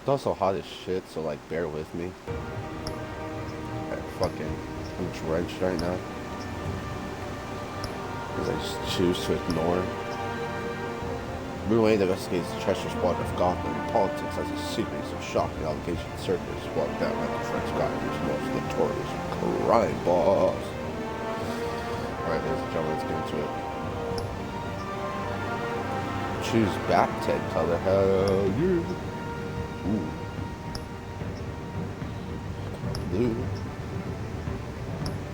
It's also hot as shit, so like bear with me. I'm drenched right now. Because I just choose to ignore. Bruce Wayne investigates the treacherous plot of Gotham and politics as a series of shocking allegations surface while Batman confronts Gotham's most notorious crime boss. Alright, ladies and gentlemen, let's get into it. Choose Bat-Ted color. Hell yeah. Ooh. Blue.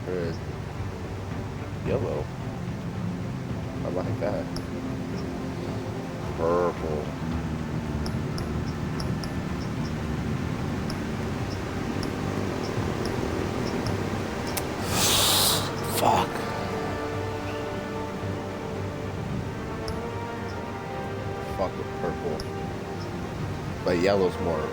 Red. Yellow. I like that. Purple. Fuck. Fuck with purple. But yellow's more.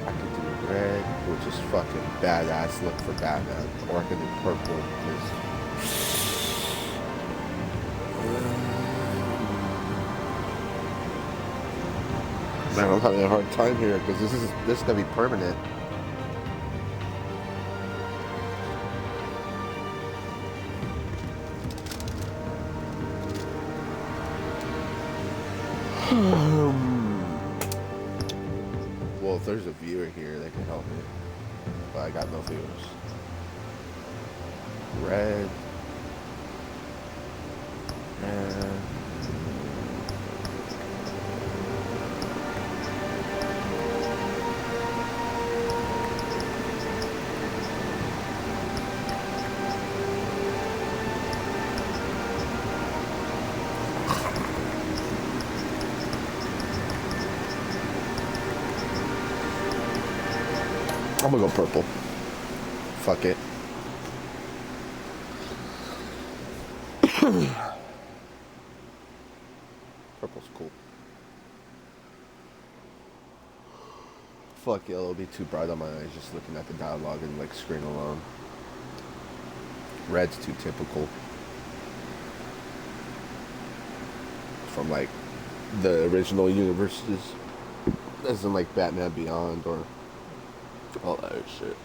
I could do red, which is fucking badass look for Batman. Or I could do purple because. Man, I'm having a hard time here because this is gonna be permanent. Well, if there's a viewer here that can help me, but I got no viewers. Red. And I'm gonna go purple. Fuck it. Purple's cool. Fuck yellow, it'll be too bright on my eyes just looking at the dialogue and like screen alone. Red's too typical. From like the original universes. As in like Batman Beyond or all that shit.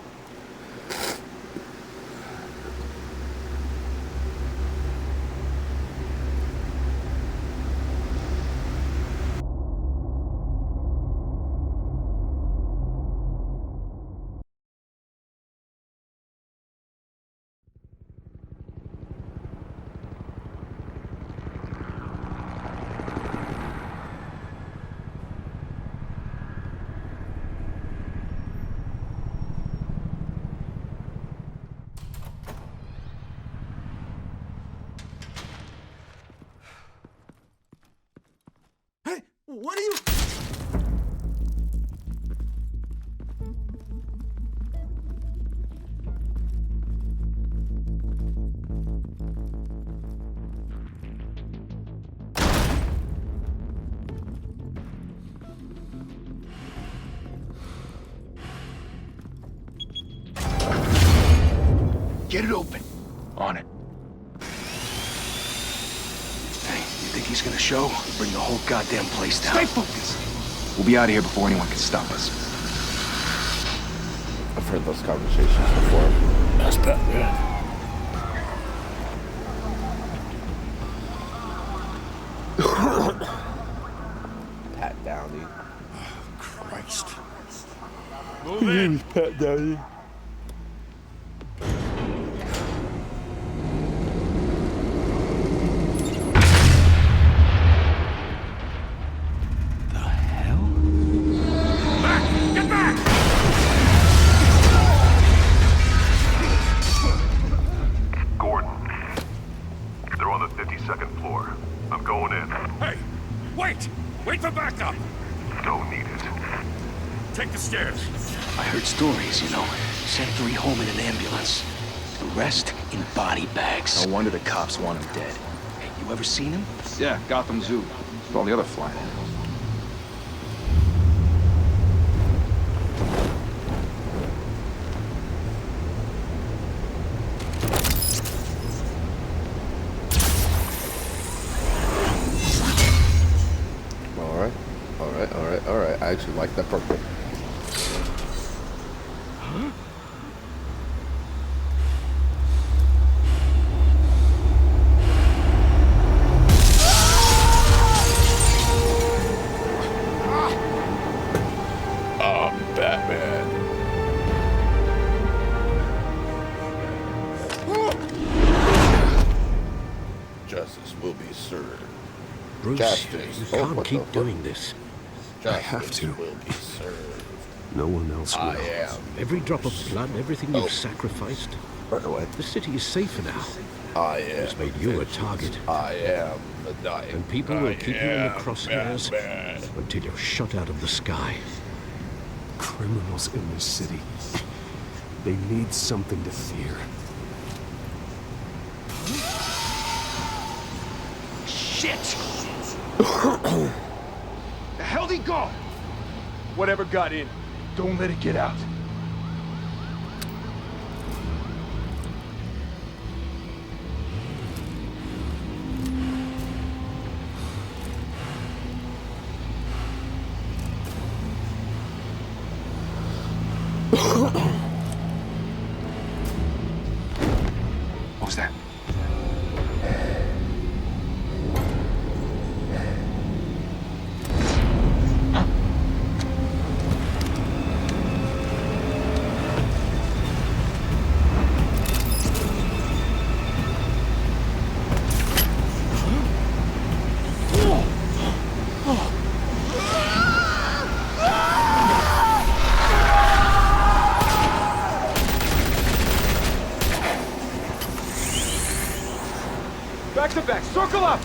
What are you... Get it open. On it. Hey, you think he's gonna show? Bring the whole goddamn place down. Stay focused. We'll be out of here before anyone can stop us. I've heard those conversations before. That's Batman. Pat Downey. Christ. His name is Pat Downey. Stories, you know. Sent 3 home in an ambulance. The rest in body bags. No wonder the cops want him dead. Hey, you ever seen him? Yeah, Gotham Zoo. With all the other flying animals. Batman. Justice will be served. Bruce, Justice. you Oh, can't what the keep fuck? doing this. Justice have to. will be served. No one else will. I am. Every drop of blood, everything you've sacrificed. Run away. The city is safer now. I am. It's made you a target. I am the knight. And people will keep you in the crosshairs Batman. until you're shot out of the sky. Criminals in this city. They need something to fear. Shit! The hell'd he go? Whatever got in, don't let it get out. What was that? Back to back, circle up!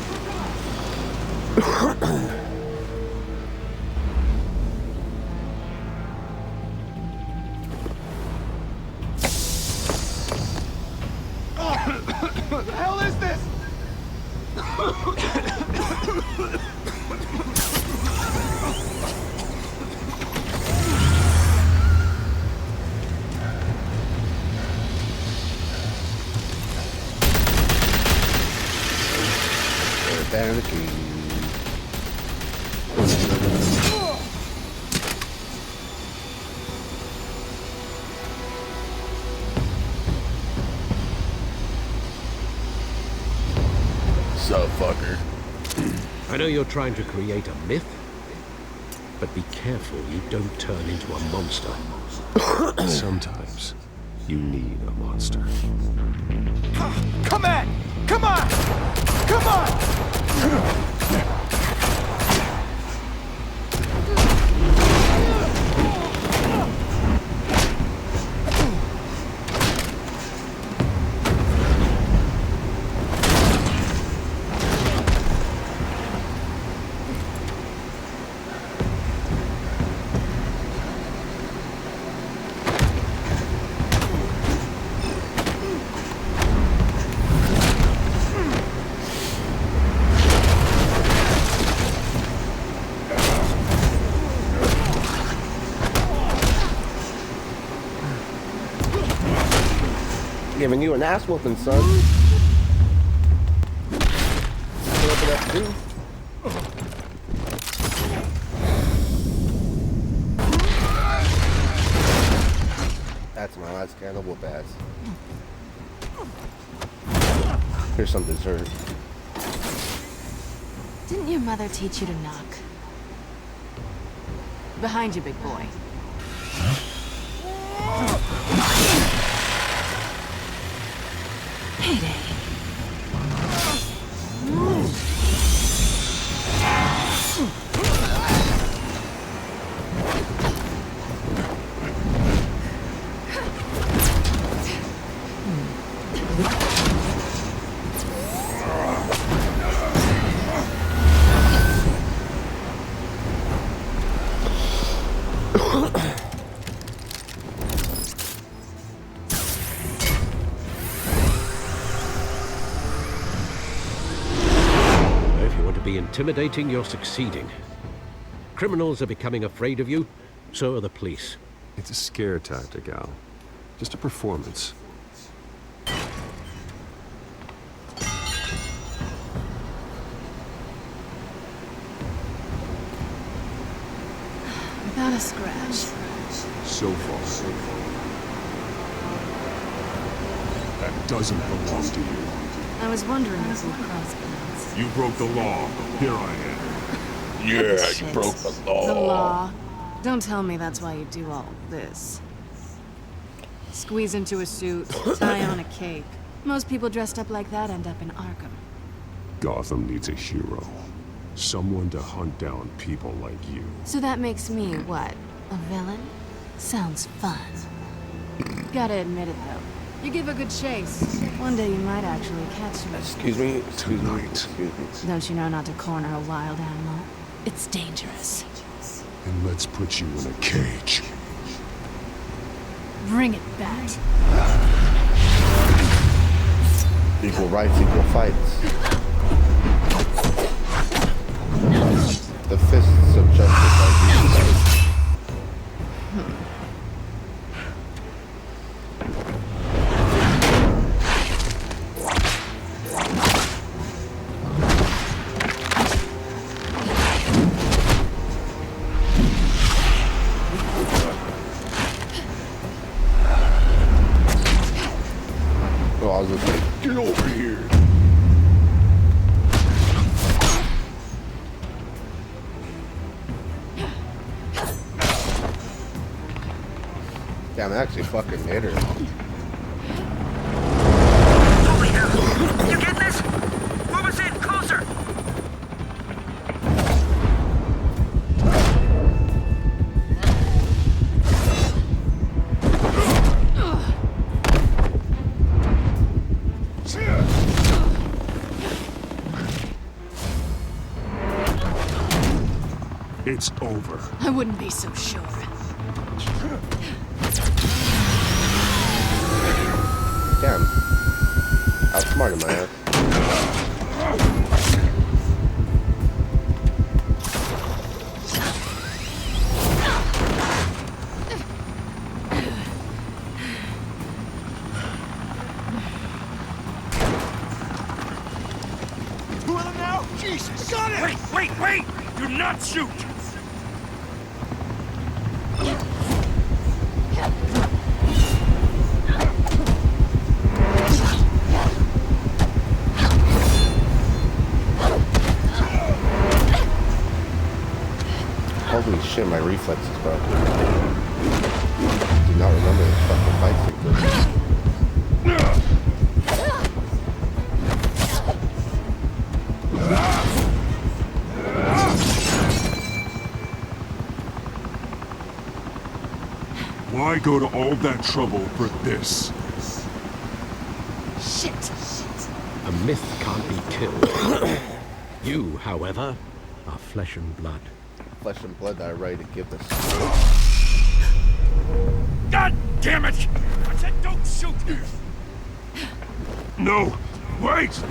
What the hell is this? Barricade. So fucker. I know you're trying to create a myth, but be careful you don't turn into a monster. Sometimes you need a monster. Come on! Come on! Come on! Giving you an ass whooping, son. What did that do? That's my last can of whoop ass. Here's some dessert. Didn't your mother teach you to knock? Behind you, big boy. Heyday. Intimidating, you're succeeding. Criminals are becoming afraid of you, so are the police. It's a scare tactic, Al. Just a performance. Without a scratch. So far. That doesn't belong to you. I was wondering if we'd cross paths. You broke the law. Here I am. Yeah, Shit. you broke the law. The law. Don't tell me that's why you do all this. Squeeze into a suit, tie on a cape. Most people dressed up like that end up in Arkham. Gotham needs a hero. Someone to hunt down people like you. So that makes me, what, a villain? Sounds fun. Gotta admit it, though. You give a good chase. One day you might actually catch me. Excuse me? Tonight. Excuse me. Don't you know not to corner a wild animal? It's dangerous. And let's put you in a cage. Bring it back. Equal rights, equal fights. The fists of justice are used. Well, I was just like, get over here. Damn, I actually fucking hit her. Holy hell! You get this? Move us in, closer! It's over. I wouldn't be so sure. Damn. Outsmarted my ass. Two of them now? Jesus! Got it! Wait! Do not shoot! Holy shit, my reflexes broke. Do not remember this fucking fight sequence. Why go to all that trouble for this? Shit! A myth can't be killed. You, however, are flesh and blood. Flesh and blood that are ready to give this. God damn it! I said don't shoot! No! Wait!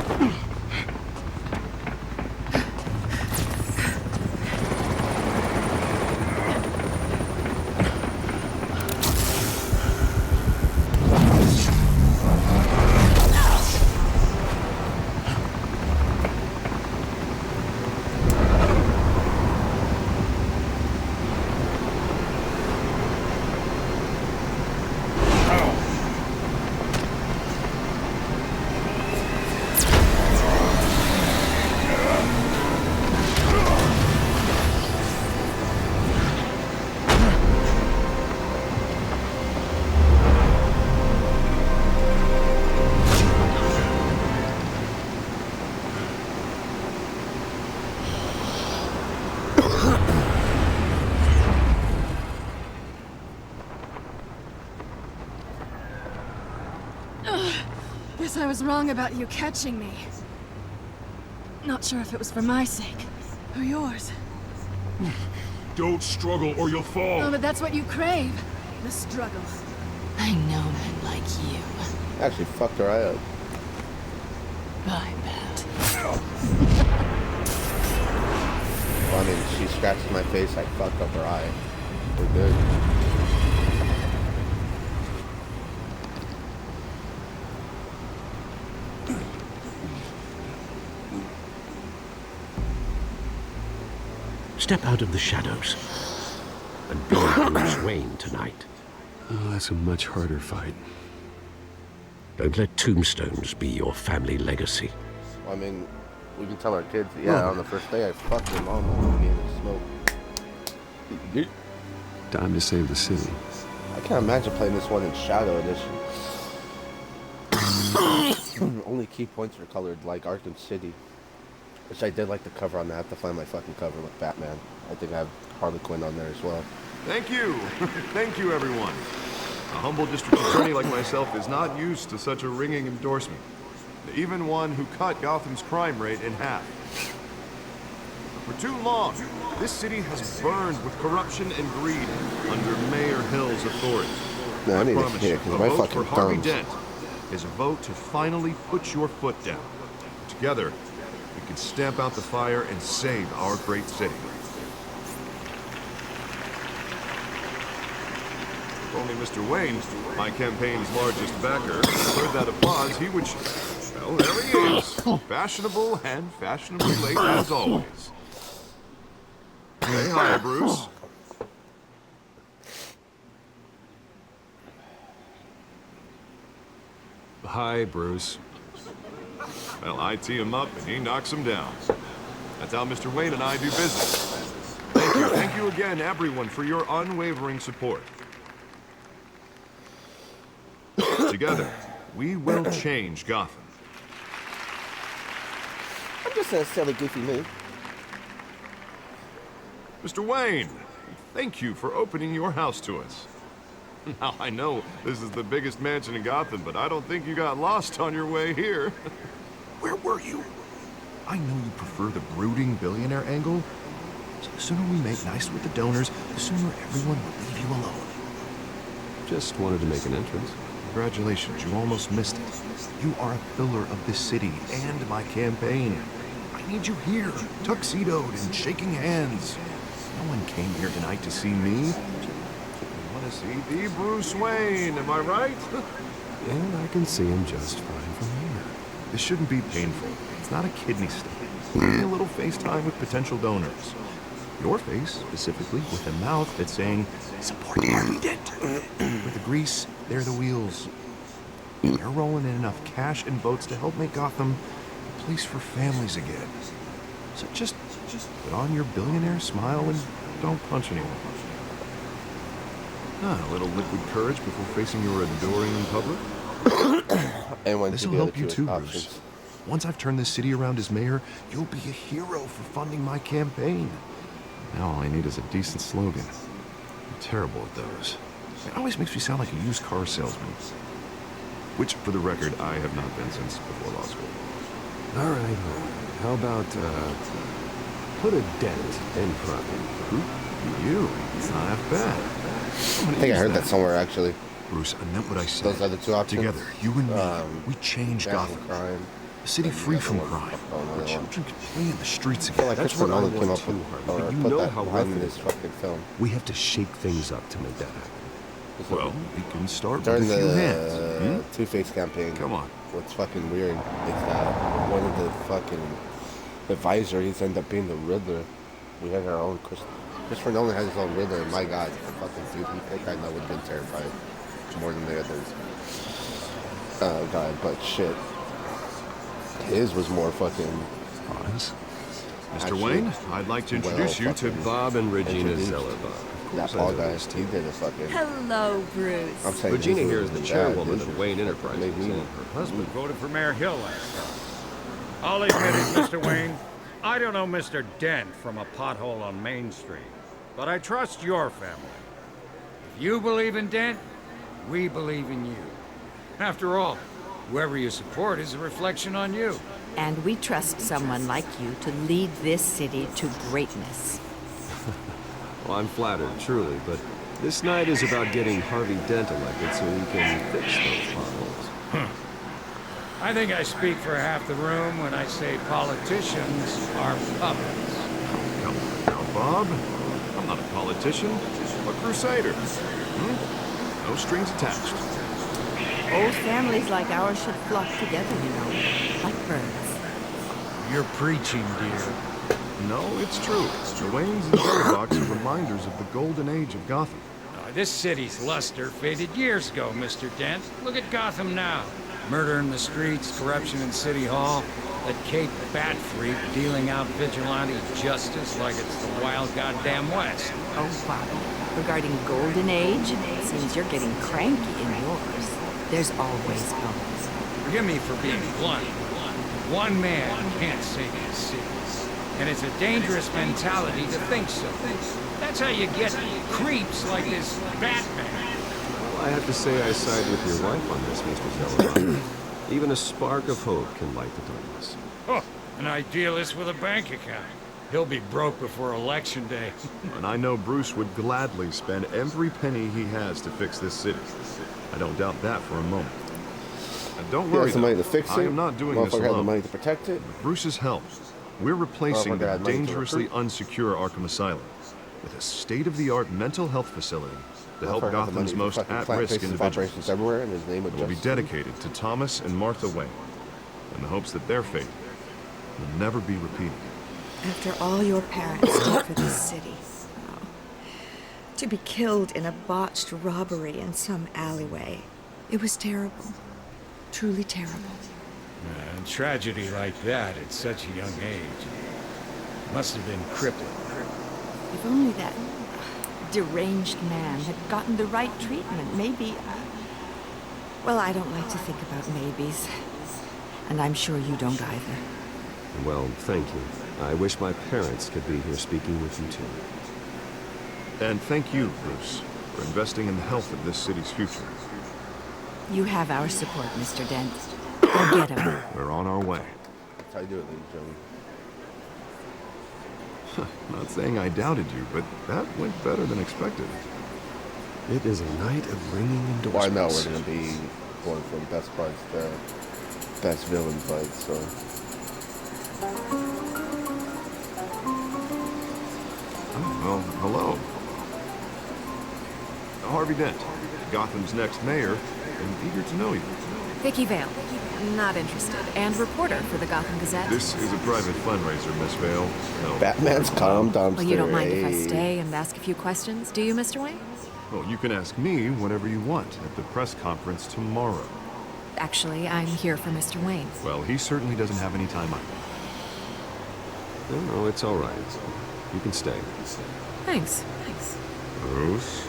Guess I was wrong about you catching me. Not sure if it was for my sake, or yours. Don't struggle or you'll fall. Oh, but that's what you crave. The struggle. I know men like you. Actually fucked her eye up. I bet. Well, I mean, she scratched my face, I fucked up her eye. We're good. Step out of the shadows and be Bruce Wayne tonight. Oh, that's a much harder fight. Don't let tombstones be your family legacy. I mean, we can tell our kids, yeah, on the first day I fucked your mom and gave her smoke. Time to save the city. I can't imagine playing this one in Shadow Edition. Only key points are colored like Arkham City. Which I did like the cover on that. I have to find my fucking cover with Batman. I think I have Harley Quinn on there as well. Thank you. Thank you, everyone. A humble district attorney like myself is not used to such a ringing endorsement. Even one who cut Gotham's crime rate in half. For too long, this city has burned with corruption and greed under Mayor Hill's authority. No, I need to promise hear you, it because a my vote fucking for Harvey thumbs. Dent is a vote to finally put your foot down. Together, we can stamp out the fire and save our great city. If only Mr. Wayne, my campaign's largest backer, heard that applause, he would... Well, there he is. Fashionable and fashionably late as always. Say hi, Bruce. Hi, Bruce. Well, I tee him up and he knocks him down. That's how Mr. Wayne and I do business. Thank you again, everyone, for your unwavering support. Together, we will change Gotham. I'm just in a silly, goofy mood. Mr. Wayne, thank you for opening your house to us. Now, I know this is the biggest mansion in Gotham, but I don't think you got lost on your way here. Where were you? I know you prefer the brooding billionaire angle, so the sooner we make nice with the donors, the sooner everyone will leave you alone. Just wanted to make an entrance. Congratulations, you almost missed it. You are a pillar of this city and my campaign. I need you here, tuxedoed and shaking hands. No one came here tonight to see me. I want to see the Bruce Wayne, am I right? And I can see him just fine from here. This shouldn't be painful. It's not a kidney stone. Maybe a little FaceTime with potential donors. Your face, specifically, with a mouth that's saying, support Harvey Dent. For the grease, they're the wheels. You're rolling in enough cash and votes to help make Gotham a place for families again. So just put on your billionaire smile and don't punch anyone. A little liquid courage before facing your adoring public. This will help you too, Bruce. Once I've turned this city around as mayor, you'll be a hero for funding my campaign. Now all I need is a decent slogan. I'm terrible at those. It always makes me sound like a used car salesman. Which, for the record, I have not been since before law school. All right. How about, put a dent in front. You? It's not half bad. I think I heard that somewhere, actually. Bruce, I meant what I said. Those are the two options. Together, you and me, we change Batman Gotham. crime. A city free the from other one, crime, oh, where another one. children can play in the streets I feel again. like That's Christopher what I Nolan came want up too, with, Harvey, or but you put know that how behind rough it this is. fucking film. We have to shake things up to make that happen. Well, we can start During with a few hands. the Two-Face campaign, Come on. what's fucking weird is that one of the fucking advisories ended up being the Riddler. We had our own Christopher Nolan has his own Riddler, and my God, the fucking dude, that guy would have been terrified more than the others. God, but shit. His was more fucking... Honest? Mr. Actually, Wayne, I'd like to introduce you to fucking Bob and Regina introduced. Zeller. That Paul guy, he did a fucking... Hello, Bruce. I'm saying Regina his here was is the bad. chairwoman His of was Wayne fucking Enterprises, made me- and her husband. Voted for Mayor Hill last time. I'll admit it, Mr. Wayne. I don't know Mr. Dent from a pothole on Main Street, but I trust your family. If you believe in Dent, we believe in you. After all, whoever you support is a reflection on you. And we trust someone like you to lead this city to greatness. Well, I'm flattered, truly, but this night is about getting Harvey Dent elected so he can fix those potholes. I think I speak for half the room when I say politicians are puppets. Come on now, Bob. I'm not a politician, a crusader. No strings attached. Old families like ours should flock together, you know, like birds. You're preaching, dear. No, it's true. The Waynes and Zellbox are reminders of the golden age of Gotham. This city's luster faded years ago, Mr. Dent. Look at Gotham now. Murder in the streets, corruption in City Hall, that Cape Bat freak dealing out vigilante justice like it's the wild goddamn West. Oh, Bobby. Regarding Golden Age, it seems you're getting cranky in yours. There's always hope. Forgive me for being blunt. One man can't save the city. And it's a dangerous mentality to think so. That's how you get creeps like this Batman. Well, I have to say I side with your wife on this, Mr. Telltale. Even a spark of hope can light the darkness. Oh, an idealist with a bank account. He'll be broke before Election Day. And I know Bruce would gladly spend every penny he has to fix this city. I don't doubt that for a moment. And don't He worry, has the money to fix it. I am not doing this Motherfucker has the alone. money to protect it. With Bruce's help, we're replacing Motherfucker the had money to dangerously recruit. unsecure Arkham Asylum with a state-of-the-art mental health facility to help Motherfucker has the money Gotham's to most fucking plant at-risk bases of individuals. operations everywhere in his name of It will be justice. dedicated to Thomas and Martha Wayne, in the hopes that their fate will never be repeated. After all your parents did for this city. Oh. To be killed in a botched robbery in some alleyway. It was terrible. Truly terrible. And tragedy like that at such a young age must have been crippling. If only that deranged man had gotten the right treatment, maybe... Well, I don't like to think about maybes. And I'm sure you don't either. Well, thank you. I wish my parents could be here speaking with you too. And thank you, Bruce, for investing in the health of this city's future. You have our support, Mr. Dent. Go get him. We're on our way. That's how you do it, ladies and gentlemen. Not saying I doubted you, but that went better than expected. It is a night of ringing Well, I know endorsements. we're going to be going from best parts to best villain fights, so... Oh, well, hello. Harvey Dent, Gotham's next mayor, and eager to know you. Vicky Vale. Not interested. And reporter for the Gotham Gazette. This is a private fundraiser, Miss Vale. No. Batman's calm dumpster. Well, you don't mind if I hey. stay and ask a few questions, do you, Mr. Wayne? Well, you can ask me whatever you want at the press conference tomorrow. Actually, I'm here for Mr. Wayne. Well, he certainly doesn't have any time either. No, it's all right. You can stay. Thanks. Bruce?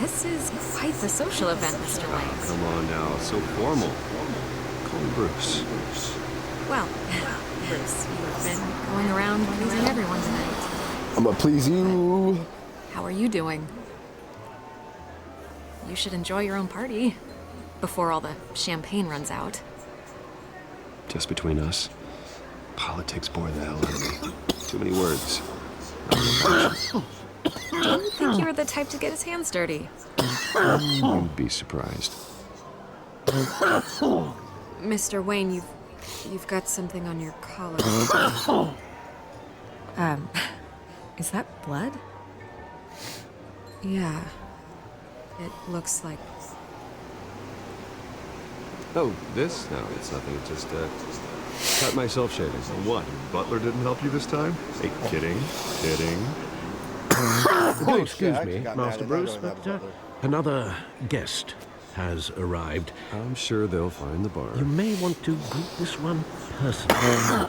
This is quite the social event, Mr. Wayne. Come on now, so formal. Call me Bruce. Well, Bruce, you've been going around pleasing everyone tonight. I'm gonna please you. How are you doing? You should enjoy your own party before all the champagne runs out. Just between us, politics bore the hell out of me. Too many words. Didn't think you were the type to get his hands dirty. You'd be surprised. Mr. Wayne, you've got something on your collar. Is that blood? Yeah. It looks like... Oh, this? No, it's nothing. It just, cut myself shaving. What? Butler didn't help you this time? Hey, kidding. Oh, excuse I me, actually got Master mad at Bruce, that, I don't but have a butler. another guest has arrived. I'm sure they'll find the bar. You may want to greet this one personally.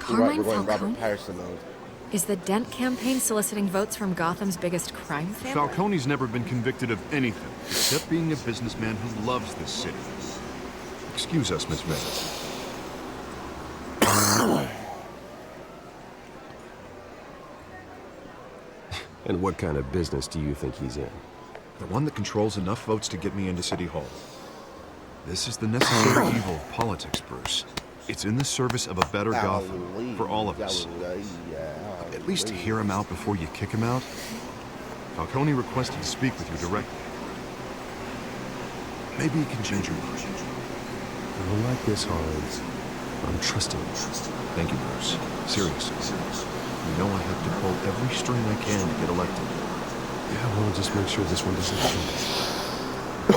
You're right, Carmine we're going Falcone? Robert Patterson mode. Is the Dent campaign soliciting votes from Gotham's biggest crime family? Falcone's never been convicted of anything except being a businessman who loves this city. Excuse us, Miss Vance. And what kind of business do you think he's in? The one that controls enough votes to get me into City Hall. This is the necessary evil of politics, Bruce. It's in the service of a better Gotham for all of us. At least to hear him out before you kick him out. Falcone requested to speak with you directly. Maybe he can change your mind. I don't like this, Harlan. I'm trusting you. Thank you, Bruce. Seriously. You know I have to pull every string I can to get elected. Yeah, well, just make sure this one doesn't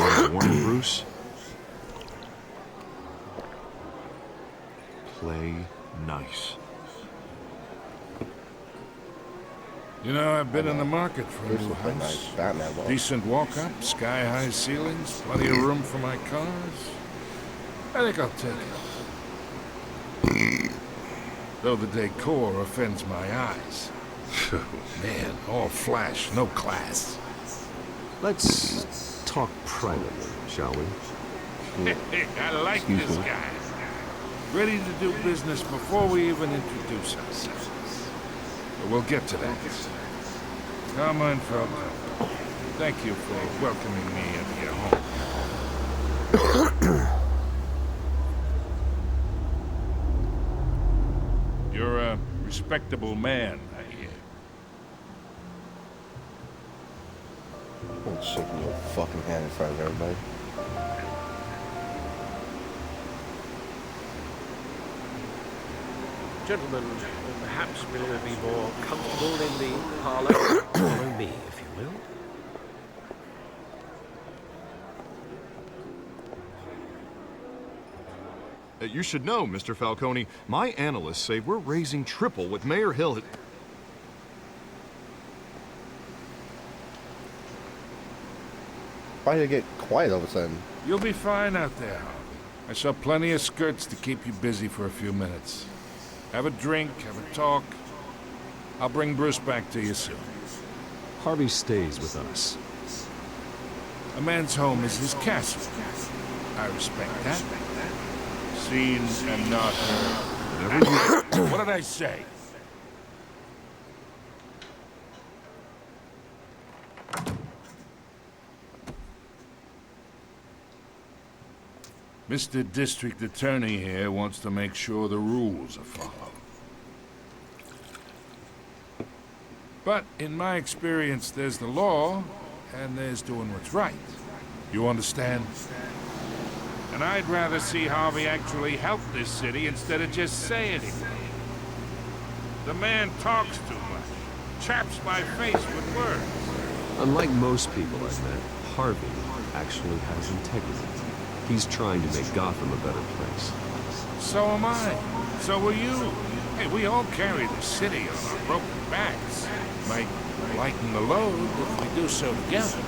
change. Warning, Bruce. Play nice. You know, I've been in the market for a This new looks like house. nice Batman wall. Decent walk-up, sky-high ceilings, plenty of room for my cars. I think I'll take it. Though the decor offends my eyes. Man, all flash, no class. Let's talk privately, shall we? I like this guy. Ready to do business before we even introduce ourselves. But we'll get to that. Come on, Falcon. Thank you for welcoming me into your home. You're a respectable man, I hear. Don't shake your fucking hand in front of everybody. Gentlemen, perhaps we'll be more comfortable in the parlor. Follow me, if you will. You should know, Mr. Falcone, my analysts say we're raising triple with Mayor Hill. Why did it get quiet all of a sudden? You'll be fine out there, Harvey. I saw plenty of skirts to keep you busy for a few minutes. Have a drink, have a talk. I'll bring Bruce back to you soon. Harvey stays with us. A man's home is his castle. I respect that. Seen and not heard. What did I say? Mr. District Attorney here wants to make sure the rules are followed. But in my experience, there's the law, and there's doing what's right. You understand? And I'd rather see Harvey actually help this city instead of just say anything. The man talks too much, chaps my face with words. Unlike most people I've met, Harvey actually has integrity. He's trying to make Gotham a better place. So am I. So are you. Hey, we all carry the city on our broken backs. Might lighten the load if we do so together.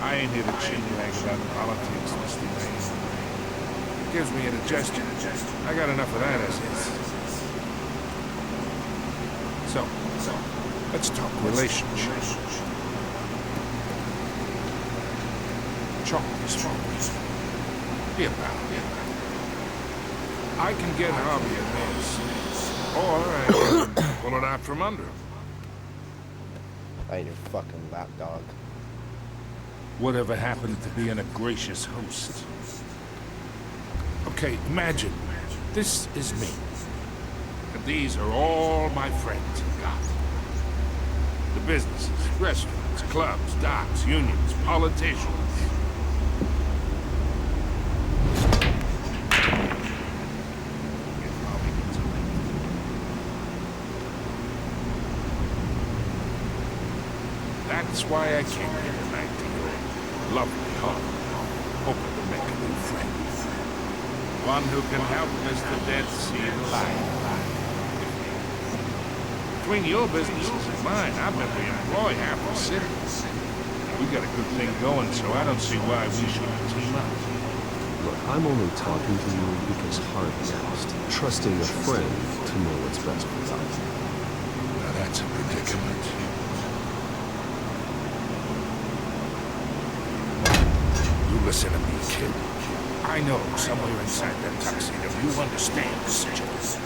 I ain't here to chit-chat about politics, Mr. Wayne. It gives me indigestion. I got enough of that as is. So, let's talk relationships. Charles. Be about it. I can get Harvey at this, or I can pull it out from under him. I ain't your fucking lapdog. Whatever happened to being a gracious host? Okay, imagine, this is me. And these are all my friends in Gotham. The businesses, restaurants, clubs, docks, unions, politicians. That's why I came here tonight to your lovely home, hoping to make a new friend. One who can help Mr. Dead see the light. Between your businesses and mine, I bet we employ half the city. We got a good thing going, so I don't see why we shouldn't team up. Look, I'm only talking to you because Harvey asked, trusting a friend to know what's best for us. Now that's a predicament. Listen to me, kid. I know somewhere inside that tuxedo you understand the situation.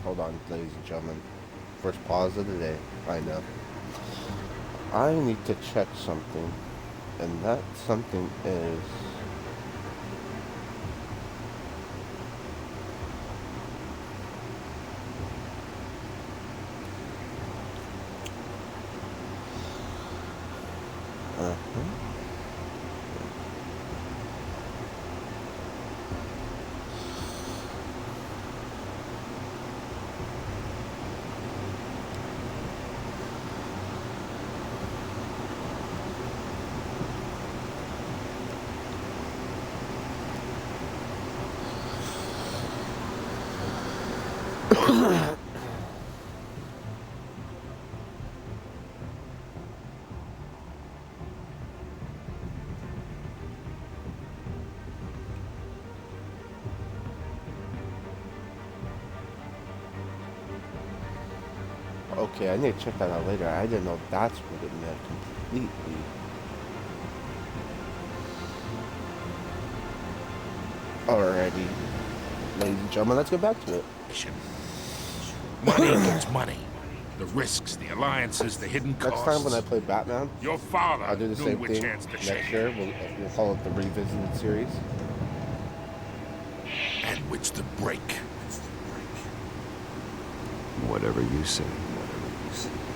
Hold on, ladies and gentlemen. First pause of the day. I know. I need to check something. And that something is... Okay, I need to check that out later. I didn't know that's what it meant completely. Alrighty. Ladies and gentlemen, let's get back to it. Money gets money. The risks, the alliances, the hidden costs. Next time when I play Batman, your father I'll do the same which thing hands to next shake. year. We'll call it the Revisited series. And which to break. Whatever you say.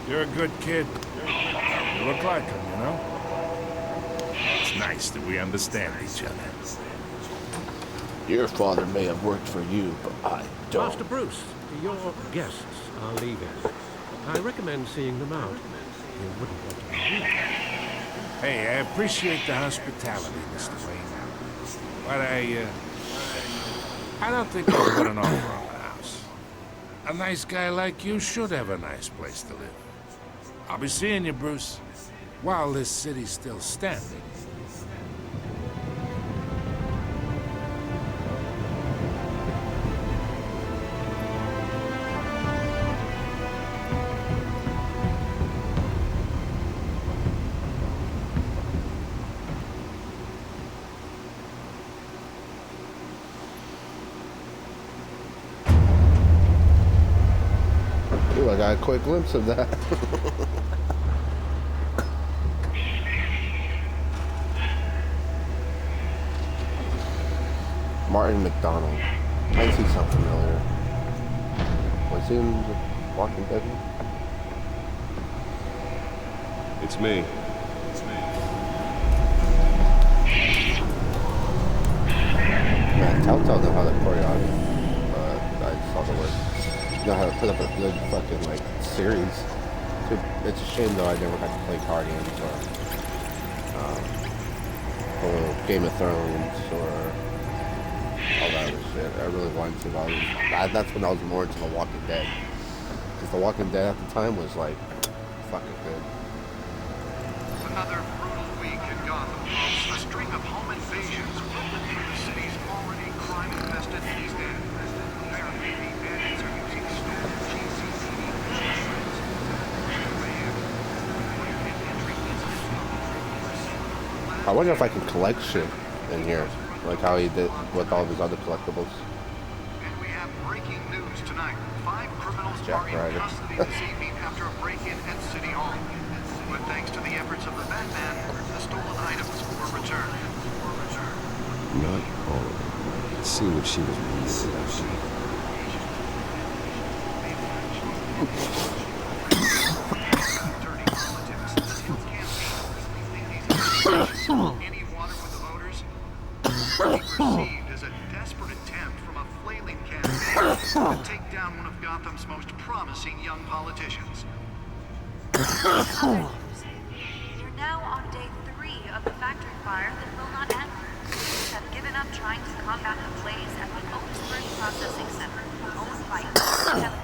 You're a good kid. You look like him, you know? It's nice that we understand each other. Your father may have worked for you, but I don't. Master Bruce, your guests are leaving. I recommend seeing them out. You wouldn't want to be rude. Hey, I appreciate the hospitality, Mr. Wayne. But I don't think I'll put an offer on the house. A nice guy like you should have a nice place to live. I'll be seeing you, Bruce, while this city's still standing. Ooh, I got a quick glimpse of that. Martin McDonald. I see something familiar. Was he in the Walking Dead? It's me. Man, Telltale know how to choreograph. I saw the word. Know how to put up a good fucking like series. It's a shame though I never got to play Guardians or Game of Thrones or all that other shit. I really wanted to. That's when I was more into The Walking Dead. Because The Walking Dead at the time was like fucking good. Another brutal week in Gotham. A string of home invasions rolled through the city's already crime-infested East End. Apparently, the bandits are using stolen GCPD shreds. I wonder if I can collect shit in here, like how he did with all of his other collectibles. And we have breaking news tonight. 5 criminals Jack are in Ryder. custody this evening after a break-in at City Hall. But thanks to the efforts of the Batman, the stolen items were returned. Not all of them. Let's see what she was really about. Any water with the voters? Perceived as a desperate attempt from a flailing campaign to take down one of Gotham's most promising young politicians. You're now on day 3 of the factory fire that will not end. Police have given up trying to combat the blaze at the Otisburg Processing Center, owned by Telltale.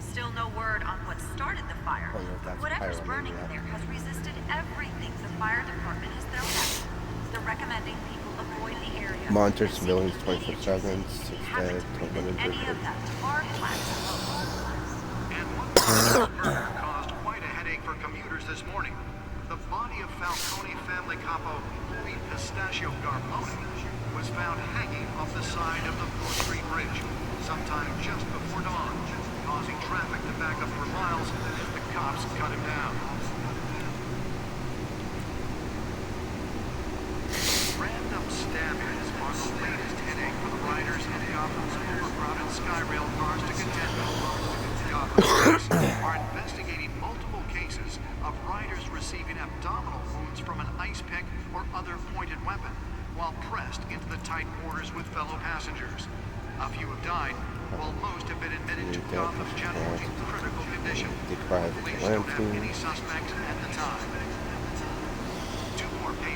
Still no word on what started the fire. Whatever's burning in there has resisted everything the fire department has thrown at it. They're recommending people avoid the area. Monitor civilians 24/7, 6 dead, 1,200 Any of them are flags. And one murder caused quite a headache for commuters this morning. The body of Falcone family capo Louis Pistachio Garpone was found hanging off the side of the 4th Street Bridge sometime just before dawn, causing traffic to back up for miles as the cops cut him down. Random stabbings are the latest headache for the riders of Gotham's overcrowded Skyrail cars to contend with. Gotham police are investigating multiple cases of riders receiving abdominal wounds from an ice pick or other pointed weapon while pressed into the tight quarters with fellow passengers. A few have died, while most have been admitted to Gotham's General in critical condition. Police don't have any suspects at the time.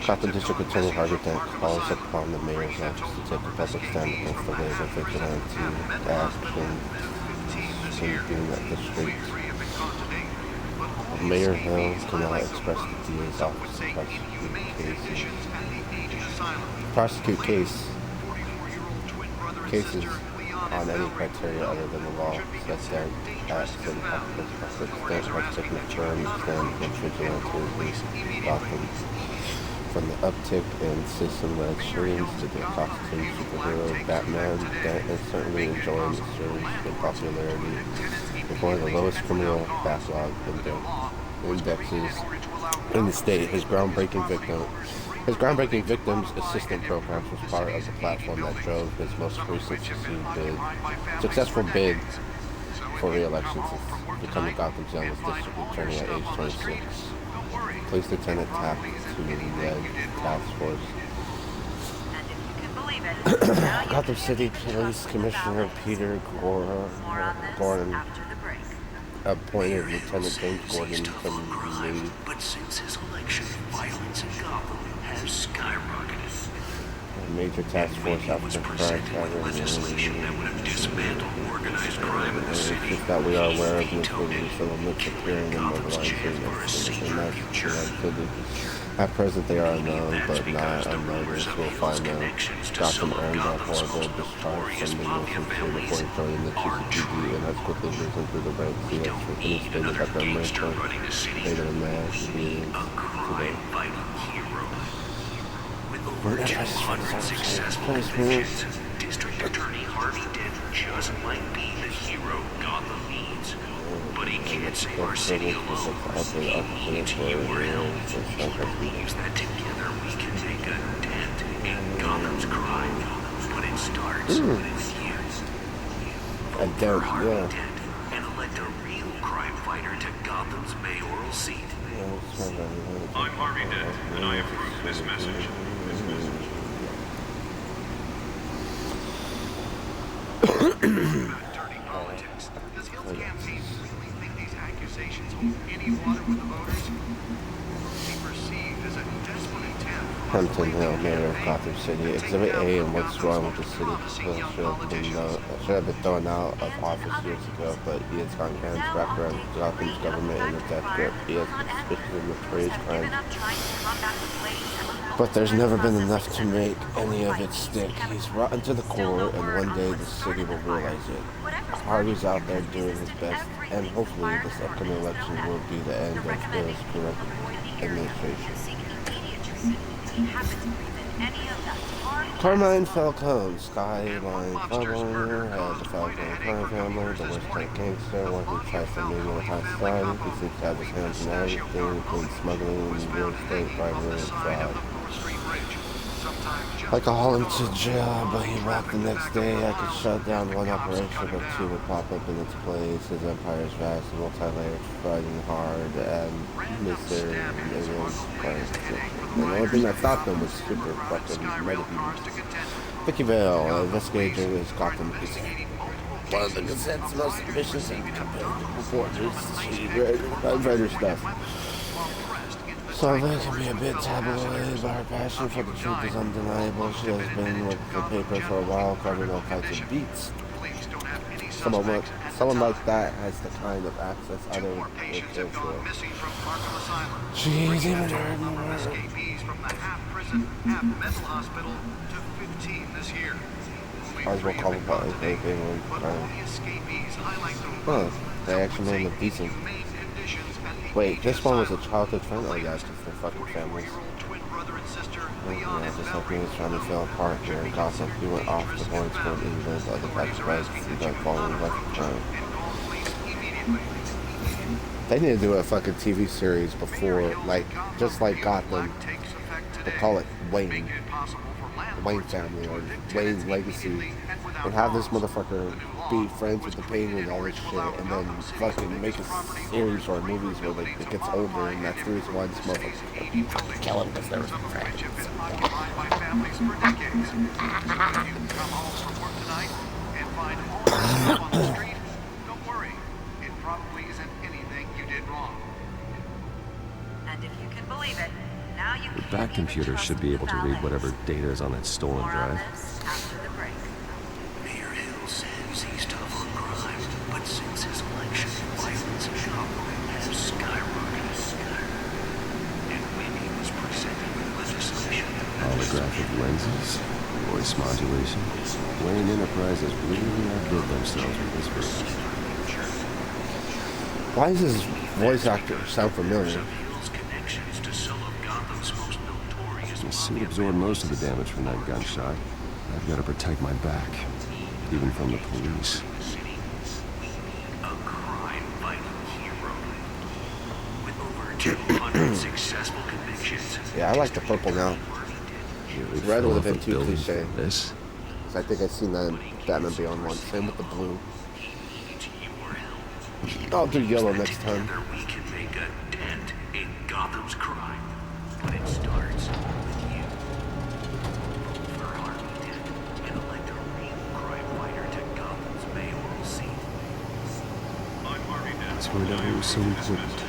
Gotham District Attorney Harvey Dent calls upon the mayor's office to take a public stand against the wave of vigilante action him being at the streets. Mayor Hill cannot express the DA's office to prosecute cases on any criteria other than the law set down at City Hospital. Dent has taken a firm stand against vigilantes in Gotham. From the uptick in system-led shootings to the costume superhero Batman, Dent is certainly enjoying the series' good popularity. With one of the lowest criminal backlog indexes in the state, his groundbreaking Victims Assistant Programs was part of the platform that drove his most recent successful bid for re-election since becoming Gotham's youngest district attorney at age 26. Police Lieutenant tapped to lead task force. Gotham City Police Commissioner Peter Gordon appointed Lieutenant James Gordon from the But since his election, violence in Gotham has skyrocketed. major task force after crime legislation that would have dismantled organized crime in the city. that we are aware of including settlements appearing and mobilizing activity. At present they are unknown, but not unnoticed. We'll find out. Gotham earned a horrible discharge from the Wilson Theater for joining the GCPD and has quickly risen through the ranks. He has frequently stated that their mission made a man today. Successful convictions, District Attorney Harvey Dent just might be the hero Gotham needs. But he can't save our city alone. He needs you or him. He believes that together we can make a dent in Gotham's crime. But it starts with you. Vote for Harvey Dent and elect a real crime fighter to Gotham's mayoral seat. I'm Harvey Dent, and I approve this message. Dirty politics. Does Hill's campaign really think these accusations hold any water with the voters? He perceived as a desperate intent. Hampton Hill, mayor of Gotham City. Exhibit A and what's wrong with the city should have been thrown out of office years ago, but he has gotten hands wrapped around Gotham's government in a death grip. He has suspicion of trade crime. But there's never been enough to make any of it stick. He's rotten to the core, and one day the city will realize it. Harvey's out there doing his best, and hopefully this upcoming election will be the end of Bill's corrupt administration. Carmine Falcone, Skyline Farmer, has a Falcone crime family, the worst type gangster, one who tries to move with high society. He seems to have his hands in everything, including smuggling, real estate, bribery, and fraud. Like a haul him to jail, but he walked the next day. I could shut down one operation, but two would pop up in its place. His empire is vast and multi-layered, fighting hard, and Mr. The only thing that stopped him was super fucking medical. Vicky Vale, investigator is Gotham Police. One of the Gazette's most ambitious and competitive reporters. She read her stuff. So that can be a bit tabloid, but her passion for the truth is undeniable. She has been with the paper for a while, covering all kinds of beats. Someone like that has the kind of access I don't care for. She's even heard more. Escapees from the half-prison, half-mental hospital to 15 this year. Might as well call it about anything. Huh, they actually made them decent. Wait, this one was a childhood friend? Oh yeah, it's just their fucking families. Yeah, just like me, his family fell apart here in Gotham. He went off to boarding school in England, other types of rights, and got falling in love with crime. They need to do a fucking TV series before, like, just like Gotham. They call it Wayne. The Wayne family, or Wayne's legacy. And have this motherfucker be friends with the Penguin and all this shit, and then fucking make a series or movies where like, it gets older, and that's the reason why this motherfucker kill him because they were friends. Don't worry, it probably isn't anything you did wrong. And if you can believe it, now you The back computer should be able to read whatever data is on that stolen drive. Mayor Hill says he's tough on crime, but since his speculation. Wayne Enterprises really outdid themselves with this version. Why does his voice actor sound familiar? The suit absorbed most of the damage from that gunshot. I've got to protect my back, even from the police. A crime-fighting hero with over 200 successful convictions. Yeah, I like the purple now. Really Red would have been fell too off a building cliche. for this. 'Cause I think I've seen that in Batman Beyond 1. Same with the blue. I'll do yellow next time. Together we can make a dent in Gotham's crime. But it starts with you. For Harvey Dent, and elect a real crime fighter to Gotham's mayoral seat. I'm Harvey Dent. That's where that was so important.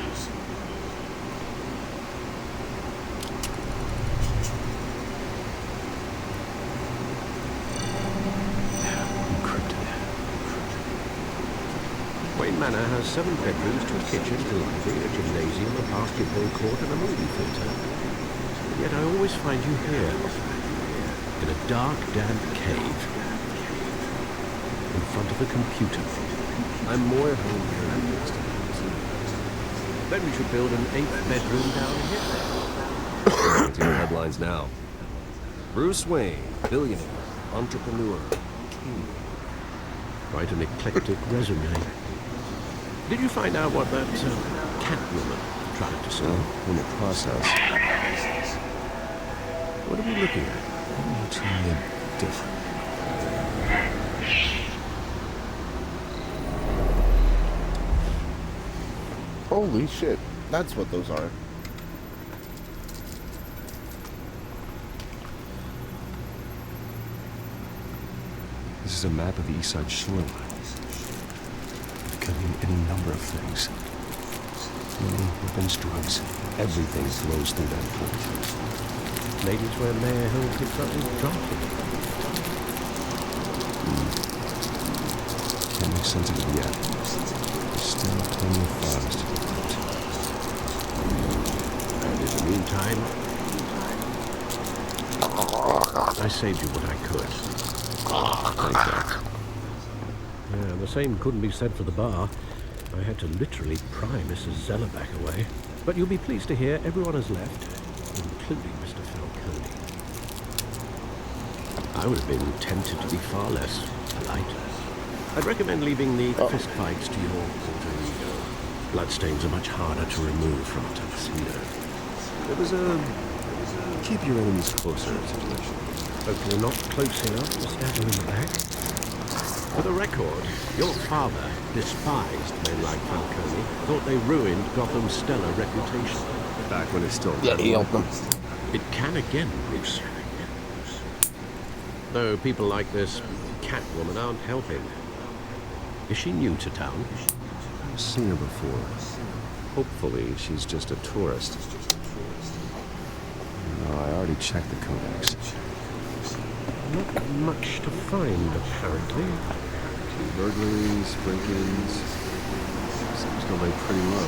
Wayne Manor has 7 bedrooms, 2 kitchens, a library, a gymnasium, a basketball court, and a movie theatre. Yet I always find you here, in a dark, damp cave, in front of a computer. I'm more at home here than next time. Then we should build an 8th bedroom down here. Into the headlines now. Bruce Wayne, billionaire, entrepreneur, king. Quite an eclectic resume. Did you find out what that Catwoman tried to sell? In the process. What are we looking at? Totally different. Holy shit. That's what those are. This is a map of the East Side shoreline. It could mean any number of things. Money, weapons, drugs. Everything flows through that port. Maybe it's where Mayor Hill picks up his drafting. Can't make sense of it yet. There's still plenty of files to get out. And in the meantime, I saved you what I could. Yeah, the same couldn't be said for the bar. I had to literally pry Mrs. Zellerback away. But you'll be pleased to hear everyone has left, including Mr. Falcone. I would have been tempted to be far less polite. I'd recommend leaving the fistfights to your alter ego. Bloodstains are much harder to remove from a tuxedo. It was a keep your enemies closer situation. Hope you're not close enough to stab him in the back. For the record, your father despised men like Falcone, thought they ruined Gotham's stellar reputation. Back when it's still It can again, Bruce. Though people like this Catwoman aren't helping. Is she new to town? I've seen her before. Hopefully, she's just a tourist. No, I already checked the codex. Not much to find, apparently. Burglaries, break-ins. Seems to lay pretty low.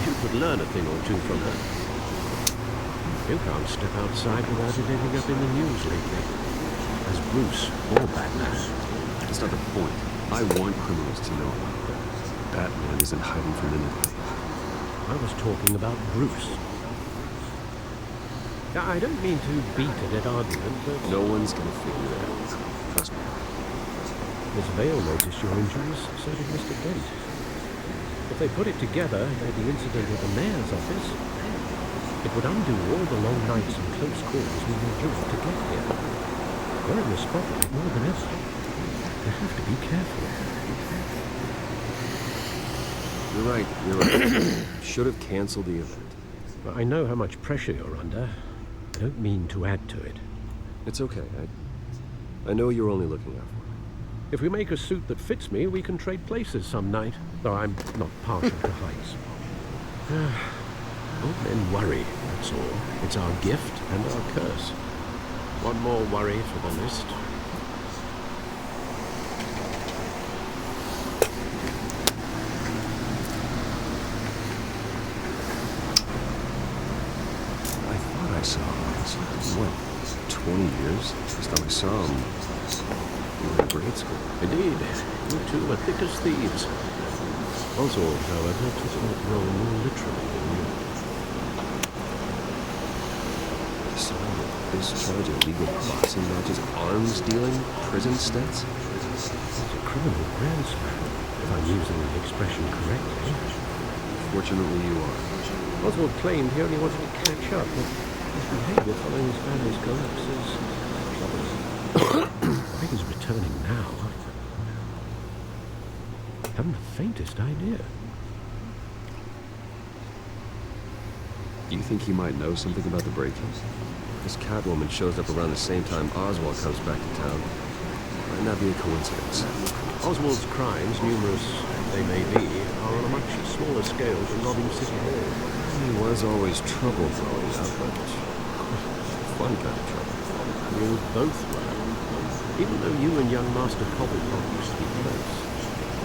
You could learn a thing or two from her. You can't step outside without it ending up in the news lately. As Bruce or Batman. That's not the point. I want criminals to know about them. Batman isn't hiding from anybody. I was talking about Bruce. I don't mean to beat a dead argument, but... No one's gonna figure it out. Trust me. Miss Vale noticed your injuries, so did Mr. Dent. If they put it together, like the incident at the mayor's office, it would undo all the long nights and close calls we endured to get here. We're in the spotlight more than ever. You have to be careful. You're right, you're right. Should have canceled the event. I know how much pressure you're under. I don't mean to add to it. It's okay. I know you're only looking out for me. If we make a suit that fits me, we can trade places some night. Though I'm not partial to heights. Old men worry, that's all. It's our gift and our curse. One more worry for the list. I thought I saw what, 20 years? Last time I some. You were in grade school. Indeed. You two were thick as thieves. Oswald, however, took that role more literally than you. So, this charge of illegal boxing matches, arms dealing, prison stints? It's a criminal grandstand, if I'm using the expression correctly. Fortunately, you are. Oswald claimed he only wanted to catch up, but his behavior following his family's collapse is troubling. I think he's returning now. I haven't the faintest idea. Do you think he might know something about the break-ins? This Catwoman shows up around the same time Oswald comes back to town. Might not be a coincidence. Oswald's crimes, numerous they may be, are on a much smaller scale than robbing City Hall. He was always trouble growing up, but fun kind of trouble. You both were. Even though you and young Master Cobblepot used to be close,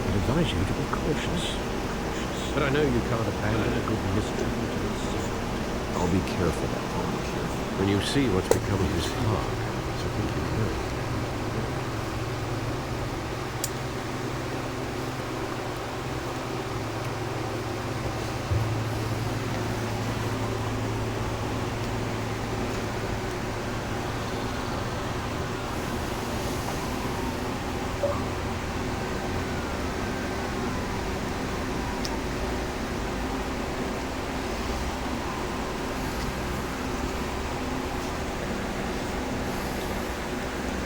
I'd advise you to be cautious. But I know you can't abandon a good mystery to this. I'll be careful. When you see what's become of his park, I think you will.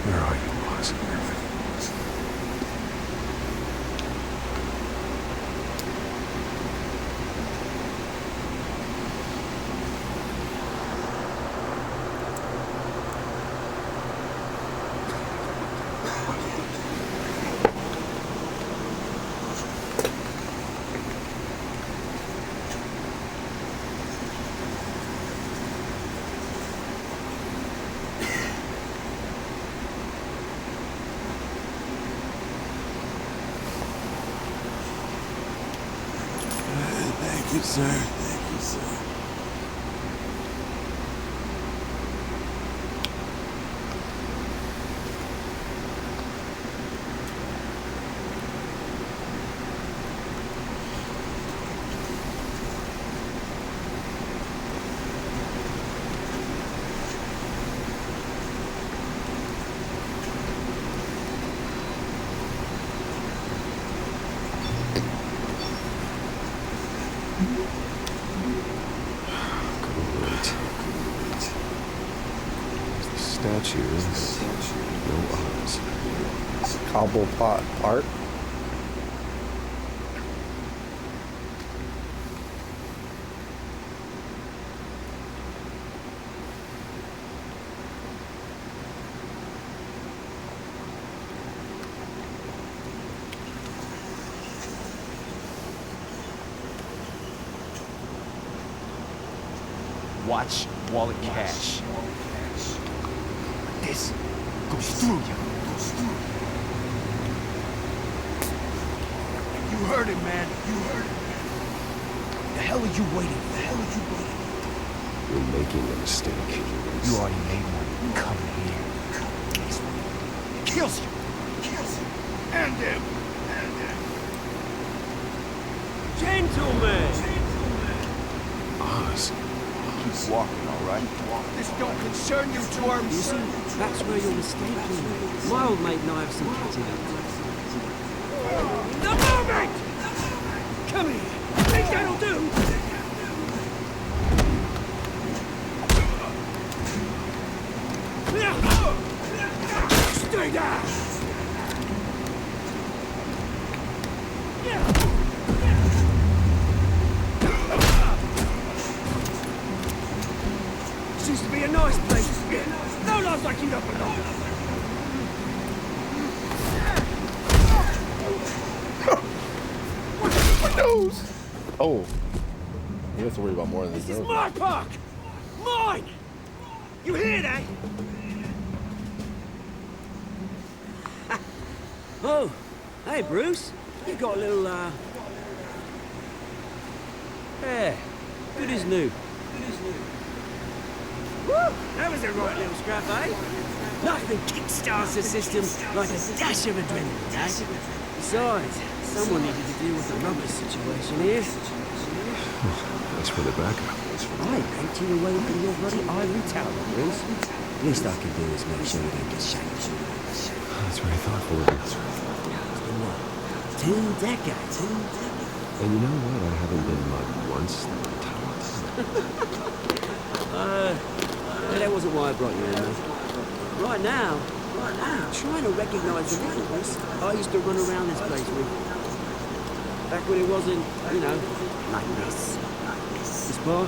Where are you, boss? Thank you, sir. Thank you, sir. Statue, no eyes. Cobblepot Park. Watch Wallet Cash. This goes through you. You heard it, man. You heard it. The hell are you waiting for? The hell are you waiting for? You're making a mistake. You already made one. Come here. This one kills you. Kills you. And him. And him. Gentlemen! Oz. Keep walking, all right? This don't concern you, dwarves. You see, that's where you're mistaken. My old mate and I have some catching up to do. The moment! Come here. Think that'll do? Stay down! Seems to be a nice place. No love's like you don't belong. My nose! Oh. You have to worry about more than This this. is my park! Mine! You hear that? Oh, hey Bruce. You got a little, yeah, good as new. Good as new. Woo! That was a right little scrap, eh? Nothing kickstarts the system like a dash of adrenaline, eh? Besides, someone needed to deal with the rubber situation here. Thanks for the backup. I hate you away from your bloody ivory tower, Bruce. Least I can do is make sure you don't get shanked. That's very thoughtful of you. It's been what? 2 decades? And you know what? I haven't been mugged once the entire time. That wasn't why I brought you in, man. Right now, I'm trying to recognize the ripples I used to run around this place with. Back when it wasn't, you know, like this. This park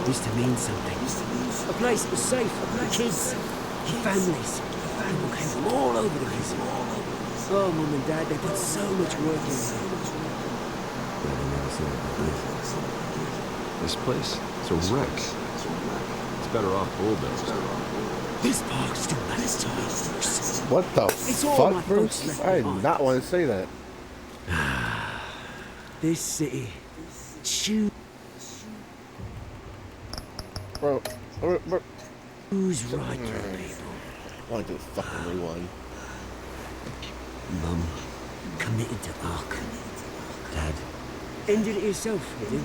used to mean something. A place that was safe for kids, for families. People came from all over the place. Oh, Mum and Dad, they put so much work into it. But they never saw it like this. This place, it's a wreck. It's better off bulldozed. This park still matters to me, Bruce. What the It's all my fuck, Bruce? folks left I did behind. not want to say that. This city. Shoot. Bro. Who's right, people? I want to do a fucking rewind. Mum committed to Ark. Dad ended it yourself, you did.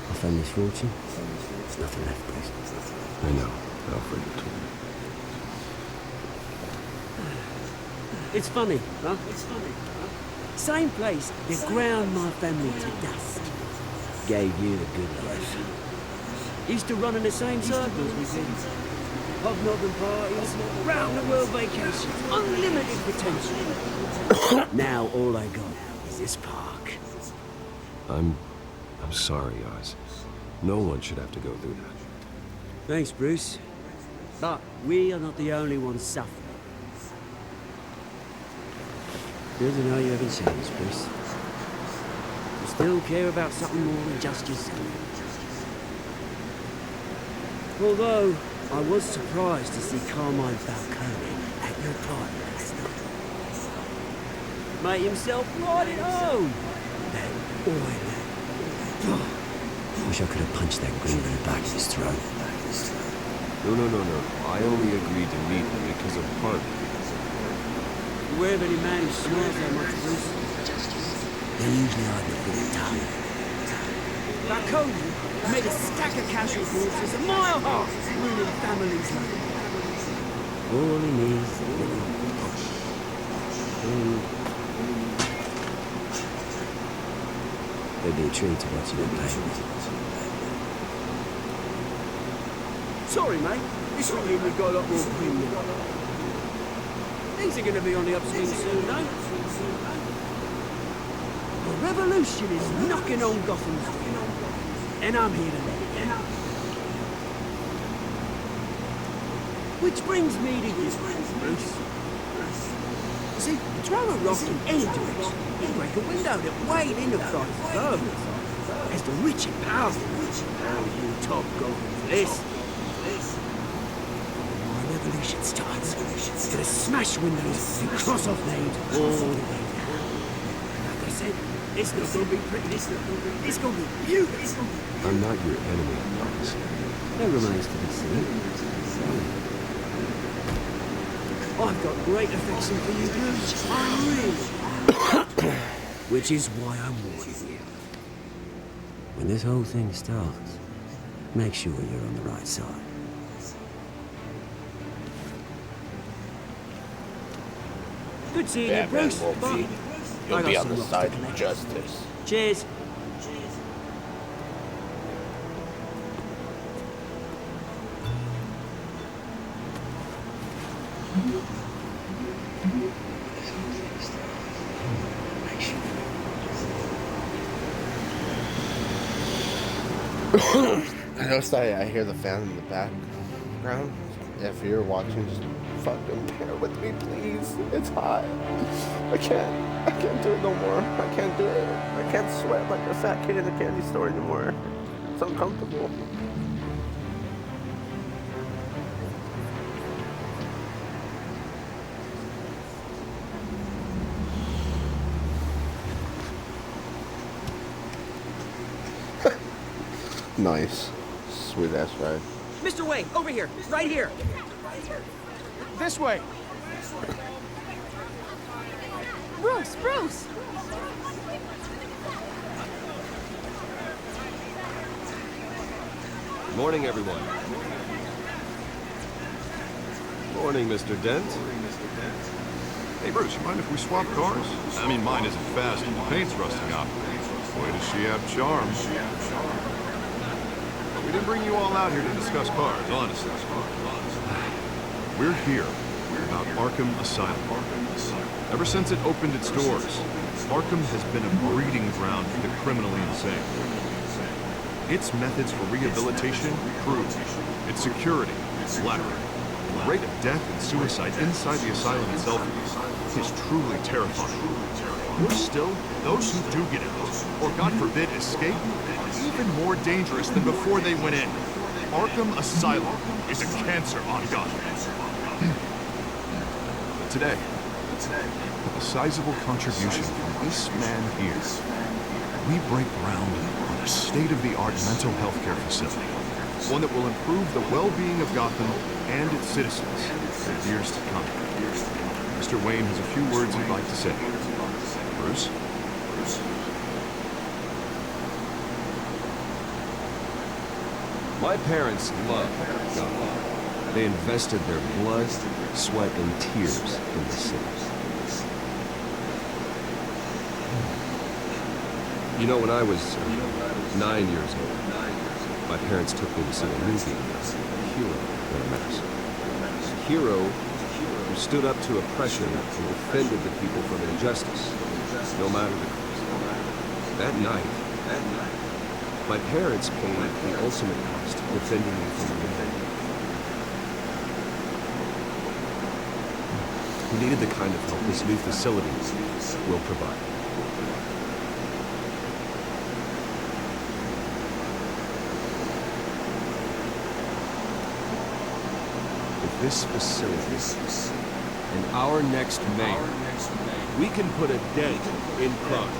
My family's fortune. There's nothing left, Bruce. I know. Alfred told me. It's funny, huh? Same place that ground my family to dust. Gave you the good life. Used to run in the same circles with him. Hobnobbing parties, round-the-world vacations, unlimited potential. Now all I got is this park. I'm sorry, Oz. No one should have to go through that. Thanks, Bruce. But we are not the only ones suffering. Good to know you haven't changed, Bruce. You still care about something more than just yourself. Although, I was surprised to see Carmine Falcone at your party last night. Made himself right at home. That oily. Wish I could have punched that grin in the back of his throat. No. I only agreed to meet him because of Harvey. Beware of any man who smiles that much, Bruce. They're usually either good or tongue. Falcone made a stack of casual corpses a mile high, ruining families like that. All he needs is a little push. It'd be a treat to watch you play. Sorry, mate. This will mean we've got a lot more premium. Things are going to be on the upswing soon, though. The revolution is knocking on Gotham's door, and I'm here to let it down. Which brings me to you, Bruce. See, throw a rock in any direction, you break a window that weighed in across the globe. As the rich and powerful, oh, you top Gotham's list. My revolution starts. It's gonna smash windows and cross off names all the way down. Like I said, it's not gonna be pretty. It's gonna be beautiful. I'm not your enemy, Oz. That remains to be seen. I've got great affection for you, Bruce. I really. Which is why I'm warning you. When this whole thing starts, make sure you're on the right side. Good seeing you, Batman Bruce. will Bye. be. I You'll got be on some the rocks to side of collect. justice. Cheers. I noticed I hear the fan in the background. If you're watching, just fucking bear with me, please. It's hot. I can't do it no more. I can't do it. I can't sweat like a fat kid in a candy store anymore. It's uncomfortable. Nice. Sweet ass ride. Mr. Wayne, over here. Right here. This way! Bruce! Bruce! Morning, everyone. Morning, Mr. Dent. Hey, Bruce, you mind if we swap cars? I mean, mine isn't fast and the paint's rusting out. Boy, does she have charm. But we didn't bring you all out here to discuss cars, honestly. We're here about Arkham Asylum. Ever since it opened its doors, Arkham has been a breeding ground for the criminally insane. Its methods for rehabilitation proved. Its security lacked. The rate of death and suicide inside the asylum itself is truly terrifying. Worse still, those who do get out, or God forbid escape, are even more dangerous than before they went in. Arkham Asylum is a cancer on Gotham. Today, a sizable contribution from this man here, we break ground on a state-of-the-art mental health care facility. One that will improve the well-being of Gotham and its citizens for years to come. Mr. Wayne has a few words he'd like to say. Bruce? My parents loved Gotham. They invested their blood, sweat, and tears in the city. You know, when I was 9 years old, my parents took me to see a movie, Hero, in a mask. A hero who stood up to oppression and defended the people from injustice, no matter the cost. That night, my parents paid the ultimate cost, defending me from the enemy. We needed the kind of help this new facility will provide. If this facility and our next mayor, we can put a dent in crime.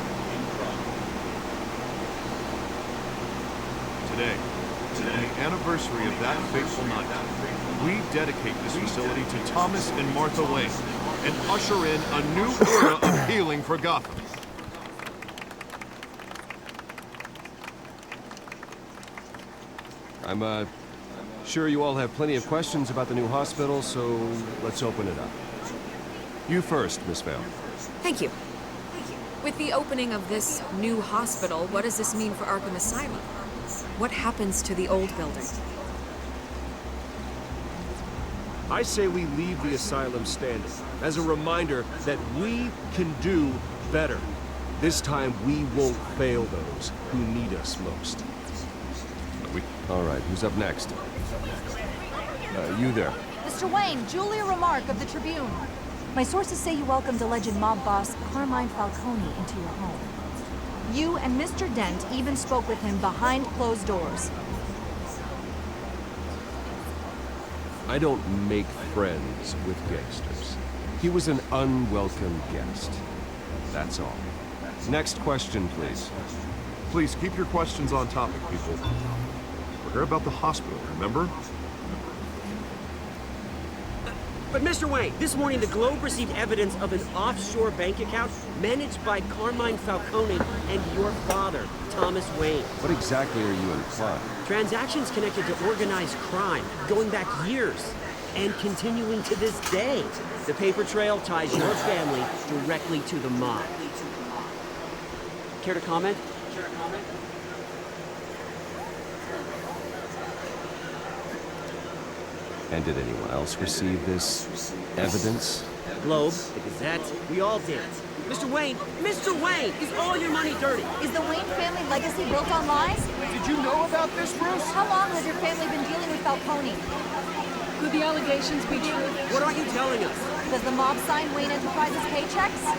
Today, on the anniversary of that fateful night, we dedicate this facility to Thomas and Martha Wayne and usher in a new era of healing for Gotham. I'm sure you all have plenty of questions about the new hospital, so let's open it up. You first, Miss Vale. Thank you. With the opening of this new hospital, what does this mean for Arkham Asylum? What happens to the old building? I say we leave the asylum standing as a reminder that we can do better. This time we won't fail those who need us most. All right, who's up next? You there. Mr. Wayne, Julia Remark of the Tribune. My sources say you welcomed alleged mob boss Carmine Falcone into your home. You and Mr. Dent even spoke with him behind closed doors. I don't make friends with gangsters. He was an unwelcome guest. That's all. Next question, please. Please keep your questions on topic, people. We're here about the hospital, remember? But Mr. Wayne, this morning the Globe received evidence of an offshore bank account managed by Carmine Falcone and your father, Thomas Wayne. What exactly are you implying? Transactions connected to organized crime, going back years, and continuing to this day. The paper trail ties your family directly to the mob. Care to comment? And did anyone else receive this evidence? Globe, the Gazette, we all did. Mr. Wayne, is all your money dirty? Is the Wayne family legacy built on lies? Did you know about this, Bruce? How long has your family been dealing with Falcone? Could the allegations be true? What are you telling us? Does the mob sign Wayne Enterprises paychecks? I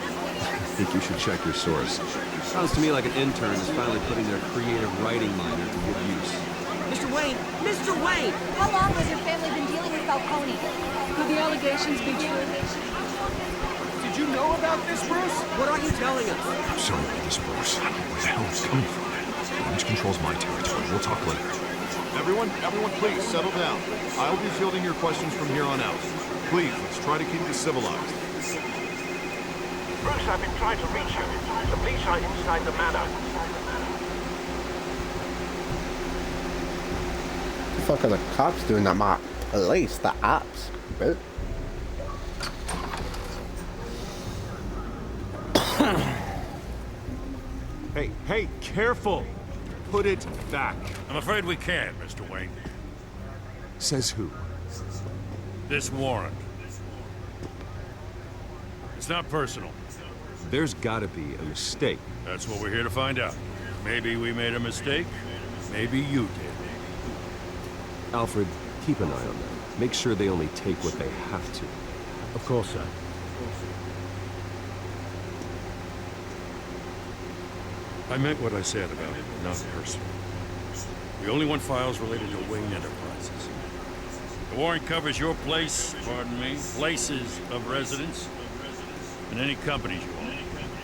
think you should check your source. Sounds to me like an intern is finally putting their creative writing minor to good use. Mr. Wayne! How long has your family been dealing with Falcone? Could the allegations be true? Did you know about this, Bruce? What are you telling us? I'm sorry about this, Bruce. I don't know where the hell it's coming from. Damage control's my territory. We'll talk later. Everyone, please settle down. I'll be fielding your questions from here on out. Please, let's try to keep this civilized. Bruce, I've been trying to reach you. The police are inside the manor. What the fuck are the cops doing at my place? The ops, bro. Hey, careful! Put it back. I'm afraid we can't, Mr. Wayne. Says who? This warrant. It's not personal. There's gotta be a mistake. That's what we're here to find out. Maybe we made a mistake. Maybe you did. Alfred, keep an eye on them. Make sure they only take what they have to. Of course, sir. I meant what I said about it, not personal. We only want files related to Wayne Enterprises. The warrant covers your place, pardon me, places of residence, and any companies you own.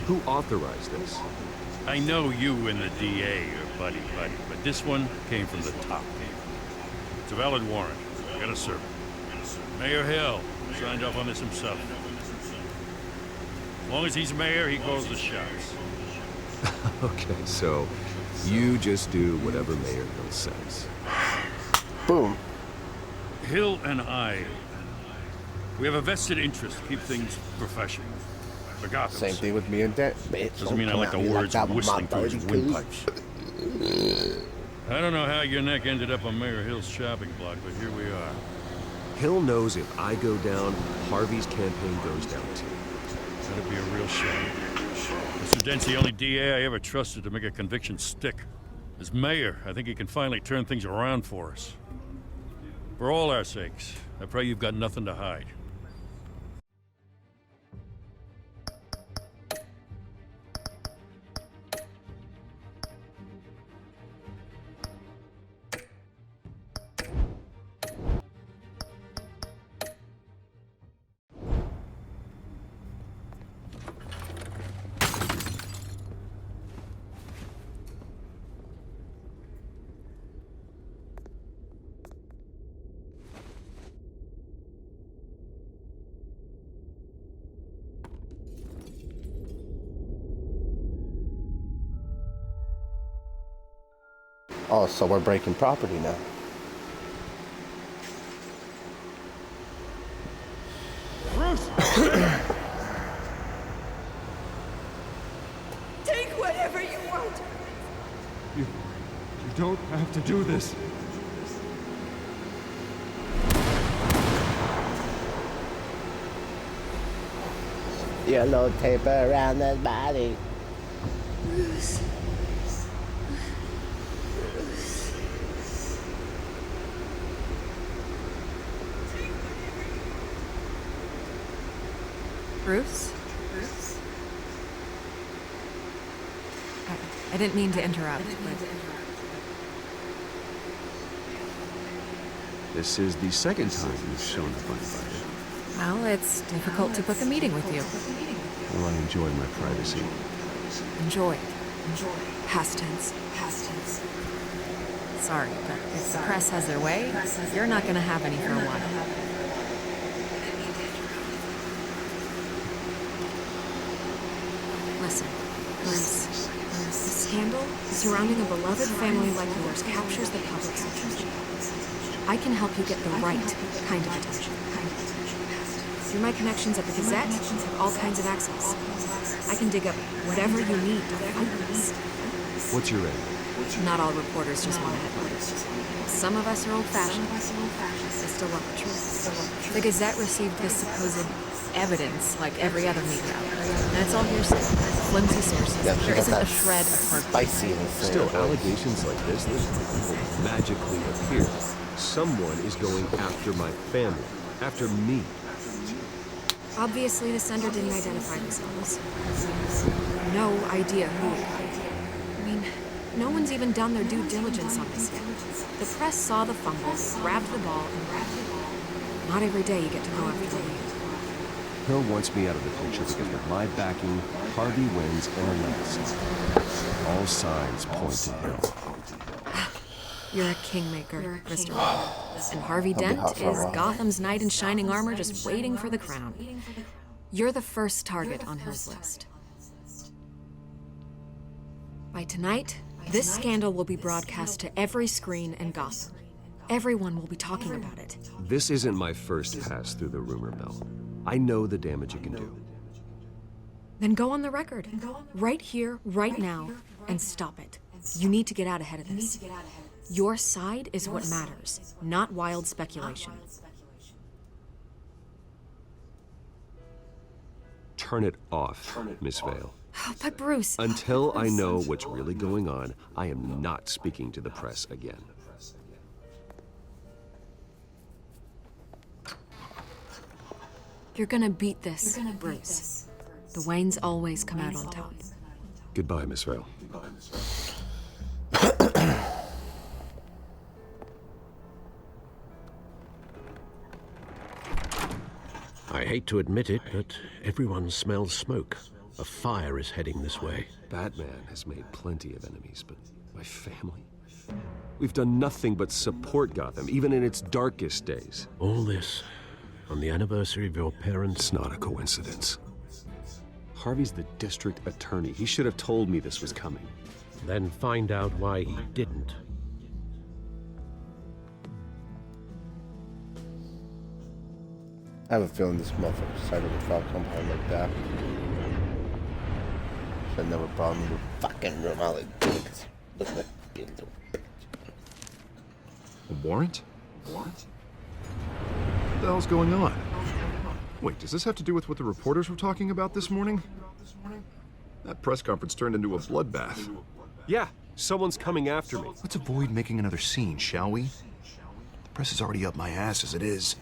Who authorized this? I know you and the DA are buddy-buddy, but this one came from the top. It's a valid warrant. I gotta serve it. Mayor Hill signed off on this himself. As long as he's mayor, he calls the shots. Okay, so you just do whatever Mayor Hill says. Boom. Hill and I, we have a vested interest to keep things professional. For Gotham's Same thing with me and Dent. Doesn't mean I like the words whistling through his windpipes. I don't know how your neck ended up on Mayor Hill's chopping block, but here we are. Hill knows if I go down, Harvey's campaign goes down too. That'd be a real shame. Mr. Dent's the only DA I ever trusted to make a conviction stick. As mayor, I think he can finally turn things around for us. For all our sakes, I pray you've got nothing to hide. Oh, so we're breaking property now. Bruce! Take whatever you want. You don't have to do this. Yellow tape around his body. Bruce. Bruce? I didn't mean to interrupt, but... This is the second time you've shown up uninvited. Well, it's difficult to book a meeting with you. Well, I enjoy my privacy. Enjoy. Past tense. Sorry, but if the press has their way, you're not gonna have any for a while. Listen, Bruce, the scandal surrounding a beloved family like yours captures the public's attention. I can help you get the right kind of attention. Through my connections at the Gazette, I have all kinds of access. I can dig up whatever you need to fight this. What's your end? Not all reporters just want a headline. Some of us are old-fashioned. They still want the truth. The Gazette received this supposed evidence like every other media outlet. And it's all hearsay. Flimsy sources. Yeah, there isn't a shred of hard spicy Still, allegations like this will magically appear. Someone is going after my family. After me. Obviously, the sender didn't identify themselves. No idea who it could be. I mean, no one's even done their due diligence on this yet. The press saw the fumble, grabbed the ball, and ran. Not every day you get to go after the lead. Hill wants me out of the picture because with my backing, Harvey wins and elects. All signs point to Hill. You're a kingmaker, Mr. Wayne. And Harvey Dent is Gotham's knight in shining armor just waiting for the crown. You're the first target on Hill's list. By tonight, this scandal will be broadcast to every screen in Gotham. Everyone will be talking about it. This isn't my first pass through the rumor mill. I know the damage it can do. Then go on the record. Right here, right now, and stop it. You need to get out ahead of this. Your side is what matters, not wild speculation. Turn it off, Miss Vale. Oh, but Bruce... Until I know what's really going on, I am not speaking to the press again. You're gonna beat this, Bruce. The Waynes always come out on top. Goodbye, Miss Vale. I hate to admit it, but everyone smells smoke. A fire is heading this way. Batman has made plenty of enemies, but my family? We've done nothing but support Gotham, even in its darkest days. All this on the anniversary of your parents'... It's not a coincidence. Harvey's the district attorney. He should have told me this was coming. Then find out why he didn't. I have a feeling this motherfucker decided to drop come behind like that. Should've never brought him in the fucking room. I like this. Look like a little bitch. A warrant? What the hell's going on? Wait, does this have to do with what the reporters were talking about this morning? That press conference turned into a bloodbath. Yeah, someone's coming after me. Let's avoid making another scene, shall we? The press is already up my ass as it is.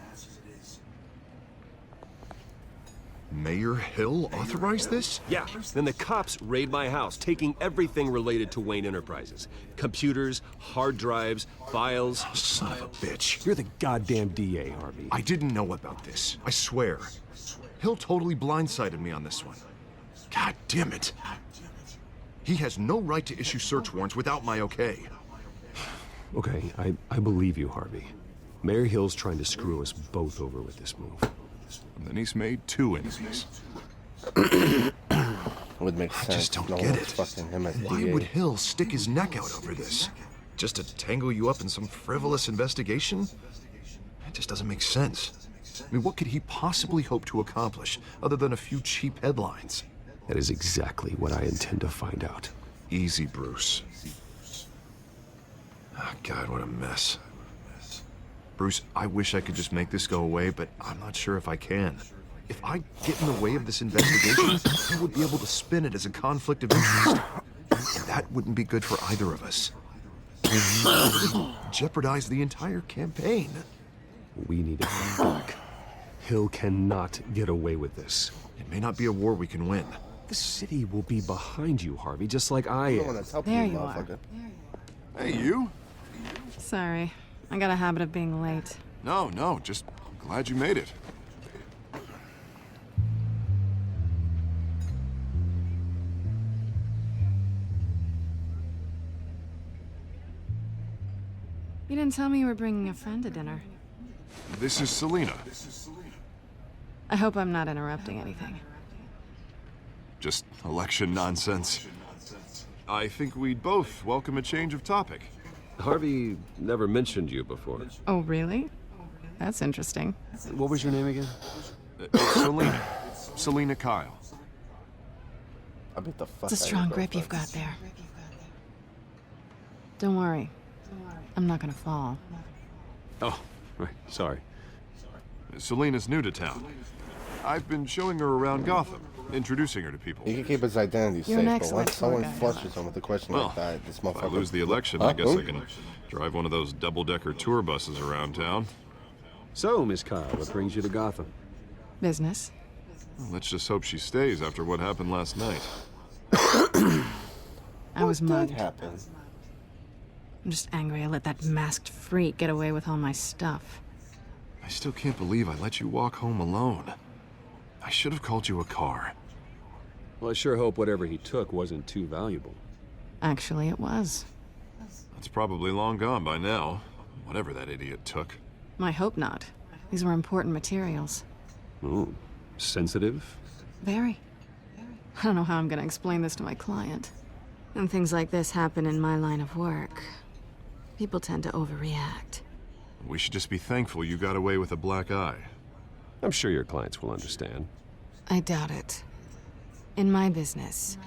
Mayor Hill authorized this? Yeah, then the cops raid my house, taking everything related to Wayne Enterprises. Computers, hard drives, files. Oh, son of a bitch. You're the goddamn DA, Harvey. I didn't know about this. I swear. Hill totally blindsided me on this one. God damn it. He has no right to issue search warrants without my okay. Okay, I believe you, Harvey. Mayor Hill's trying to screw us both over with this move. And then he's made two enemies. Would make sense. I just don't no get one's it. fucking him as Why DA. would Hill stick his neck out over this? Just to tangle you up in some frivolous investigation? It just doesn't make sense. I mean, what could he possibly hope to accomplish other than a few cheap headlines? That is exactly what I intend to find out. Easy, Bruce. Oh, God, what a mess. Bruce, I wish I could just make this go away, but I'm not sure if I can. If I get in the way of this investigation, I would be able to spin it as a conflict of interest. And that wouldn't be good for either of us. It would jeopardize the entire campaign. We need to fight back. Hill cannot get away with this. It may not be a war we can win. The city will be behind you, Harvey, just like I am. There you are. Hey, you? Sorry. I got a habit of being late. No, just glad you made it. You didn't tell me you were bringing a friend to dinner. This is Selina. I hope I'm not interrupting anything. Just election nonsense. I think we'd both welcome a change of topic. Harvey never mentioned you before. Oh, really? That's interesting. What was your name again? Selina. Selina Kyle. I beat the fuck It's a strong grip you've got there. Don't worry. I'm not gonna fall. Oh, right. Sorry. Selina's new to town. I've been showing her around Gotham, introducing her to people. He can keep his identity You're an safe, but excellent once someone tour guide. flushes him with a question like that, this If motherfucker... I lose the election, I guess I can drive one of those double-decker tour buses around town. So, Miss Kyle, what brings you to Gotham? Business. Well, let's just hope she stays after what happened last night. I was mugged. happen? I'm just angry I let that masked freak get away with all my stuff. I still can't believe I let you walk home alone. I should have called you a car. Well, I sure hope whatever he took wasn't too valuable. Actually, it was. That's probably long gone by now. Whatever that idiot took. I hope not. These were important materials. Ooh, sensitive? Very. I don't know how I'm gonna explain this to my client. When things like this happen in my line of work, people tend to overreact. We should just be thankful you got away with a black eye. I'm sure your clients will understand. I doubt it. In my business,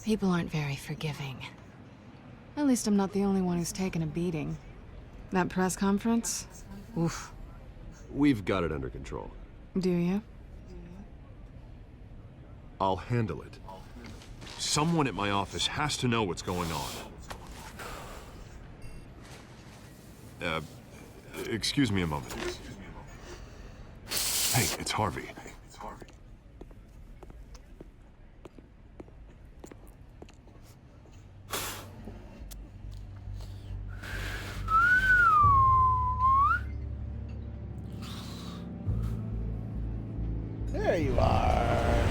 people aren't very forgiving. At least I'm not the only one who's taken a beating. That press conference? Oof. We've got it under control. Do you? I'll handle it. Someone at my office has to know what's going on. Excuse me a moment. Hey, it's Harvey. There you are.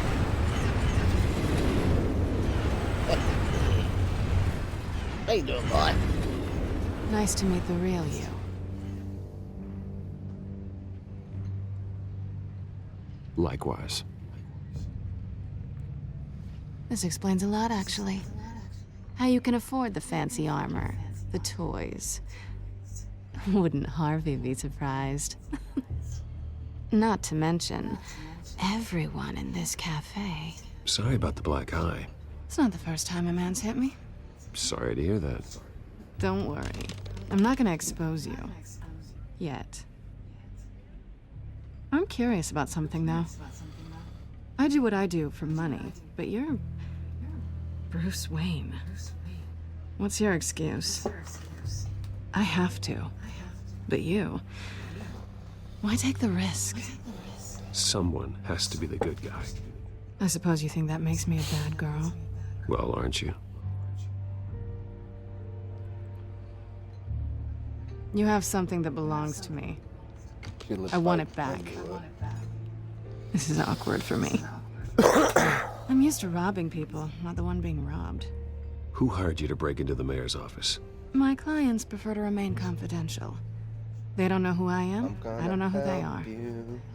How you doing, boy? Nice to meet the real you. Likewise. This explains a lot, actually. How you can afford the fancy armor, the toys. Wouldn't Harvey be surprised? Not to mention, everyone in this cafe. Sorry about the black eye. It's not the first time a man's hit me. Sorry to hear that. Don't worry. I'm not gonna expose you. Yet. I'm curious about something, though. I do what I do for money, but you're Bruce Wayne. What's your excuse? I have to. But you... why take the risk? Someone has to be the good guy. I suppose you think that makes me a bad girl. Well, aren't you? You have something that belongs to me. I want it back. This is awkward for me. I'm used to robbing people, not the one being robbed. Who hired you to break into the mayor's office? My clients prefer to remain confidential. They don't know who I am. I don't know who they are.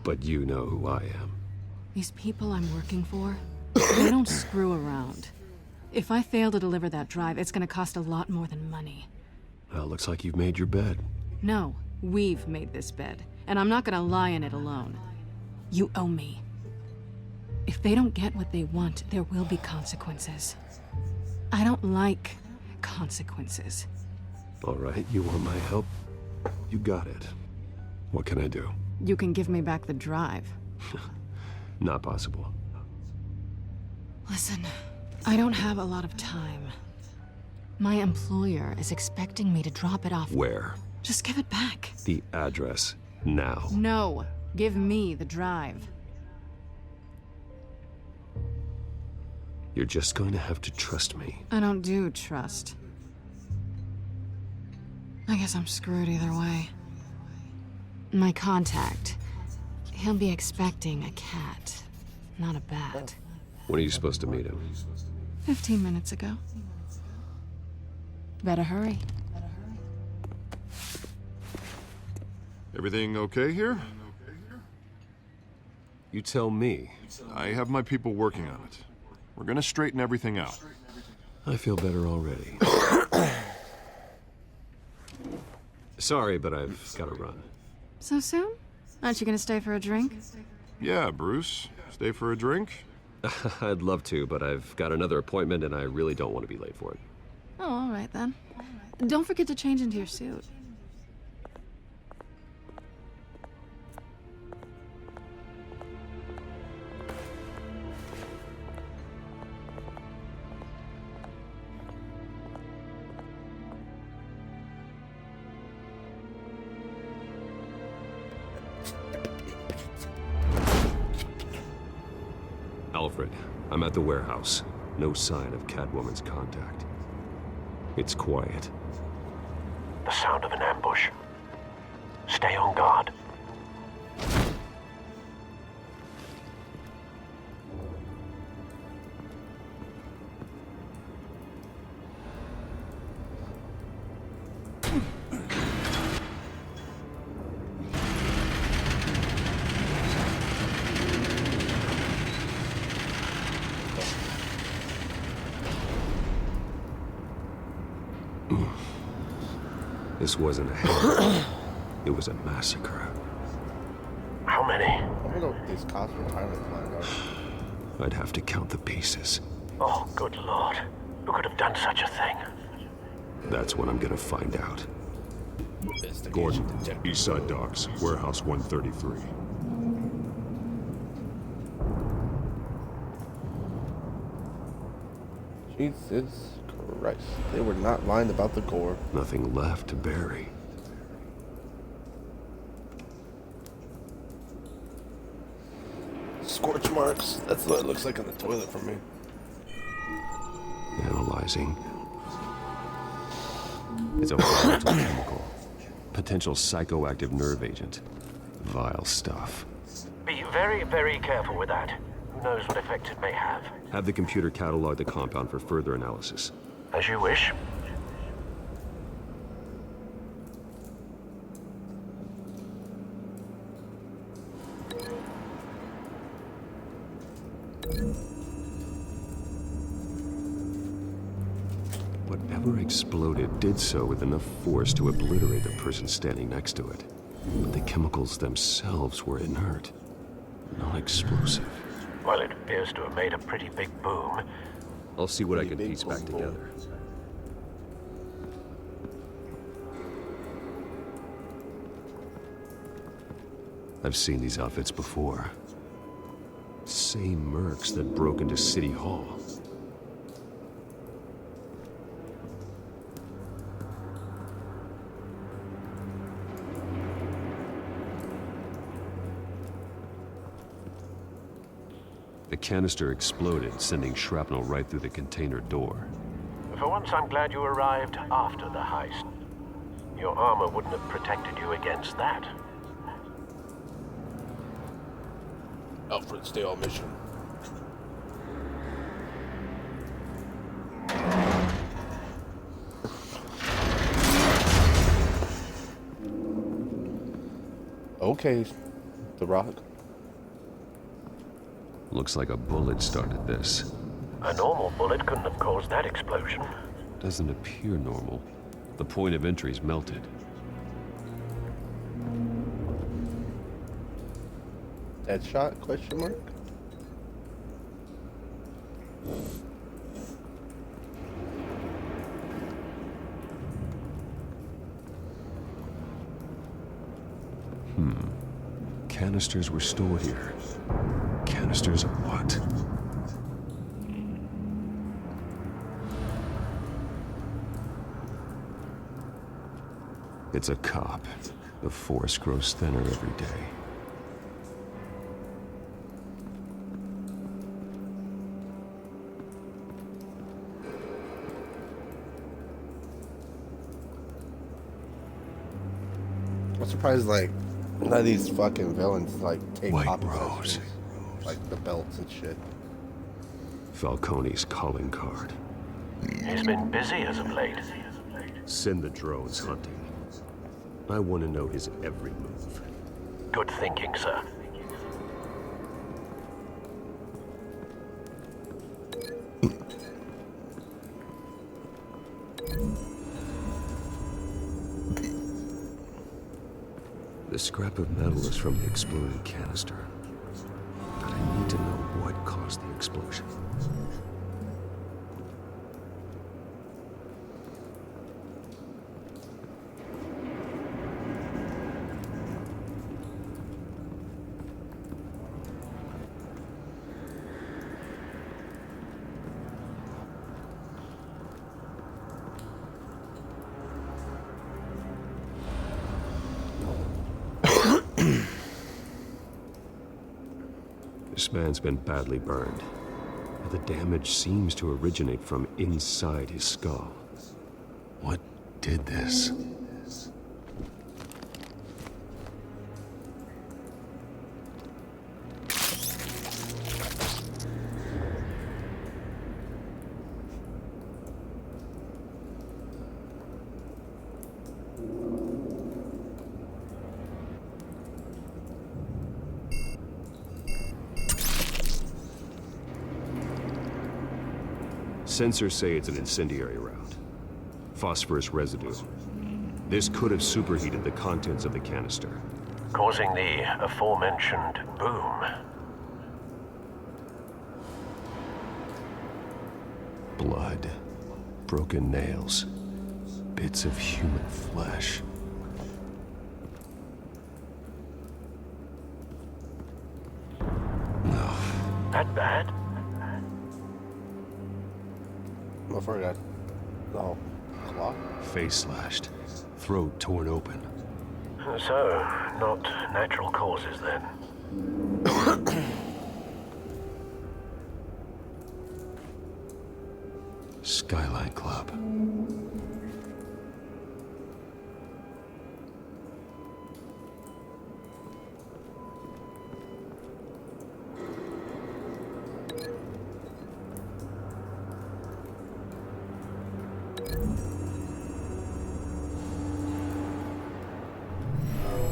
But you know who I am. These people I'm working for, they don't screw around. If I fail to deliver that drive, it's gonna cost a lot more than money. Well, looks like you've made your bed. No, we've made this bed, and I'm not gonna lie in it alone. You owe me. If they don't get what they want, there will be consequences. I don't like consequences. All right, you want my help? You got it. What can I do? You can give me back the drive. Not possible. Listen, I don't have a lot of time. My employer is expecting me to drop it off. Where? Just give it back. The address, now. No, give me the drive. You're just going to have to trust me. I don't do trust. I guess I'm screwed either way. My contact, he'll be expecting a cat, not a bat. When are you supposed to meet him? 15 minutes ago. Better hurry. Everything okay here? You tell me. I have my people working on it. We're gonna straighten everything out. I feel better already. Sorry, but I've got to run. So soon? Aren't you gonna stay for a drink? Yeah, Bruce. Stay for a drink? I'd love to, but I've got another appointment and I really don't want to be late for it. Oh, all right then. Don't forget to change into your suit. Alfred, I'm at the warehouse. No sign of Catwoman's contact. It's quiet. The sound of an ambush. Stay on guard. This wasn't a hit. It was a massacre. How many? I wonder what these cops were trying to find out. I'd have to count the pieces. Oh, good lord. Who could have done such a thing? That's what I'm gonna find out. Gordon, Eastside Docks, Warehouse 133. Jesus Christ. They were not lying about the gore. Nothing left to bury. Scorch marks. That's what it looks like on the toilet for me. Analyzing. It's a volatile chemical. Potential psychoactive nerve agent. Vile stuff. Be very, very careful with that. Who knows what effect it may have. Have the computer catalog the compound for further analysis. As you wish. Whatever exploded did so with enough force to obliterate the person standing next to it. But the chemicals themselves were inert, non-explosive. Well, it appears to have made a pretty big boom. I'll see what I can piece back together. I've seen these outfits before. Same mercs that broke into City Hall. The canister exploded, sending shrapnel right through the container door. For once, I'm glad you arrived after the heist. Your armor wouldn't have protected you against that. Alfred, stay on mission. Okay, The Rock. Looks like a bullet started this. A normal bullet couldn't have caused that explosion. Doesn't appear normal. The point of entry's melted. Deadshot? Question mark. Canisters were stored here. Canisters of what? It's a cop. The force grows thinner every day. I'm surprised, like, none of these fucking villains, like, take White copies of Rose. shit. Like, the belts and shit. Falcone's calling card. He's been busy as of late. Send the drones hunting. I want to know his every move. Good thinking, sir. The scrap of metal is from the exploded canister. But I need to know what caused the explosion. This man's been badly burned, but the damage seems to originate from inside his skull. What did this? Sensors say it's an incendiary round. Phosphorus residue. This could have superheated the contents of the canister, causing the aforementioned boom. Blood, broken nails, bits of human flesh. No. That bad? Motherfucker got the claw. Face slashed, throat torn open. So, not natural causes then. Skyline Club.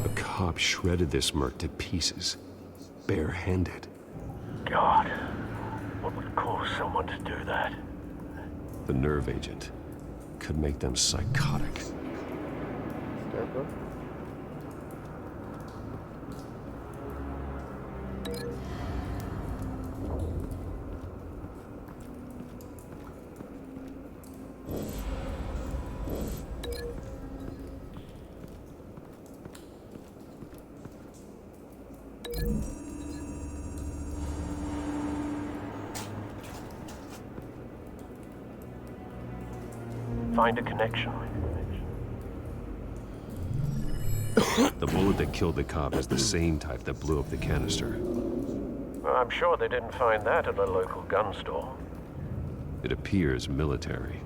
A cop shredded this merc to pieces, barehanded. God, what would cause someone to do that? The nerve agent could make them psychotic. Scarecrow? Find a connection. The bullet that killed the cop is the same type that blew up the canister. I'm sure they didn't find that at a local gun store. It appears military.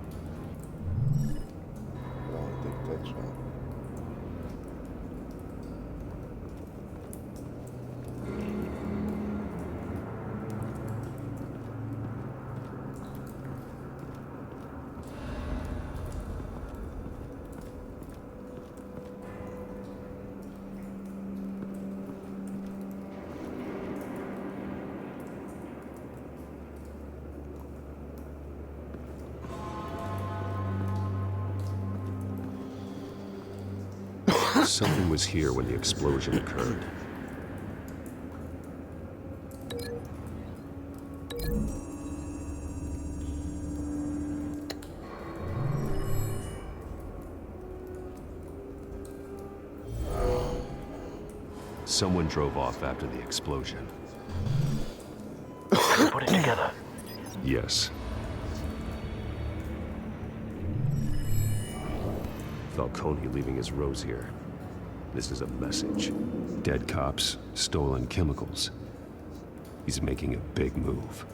I don't think that's right. Something was here when the explosion occurred. Someone drove off after the explosion. Put it together. Yes. Falcone leaving his rose here. This is a message. Dead cops, stolen chemicals. He's making a big move.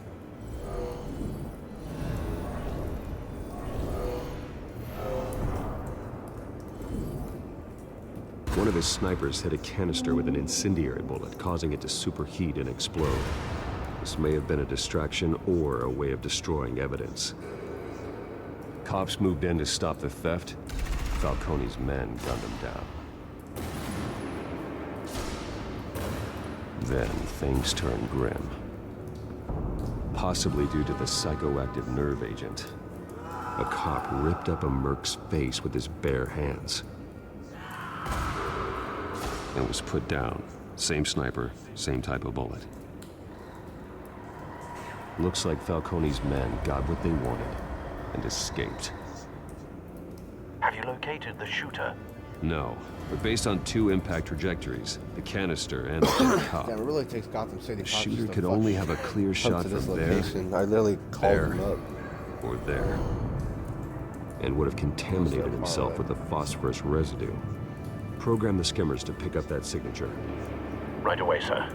One of his snipers hit a canister with an incendiary bullet, causing it to superheat and explode. This may have been a distraction or a way of destroying evidence. Cops moved in to stop the theft. Falcone's men gunned him down. Then things turned grim. Possibly due to the psychoactive nerve agent. A cop ripped up a merc's face with his bare hands. And was put down. Same sniper, same type of bullet. Looks like Falcone's men got what they wanted and escaped. Have you located the shooter? No, but based on two impact trajectories, the canister and the cop, Damn, it really takes Gotham City the cops shooter just to could fucking only have a clear come shot to this from there, location. I literally called there, him up. or there, and would have contaminated himself with the phosphorus residue. Program the skimmers to pick up that signature. Right away, sir.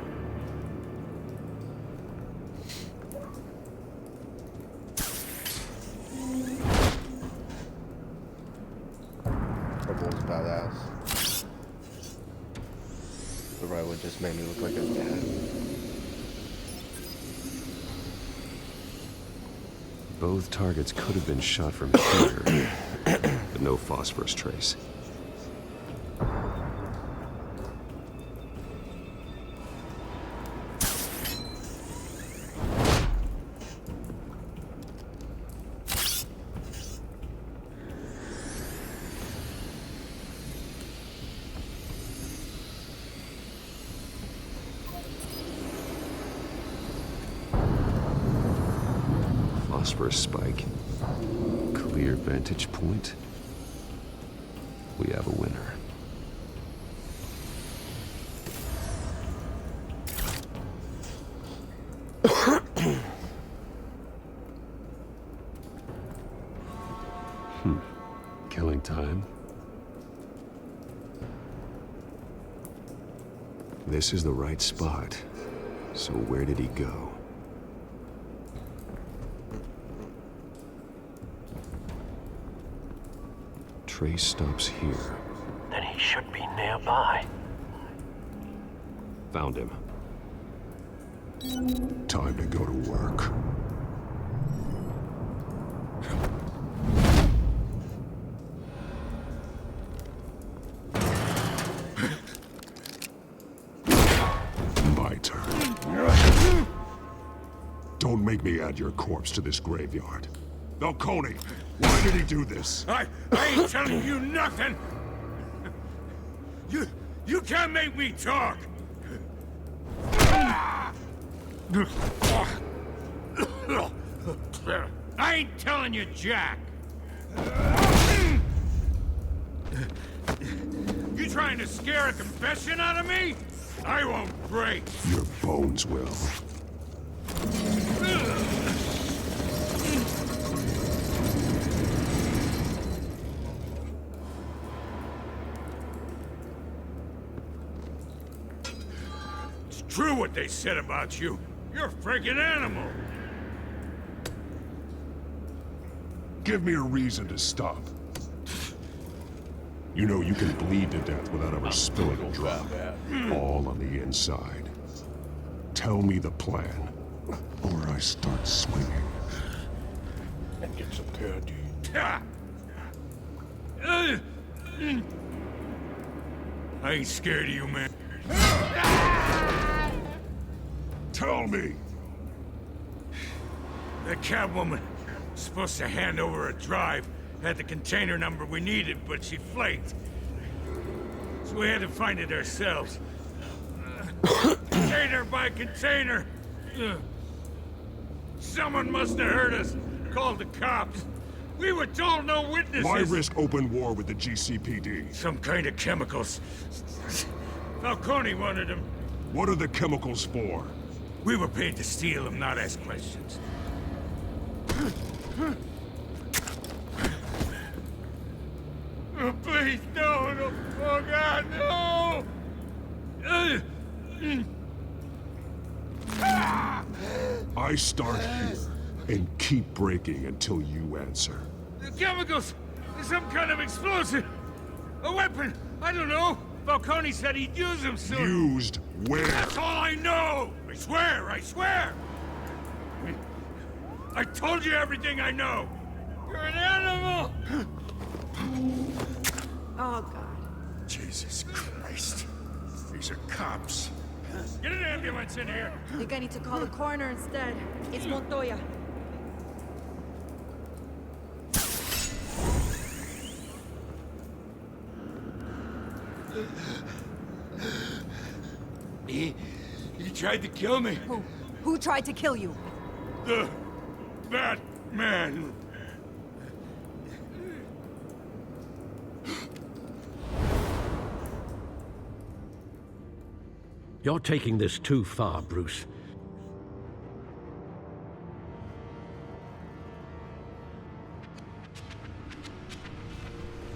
That was badass. The right one just made me look like a dad. Both targets could have been shot from here, but no phosphorus trace. phosphorus spike. Clear vantage point. We have a winner. Killing time. This is the right spot. So where did he go? Trace stops here. Then he should be nearby. Found him. Time to go to work. My turn. Don't make me add your corpse to this graveyard. Falcone, why did he do this? I ain't telling you nothing! You can't make me talk! I ain't telling you jack! You trying to scare a confession out of me? I won't break! Your bones will. It's true what they said about you. You're a freaking animal! Give me a reason to stop. You know you can bleed to death without ever spilling a drop. All on the inside. Tell me the plan, or I start swinging. And get some candy. I ain't scared of you, man. Tell me! The Catwoman was supposed to hand over a drive, had the container number we needed, but she flaked. So we had to find it ourselves. Container by container. Someone must have heard us, called the cops. We were told no witnesses. Why risk open war with the GCPD? Some kind of chemicals. Falcone wanted them. What are the chemicals for? We were paid to steal them, not ask questions. Oh, please, no, oh God, no! I start here and keep breaking until you answer. The chemicals! Some kind of explosive! A weapon! I don't know! Falcone said he'd use them soon! Used where? That's all I know! I swear, I swear! I told you everything I know! You're an animal! Oh, God. Jesus Christ. These are cops. Get an ambulance in here! I think I need to call the coroner instead. It's Montoya. He tried to kill me. Who tried to kill you? The Batman. You're taking this too far, Bruce.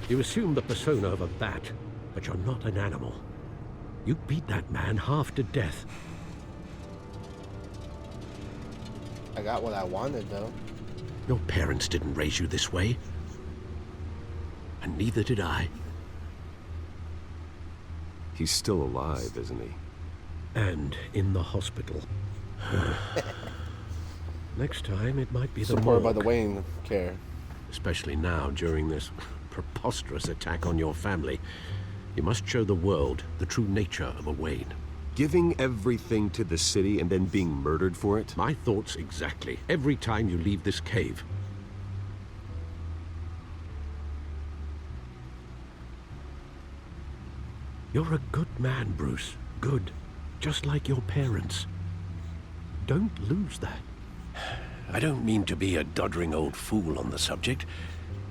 You assume the persona of a bat, but you're not an animal. You beat that man half to death. I got what I wanted, though. Your parents didn't raise you this way. And neither did I. He's still alive, isn't he? And in the hospital. Next time, it might be the Supported by morgue. the Wayne care. Especially now, during this preposterous attack on your family. You must show the world the true nature of a Wayne. Giving everything to the city and then being murdered for it? My thoughts exactly. Every time you leave this cave. You're a good man, Bruce. Good. Just like your parents. Don't lose that. I don't mean to be a doddering old fool on the subject,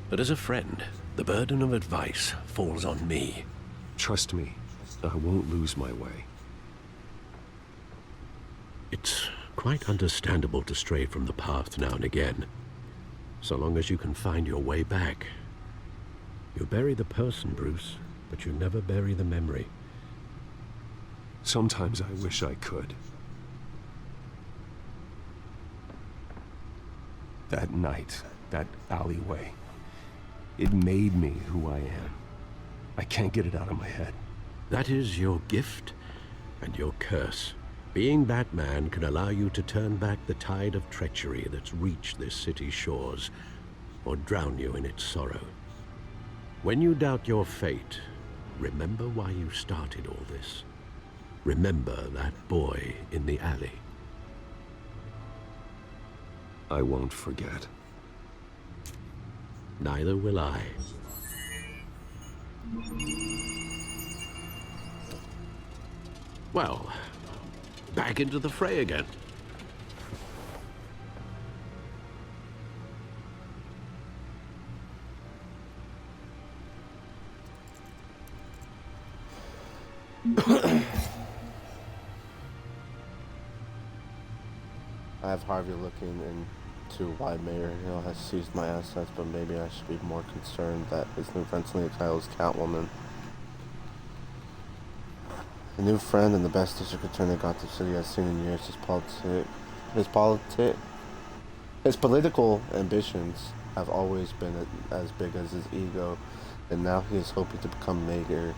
but as a friend, the burden of advice falls on me. Trust me, I won't lose my way. It's quite understandable to stray from the path now and again, so long as you can find your way back. You bury the person, Bruce, but you never bury the memory. Sometimes I wish I could. That night, that alleyway, it made me who I am. I can't get it out of my head. That is your gift and your curse. Being Batman can allow you to turn back the tide of treachery that's reached this city's shores, or drown you in its sorrow. When you doubt your fate, remember why you started all this. Remember that boy in the alley. I won't forget. Neither will I. Well, back into the fray again. I have Harvey looking into why Mayor Hill has seized my assets, but maybe I should be more concerned that his new friend title is Catwoman. A new friend and the best district attorney Gotham City has seen in years. His political ambitions have always been as big as his ego, and now he is hoping to become mayor.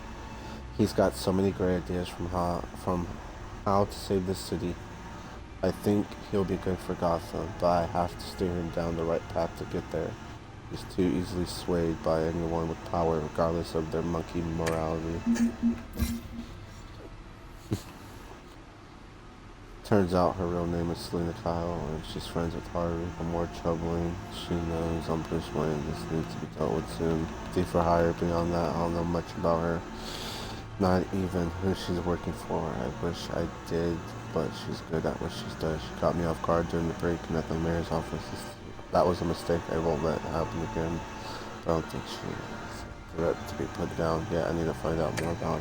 He's got so many great ideas from how to save this city. I think he'll be good for Gotham, but I have to steer him down the right path to get there. He's too easily swayed by anyone with power, regardless of their monkey morality. Turns out her real name is Selena Kyle, and she's friends with Harvey. The more troubling she knows on Bruce Wayne, this needs to be dealt with soon. D for hire, beyond that, I don't know much about her. Not even who she's working for. I wish I did, but she's good at what she does. She caught me off guard during the break-in at the mayor's office. That was a mistake. I won't let it happen again. I don't think she is a threat to be put down yet. I need to find out more about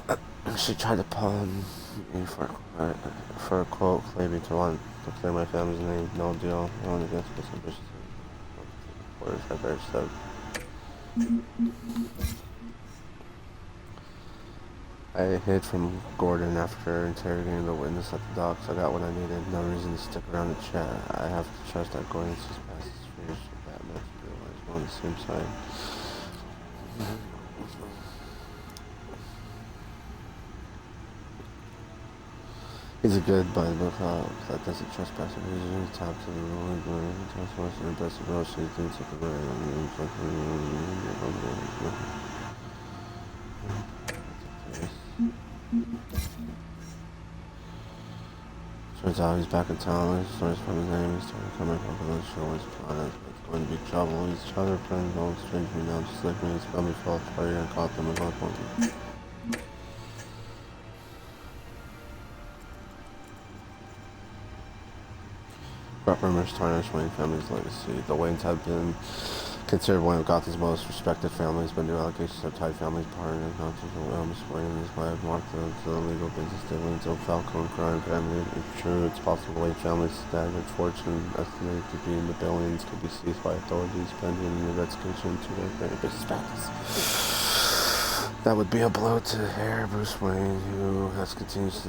her. She tried to pawn me for a quote, claiming to want to clear my family's name. No deal. I want to guess what's ambitious. Words I better said. I hid from Gordon after interrogating the witness at the docks. I got what I needed. No reason to stick around to chat. I have to trust that Gordon sees past his fears for Batman to realize we're on the same side. He's a good buddy, but that doesn't trespass. He's top to the ruling, but he tells us the best of all, she thinks of the way. Turns out he's back in town. He starts from his name. He's starting to come up with a show his planet. It's going to be trouble. He's trying to friend don't strange me now, just like me. He's probably fell apart and caught them and got one. Crop rumors tarnish Wayne family's legacy. The Waynes have been considered one of Gotham's most respected families, but new allegations have tied families apart and encounters of Williams Wayne and his wife Martha to the legal business dealings of Falcone crime family. If true, it's possible Wayne family's staggered fortune, estimated to be in the billions, could be seized by authorities pending an investigation into their current business practice. That would be a blow to heir Bruce Wayne, who has continues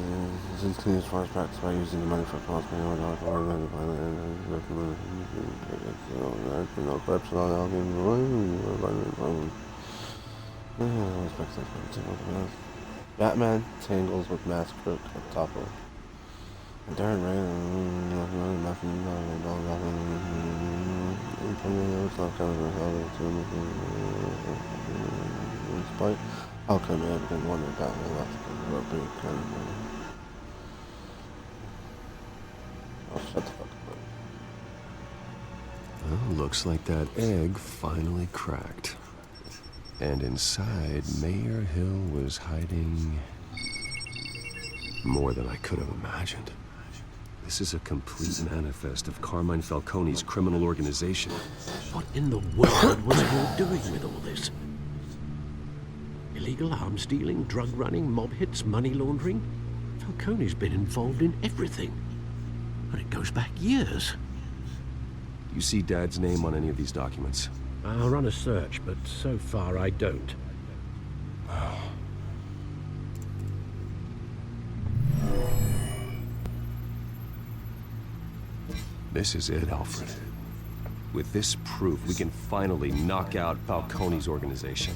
farce practice by using the money for cause paying or not for the violent and no clips on Batman tangles with mask crook at top of Darren Ray. How come everyone wondered about me left in the big kind of money? Oh, shut the fuck up. Well, looks like that egg finally cracked. And inside, Mayor Hill was hiding more than I could have imagined. This is a complete manifest of Carmine Falcone's criminal organization. What in the world was he doing with all this? Illegal arms dealing, drug running, mob hits, money laundering? Falcone's been involved in everything. And it goes back years. Do you see Dad's name on any of these documents? I'll run a search, but so far I don't. This is it, Alfred. With this proof, we can finally knock out Falcone's organization.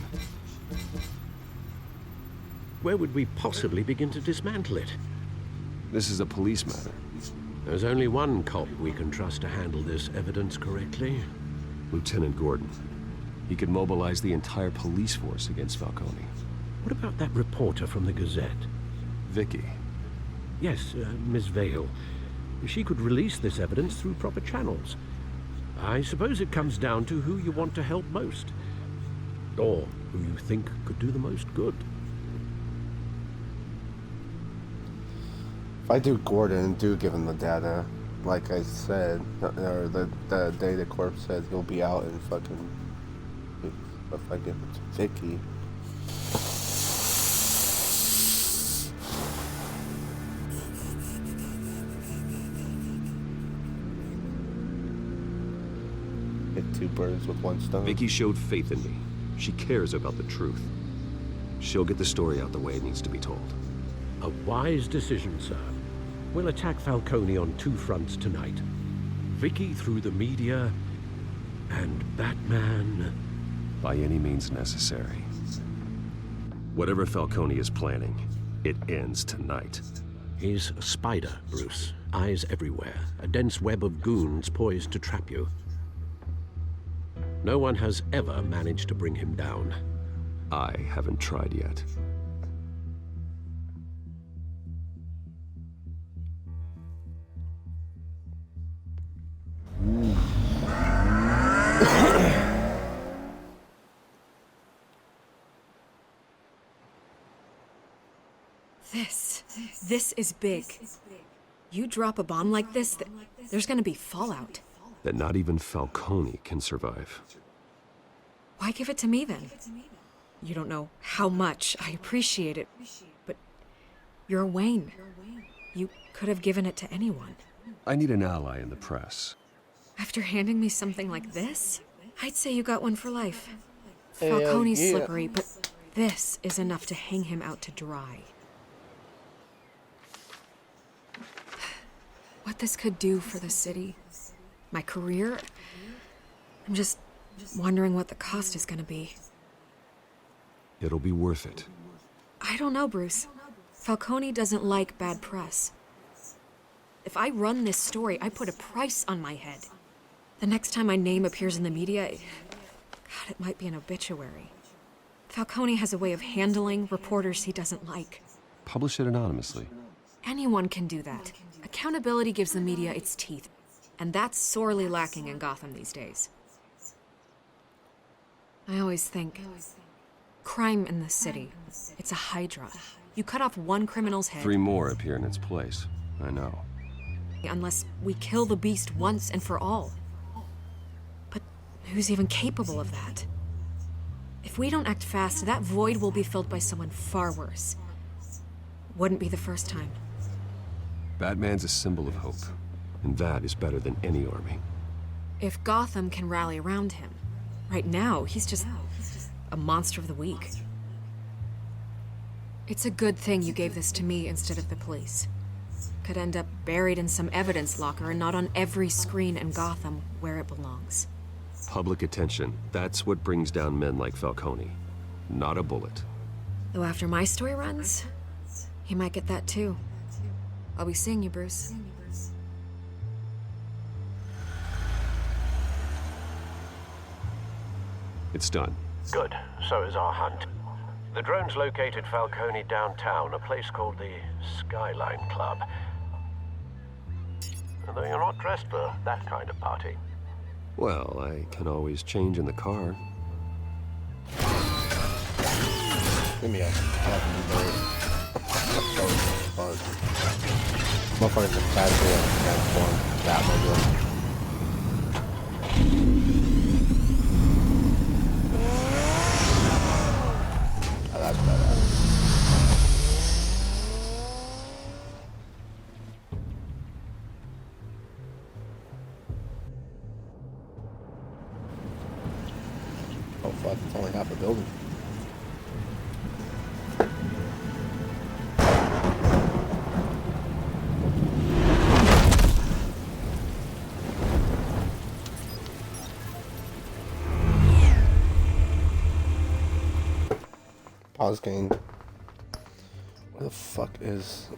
Where would we possibly begin to dismantle it? This is a police matter. There's only one cop we can trust to handle this evidence correctly. Lieutenant Gordon. He could mobilize the entire police force against Falcone. What about that reporter from the Gazette? Vicky. Yes, Miss Vale. She could release this evidence through proper channels. I suppose it comes down to who you want to help most. Or who you think could do the most good. If I do Gordon and do give him the data, like I said, or the data corp said he'll be out in fucking... If I give it to Vicky... Hit two birds with one stone. Vicky showed faith in me. She cares about the truth. She'll get the story out the way it needs to be told. A wise decision, sir. We'll attack Falcone on two fronts tonight. Vicky through the media, and Batman... By any means necessary. Whatever Falcone is planning, it ends tonight. He's a spider, Bruce. Eyes everywhere. A dense web of goons poised to trap you. No one has ever managed to bring him down. I haven't tried yet. This is big. You drop a bomb like this, there's gonna be fallout. That not even Falcone can survive. Why give it to me then? You don't know how much I appreciate it, but you're Wayne. You could have given it to anyone. I need an ally in the press. After handing me something like this, I'd say you got one for life. Falcone's slippery, but this is enough to hang him out to dry. What this could do for the city, my career, I'm just wondering what the cost is gonna be. It'll be worth it. I don't know, Bruce. Falcone doesn't like bad press. If I run this story, I put a price on my head. The next time my name appears in the media, God, it might be an obituary. Falcone has a way of handling reporters he doesn't like. Publish it anonymously. Anyone can do that. Accountability gives the media its teeth, and that's sorely lacking in Gotham these days. I always think, crime in the city, it's a hydra. You cut off one criminal's head... 3 more appear in its place. I know. Unless we kill the beast once and for all. But who's even capable of that? If we don't act fast, that void will be filled by someone far worse. Wouldn't be the first time. Batman's a symbol of hope, and that is better than any army. If Gotham can rally around him, right now, he's just a monster of the week. It's a good thing you gave this to me instead of the police. Could end up buried in some evidence locker and not on every screen in Gotham where it belongs. Public attention, that's what brings down men like Falcone. Not a bullet. Though after my story runs, he might get that too. I'll be seeing you, Bruce. It's done. Good. So is our hunt. The drone's located Falcone downtown, a place called the Skyline Club. Although you're not dressed for that kind of party. Well, I can always change in the car. Give me a fucking bird. Motherfucker's a casual transform Batmobile. Oh, that's badass. Oh fuck, it's only half a building. Pause game. Where the fuck is...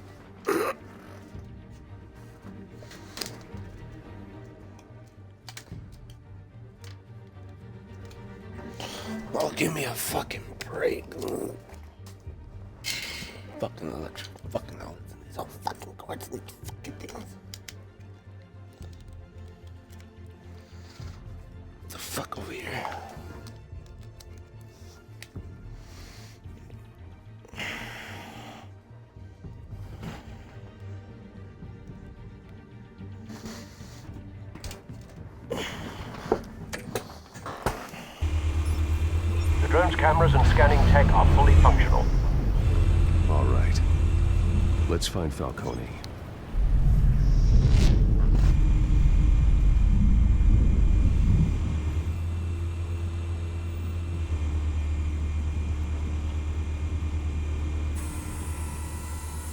Oh, give me a fucking break. Fucking electric. Fucking hell. It's all fucking cords and fucking things. What the fuck over here? The drone's cameras and scanning tech are fully functional. All right. Let's find Falcone.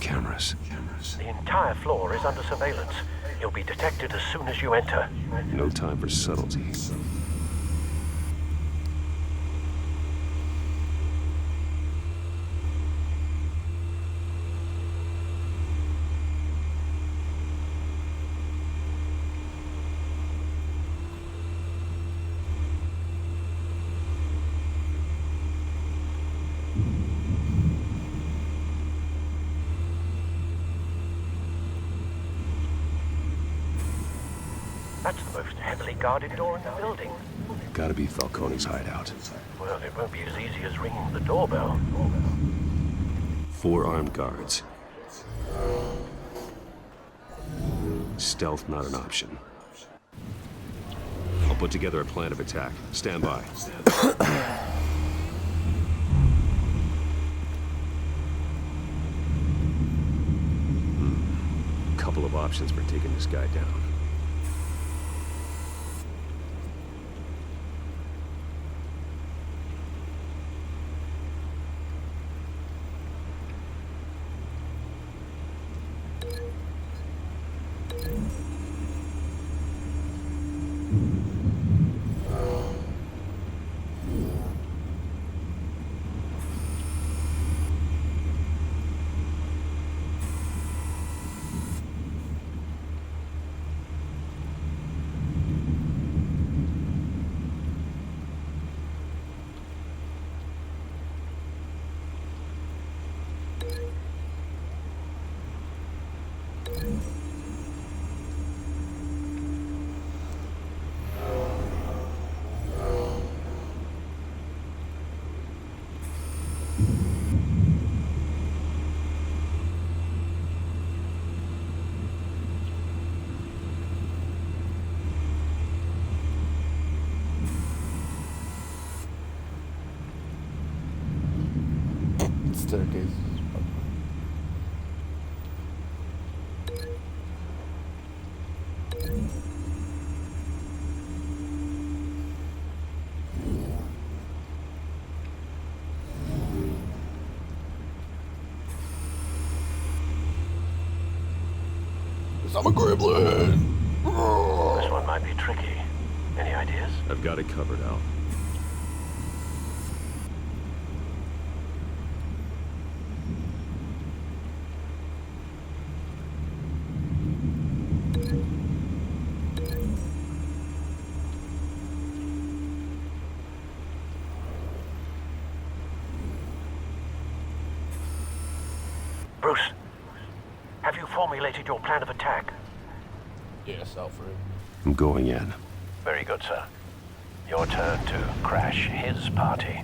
Cameras. The entire floor is under surveillance. You'll be detected as soon as you enter. No time for subtlety. That's the most heavily guarded door in the building. Gotta be Falcone's hideout. Well, it won't be as easy as ringing the doorbell. 4 armed guards. Stealth not an option. I'll put together a plan of attack. Stand by. Couple of options for taking this guy down. Staircase. I'm a gremlin. This one might be tricky. Any ideas? I've got it covered, Al. Bruce, have you formulated your plan of attack? Yes, Alfred. I'm going in. Very good, sir. Your turn to crash his party.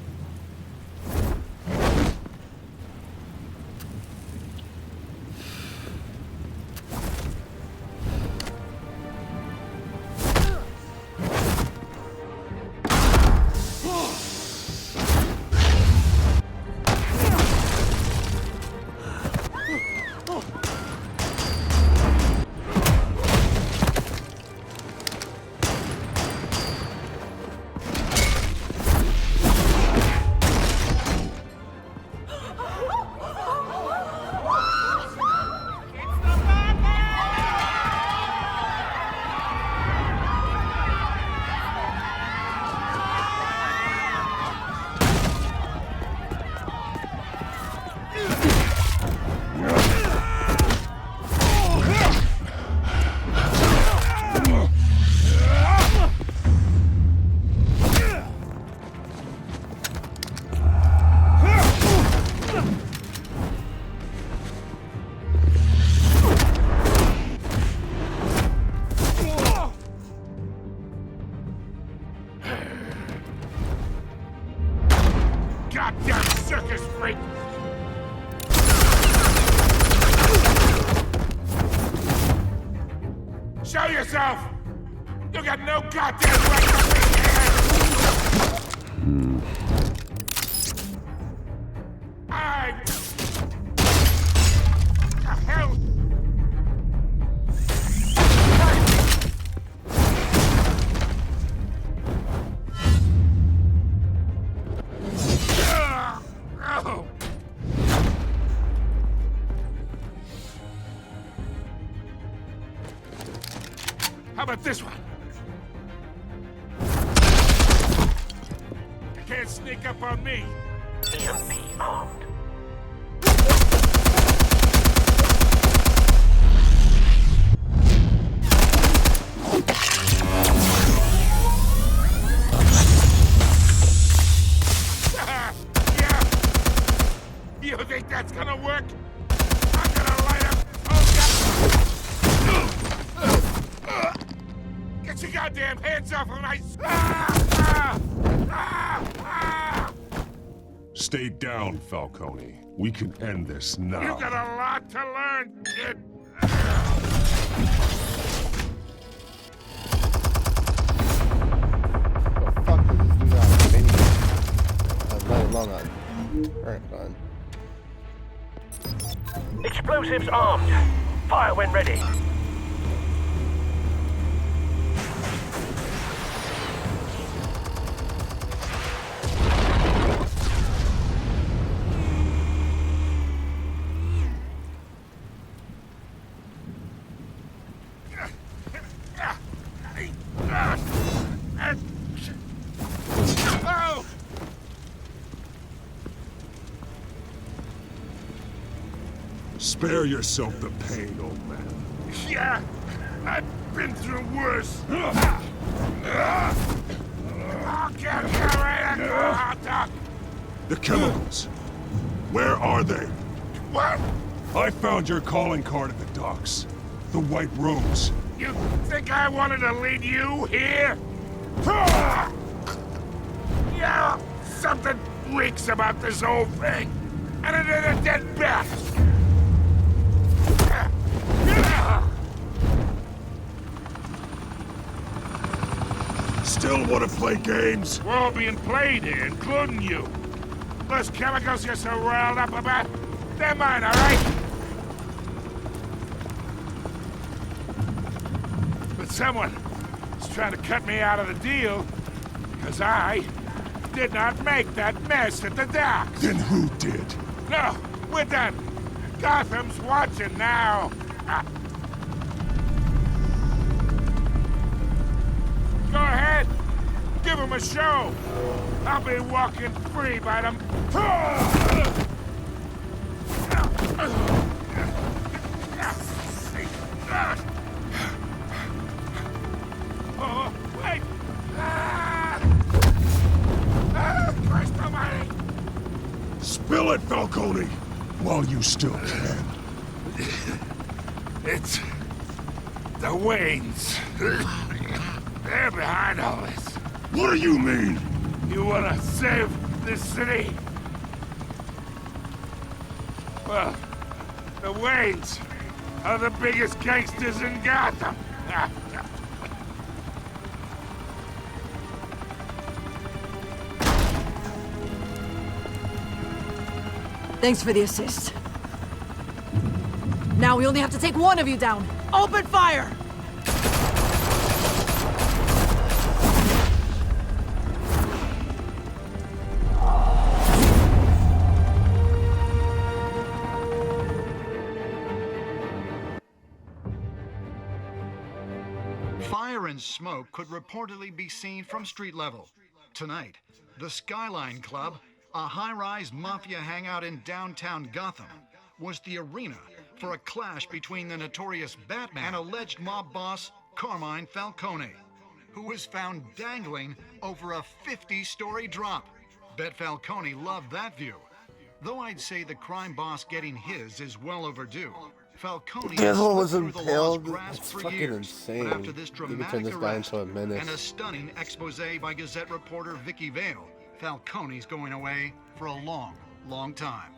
Show yourself! You got no goddamn right to be here! I'm... The hell? How about this one? You can't sneak up on me. EMP armed. Yeah. You think that's gonna work? I'm gonna light up. Oh, God. Get your goddamn hands off of my... Stay down, Falcone. We can end this now. You got a lot to learn, kid. Explosives armed. Fire when ready. Spare yourself the pain, old man. Yeah, I've been through worse. I'll get you right into a hot dog. The chemicals. Where are they? What? I found your calling card at the docks. The White Rose. You think I wanted to lead you here? Yeah, something reeks about this whole thing. And it is a dead bat. Still want to play games? We're all being played here, including you. Those chemicals you're so riled up about, they're mine, all right? But someone is trying to cut me out of the deal because I did not make that mess at the docks. Then who did? No, we're done. Gotham's watching now. Go ahead. Give him a show. I'll be walking free by them. Oh, wait. Christ almighty. Spill it, Falcone, while you still can. It's the Waynes. They're behind all this. What do you mean? You wanna save this city? Well, the Waynes are the biggest gangsters in Gotham. Thanks for the assist. Now we only have to take one of you down. Open fire! Fire and smoke could reportedly be seen from street level. Tonight, the Skyline Club, a high-rise mafia hangout in downtown Gotham, was the arena for a clash between the notorious Batman and alleged mob boss Carmine Falcone, who was found dangling over a 50-story drop. Bet Falcone loved that view. Though I'd say the crime boss getting his is well overdue. Falcone was through the law's impaled. grasp It's for fucking years, insane. but after this You can turn dramatic this guy arrest into a menace. and a stunning expose by Gazette reporter Vicky Vale, Falcone's going away for a long, long time.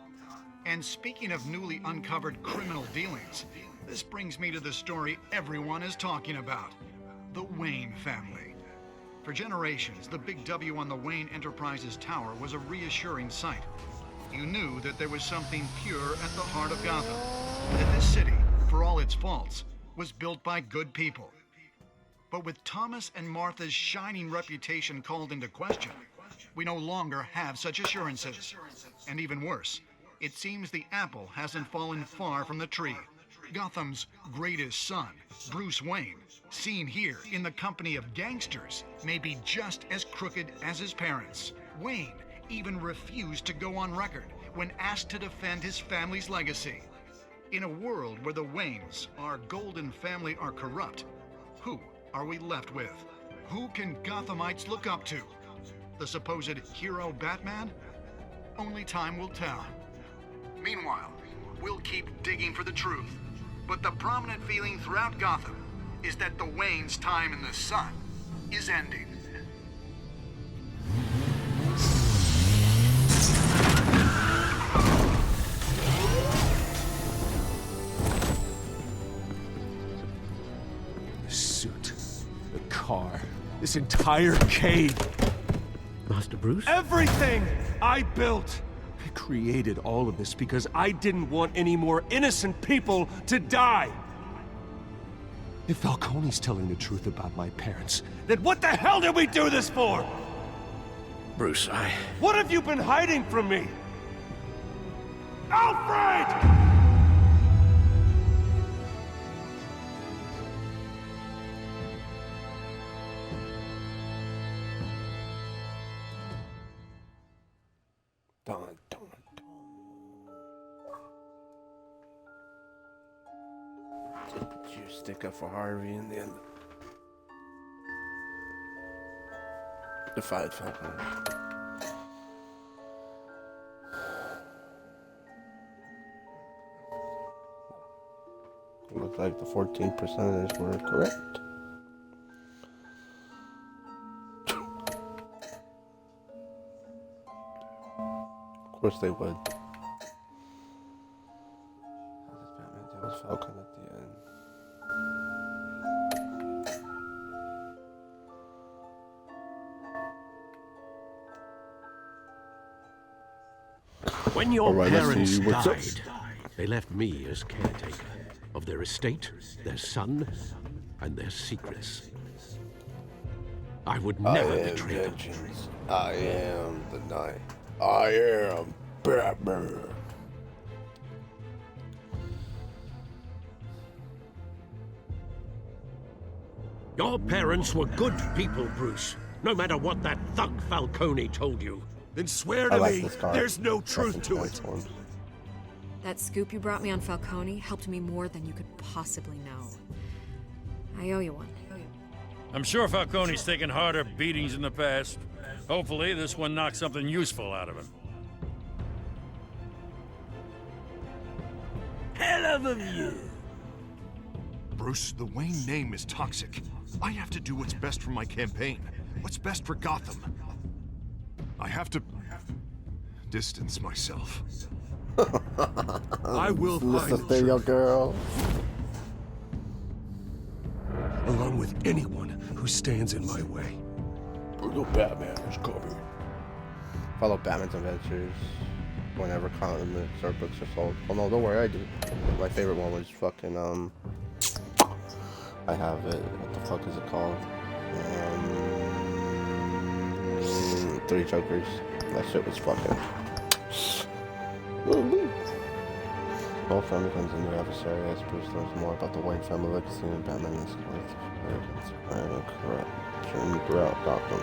And speaking of newly uncovered criminal dealings, This brings me to the story everyone is talking about. The Wayne family. For generations, the big W on the Wayne Enterprises tower was a reassuring sight. You knew that there was something pure at the heart of Gotham. That this city, for all its faults, was built by good people. But with Thomas and Martha's shining reputation called into question, we no longer have such assurances. And even worse, it seems the apple hasn't fallen far from the tree. Gotham's greatest son, Bruce Wayne, seen here in the company of gangsters, may be just as crooked as his parents. Wayne even refused to go on record when asked to defend his family's legacy. In a world where the Waynes, our golden family, are corrupt, who are we left with? Who can Gothamites look up to? The supposed hero Batman? Only time will tell. Meanwhile, we'll keep digging for the truth. But the prominent feeling throughout Gotham is that the Waynes' time in the sun is ending. The suit, the car, this entire cave. Master Bruce? Everything I built! I created all of this because I didn't want any more innocent people to die! If Falcone's telling the truth about my parents, then what the hell did we do this for? Bruce, What have you been hiding from me? Alfred! Dun, dun, dun. Did you stick up for Harvey in the end? Defied Falcon. Looked like the 14% were correct. Of course they would. How does Batman deal with Falcon at the end? When your Alright, let's parents see what's up. died, they left me as caretaker of their estate, their son, and their secrets. I would never betray them. Vengeance. I am the Knight. I am Batman. Your parents were good people, Bruce. No matter what that thug Falcone told you. Then swear to me, there's no truth That's to a it. nice one. That scoop you brought me on Falcone helped me more than you could possibly know. I owe you one. I'm sure Falcone's taken harder beatings in the past. Hopefully, this one knocks something useful out of him. Hell of a view. Bruce, the Wayne name is toxic. I have to do what's best for my campaign. What's best for Gotham. I have to distance myself. I will find Listen to your girl. along with anyone who stands in my way. Brutal Batman is coming. Follow Batman's adventures whenever comic or books are sold. Oh no, don't worry, I do. My favorite one was fucking I have it. What the fuck is it called? Three Jokers. That shit was fucking. Woo-woo. Whole family becomes a new adversary as Bruce learns more about the Wayne family legacy and Batman is corruption throughout Gotham.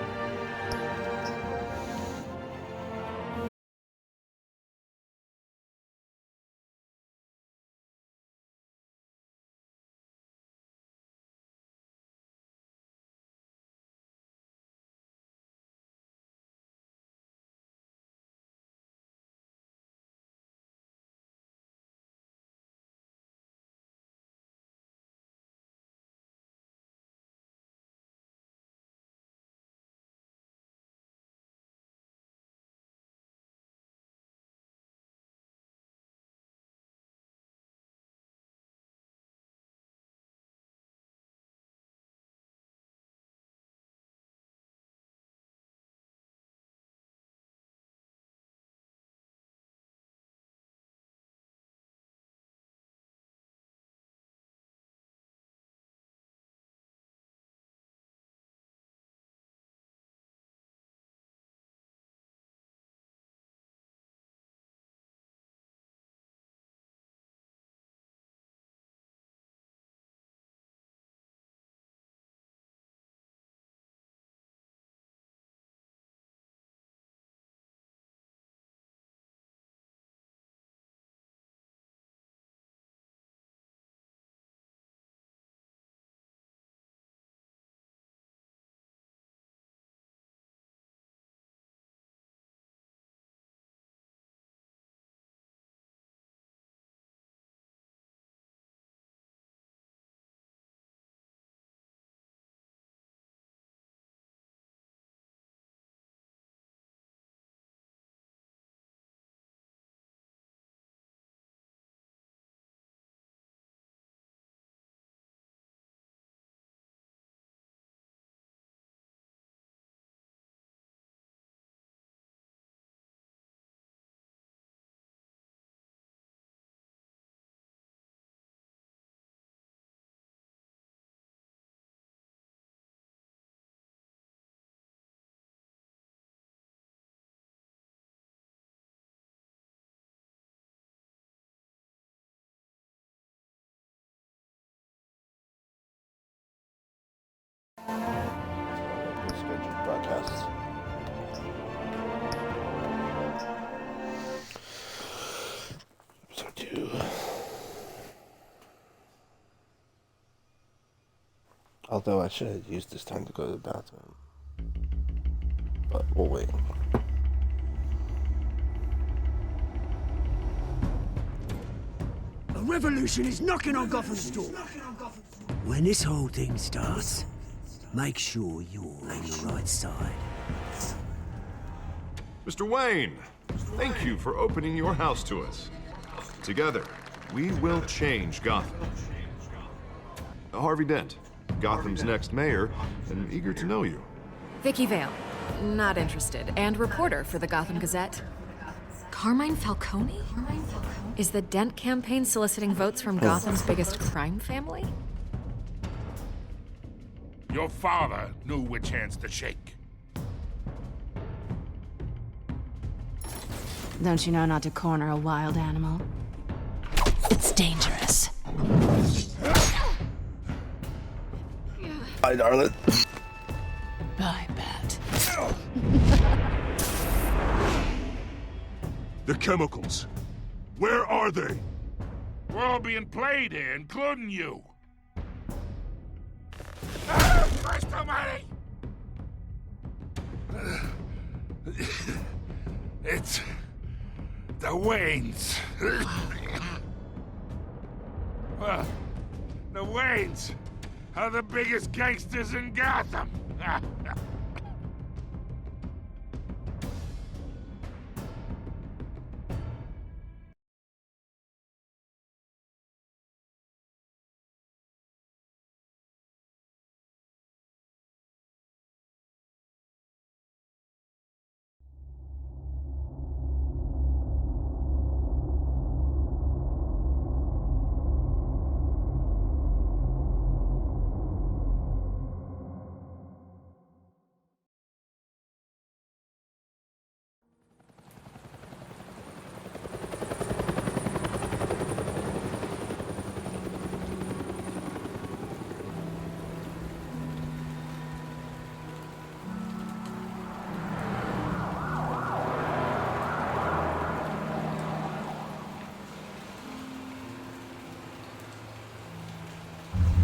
broadcasts. Episode 2. Although I should have used this time to go to the bathroom. But we'll wait. A revolution is knocking on Gotham's door. When this whole thing starts, make sure you're on the right side. Mr. Wayne, thank you for opening your house to us. Together, we will change Gotham. Harvey Dent, Gotham's next mayor, and eager to know you. Vicky Vale. Not interested. And reporter for the Gotham Gazette. Carmine Falcone? Is the Dent campaign soliciting votes from Gotham's biggest crime family? Your father knew which hands to shake. Don't you know not to corner a wild animal? It's dangerous. Bye, darling. Bye, Bat. The chemicals. Where are they? We're all being played here, including you. Christ almighty! It's the Waynes. Well, the Waynes are the biggest gangsters in Gotham.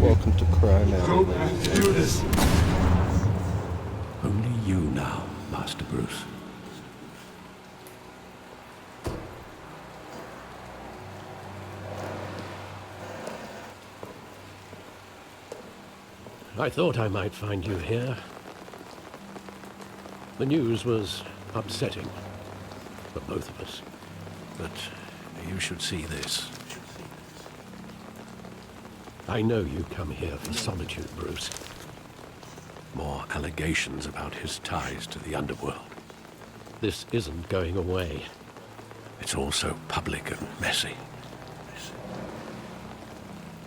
Welcome to Crime Alley. Do this. Only you now, Master Bruce. I thought I might find you here. The news was upsetting for both of us. But you should see this. I know you come here for solitude, Bruce. More allegations about his ties to the underworld. This isn't going away. It's all so public and messy.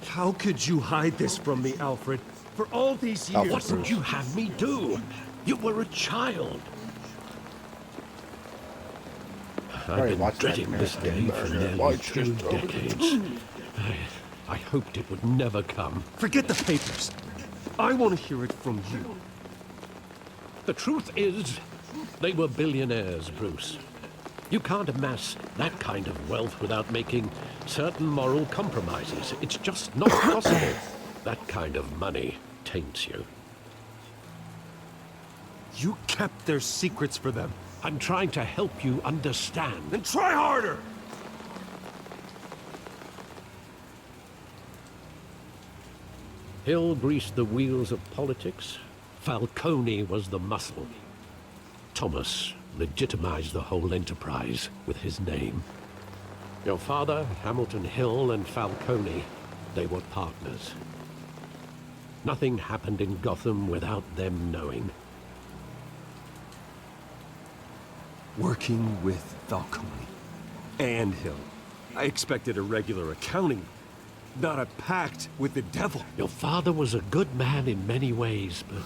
How could you hide this from me, Alfred? For all these years... What would you have me do? You were a child. I've been dreading this day for nearly 2 decades. I hoped it would never come. Forget the papers. I want to hear it from you. The truth is, they were billionaires, Bruce. You can't amass that kind of wealth without making certain moral compromises. It's just not possible. That kind of money taints you. You kept their secrets for them. I'm trying to help you understand. Then try harder! Hill greased the wheels of politics. Falcone was the muscle. Thomas legitimized the whole enterprise with his name. Your father, Hamilton Hill, and Falcone, they were partners. Nothing happened in Gotham without them knowing. Working with Falcone and Hill. I expected a regular accounting, not a pact with the devil. Your father was a good man in many ways, but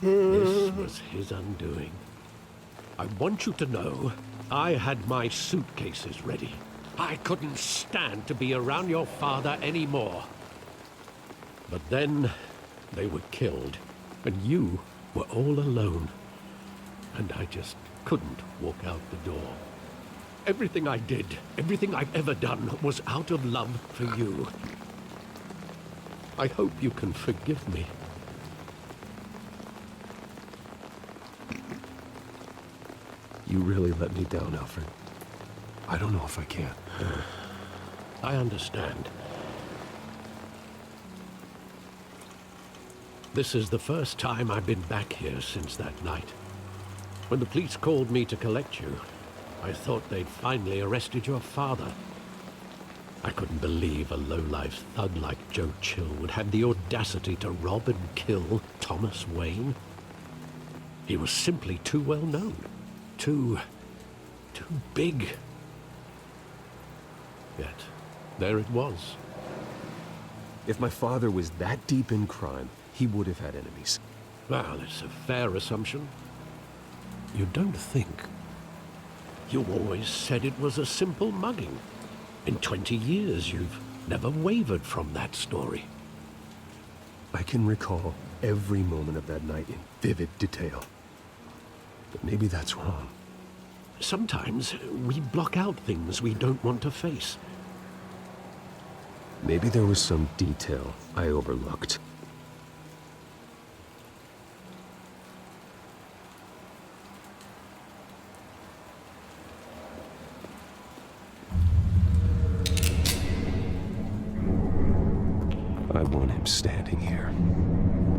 this was his undoing. I want you to know, I had my suitcases ready. I couldn't stand to be around your father anymore. But then, they were killed, and you were all alone. and I just couldn't walk out the door. Everything I did, everything I've ever done, was out of love for you. I hope you can forgive me. You really let me down, Alfred. I don't know if I can. I understand. This is the first time I've been back here since that night. When the police called me to collect you, I thought they'd finally arrested your father. I couldn't believe a low-life thug like Joe Chill would have the audacity to rob and kill Thomas Wayne. He was simply too well known. Too big. Yet, there it was. If my father was that deep in crime, he would have had enemies. Well, it's a fair assumption. You don't think? You always said it was a simple mugging. In 20 years, you've never wavered from that story. I can recall every moment of that night in vivid detail. But maybe that's wrong. Sometimes we block out things we don't want to face. Maybe there was some detail I overlooked. I want him standing here,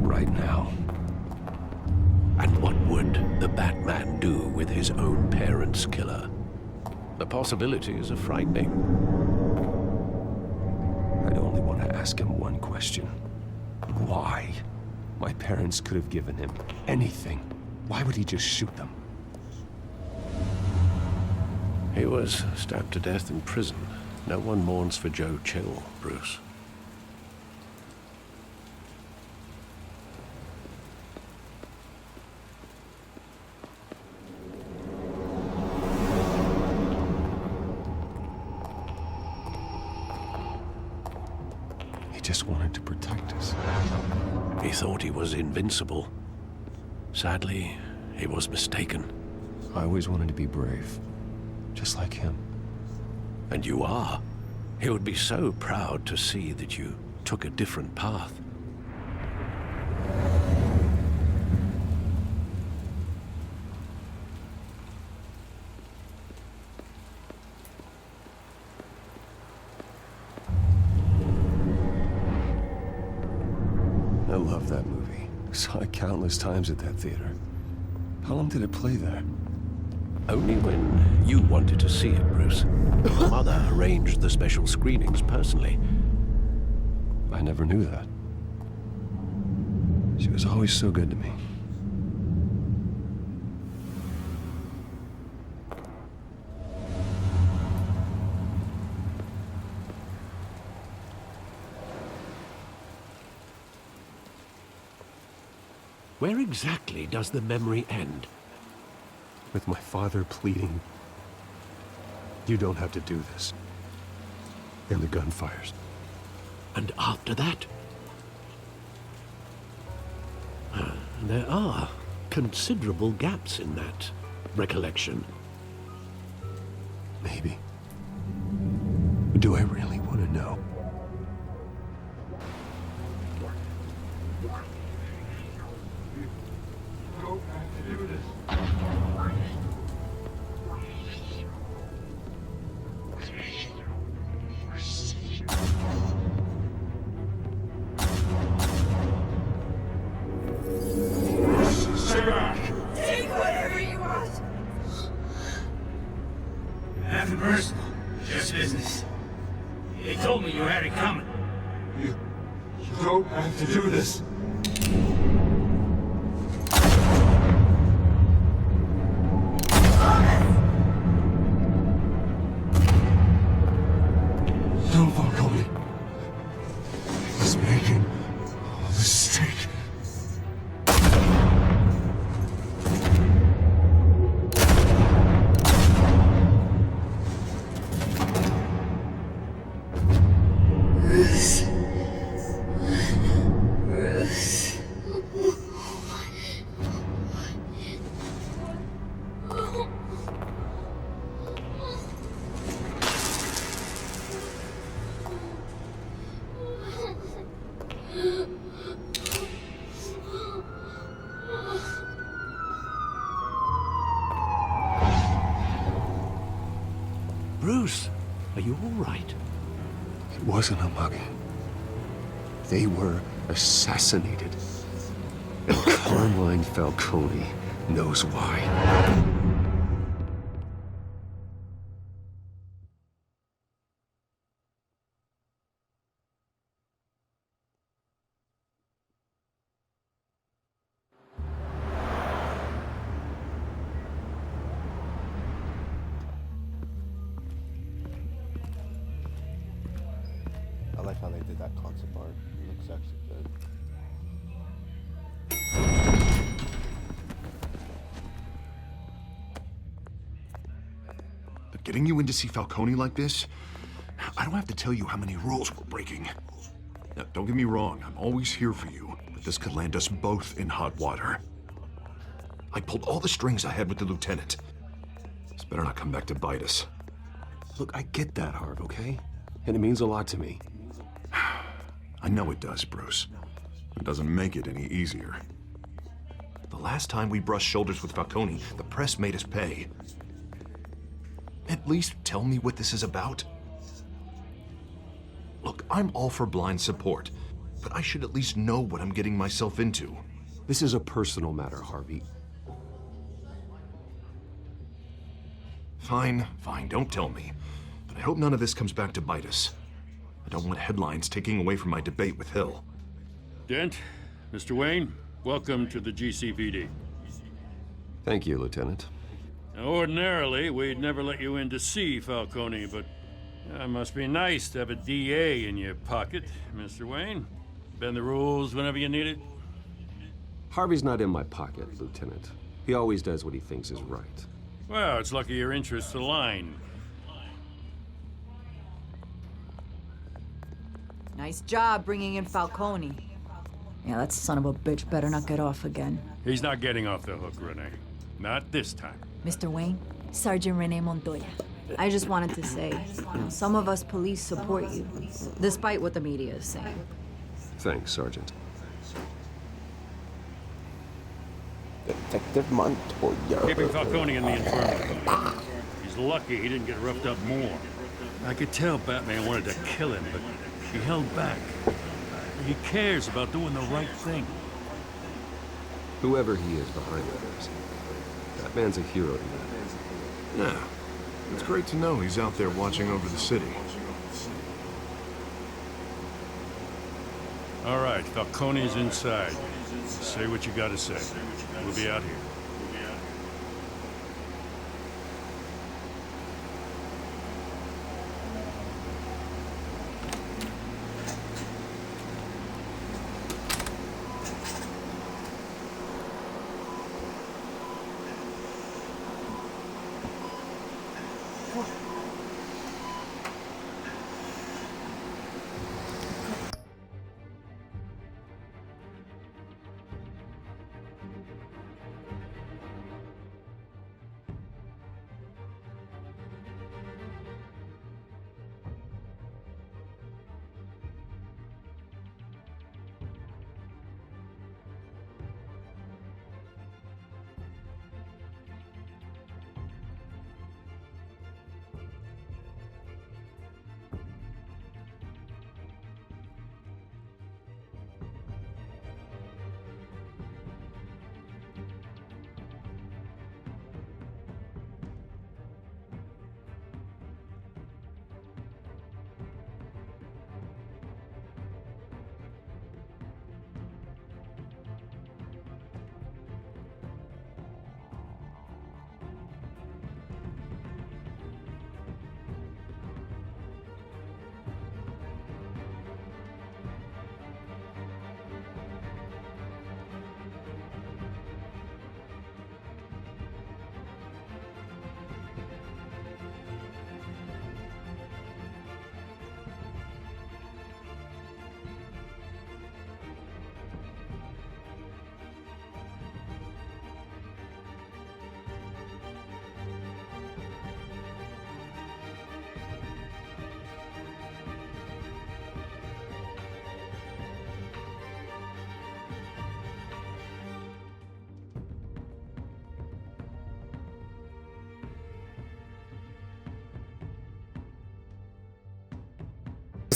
right now. And what would the Batman do with his own parents' killer? The possibilities are frightening. I'd only want to ask him one question. Why? My parents could have given him anything. Why would he just shoot them? He was stabbed to death in prison. No one mourns for Joe Chill, Bruce. Just wanted to protect us. He thought he was invincible. Sadly, he was mistaken. I always wanted to be brave, just like him. And you are. He would be so proud to see that you took a different path. I love that movie. Saw it countless times at that theater. How long did it play there? Only when you wanted to see it, Bruce. Your mother arranged the special screenings personally. I never knew that. She was always so good to me. Where exactly does the memory end? With my father pleading, "You don't have to do this." And the gun fires. And after that? There are considerable gaps in that recollection. Maybe. Do I really want to know? Take whatever you want. Nothing personal, just business. They told me you Bruce, are you all right? It wasn't a mug. They were assassinated. And Carmine Falcone knows why. I like how they did that concept art. It looks actually good. But getting you in to see Falcone like this, I don't have to tell you how many rules we're breaking. Now, don't get me wrong, I'm always here for you, but this could land us both in hot water. I pulled all the strings I had with the lieutenant. This better not come back to bite us. Look, I get that, Harv, okay? And it means a lot to me. I know it does, Bruce. It doesn't make it any easier. The last time we brushed shoulders with Falcone, the press made us pay. At least tell me what this is about. Look, I'm all for blind support, but I should at least know what I'm getting myself into. This is a personal matter, Harvey. Fine, don't tell me. But I hope none of this comes back to bite us. I don't want headlines taking away from my debate with Hill. Dent, Mr. Wayne, welcome to the GCPD. Thank you, Lieutenant. Now, ordinarily, we'd never let you in to see Falcone, but it must be nice to have a DA in your pocket, Mr. Wayne. Bend the rules whenever you need it. Harvey's not in my pocket, Lieutenant. He always does what he thinks is right. Well, it's lucky your interests align. Nice job bringing in Falcone. Yeah, that son of a bitch better not get off again. He's not getting off the hook, Renee. Not this time. Mr. Wayne, Sergeant Renee Montoya. I just wanted to say, some of us police support you, despite what the media is saying. Thanks, Sergeant. Detective Montoya. Keeping Falcone in the infirmary. He's lucky he didn't get roughed up more. I could tell Batman wanted to kill him, but he held back. He cares about doing the right thing. Whoever he is behind this, that man's a hero to me. Yeah, it's great to know he's out there watching over the city. All right, Falcone's inside. Say what you gotta say. We'll be out here.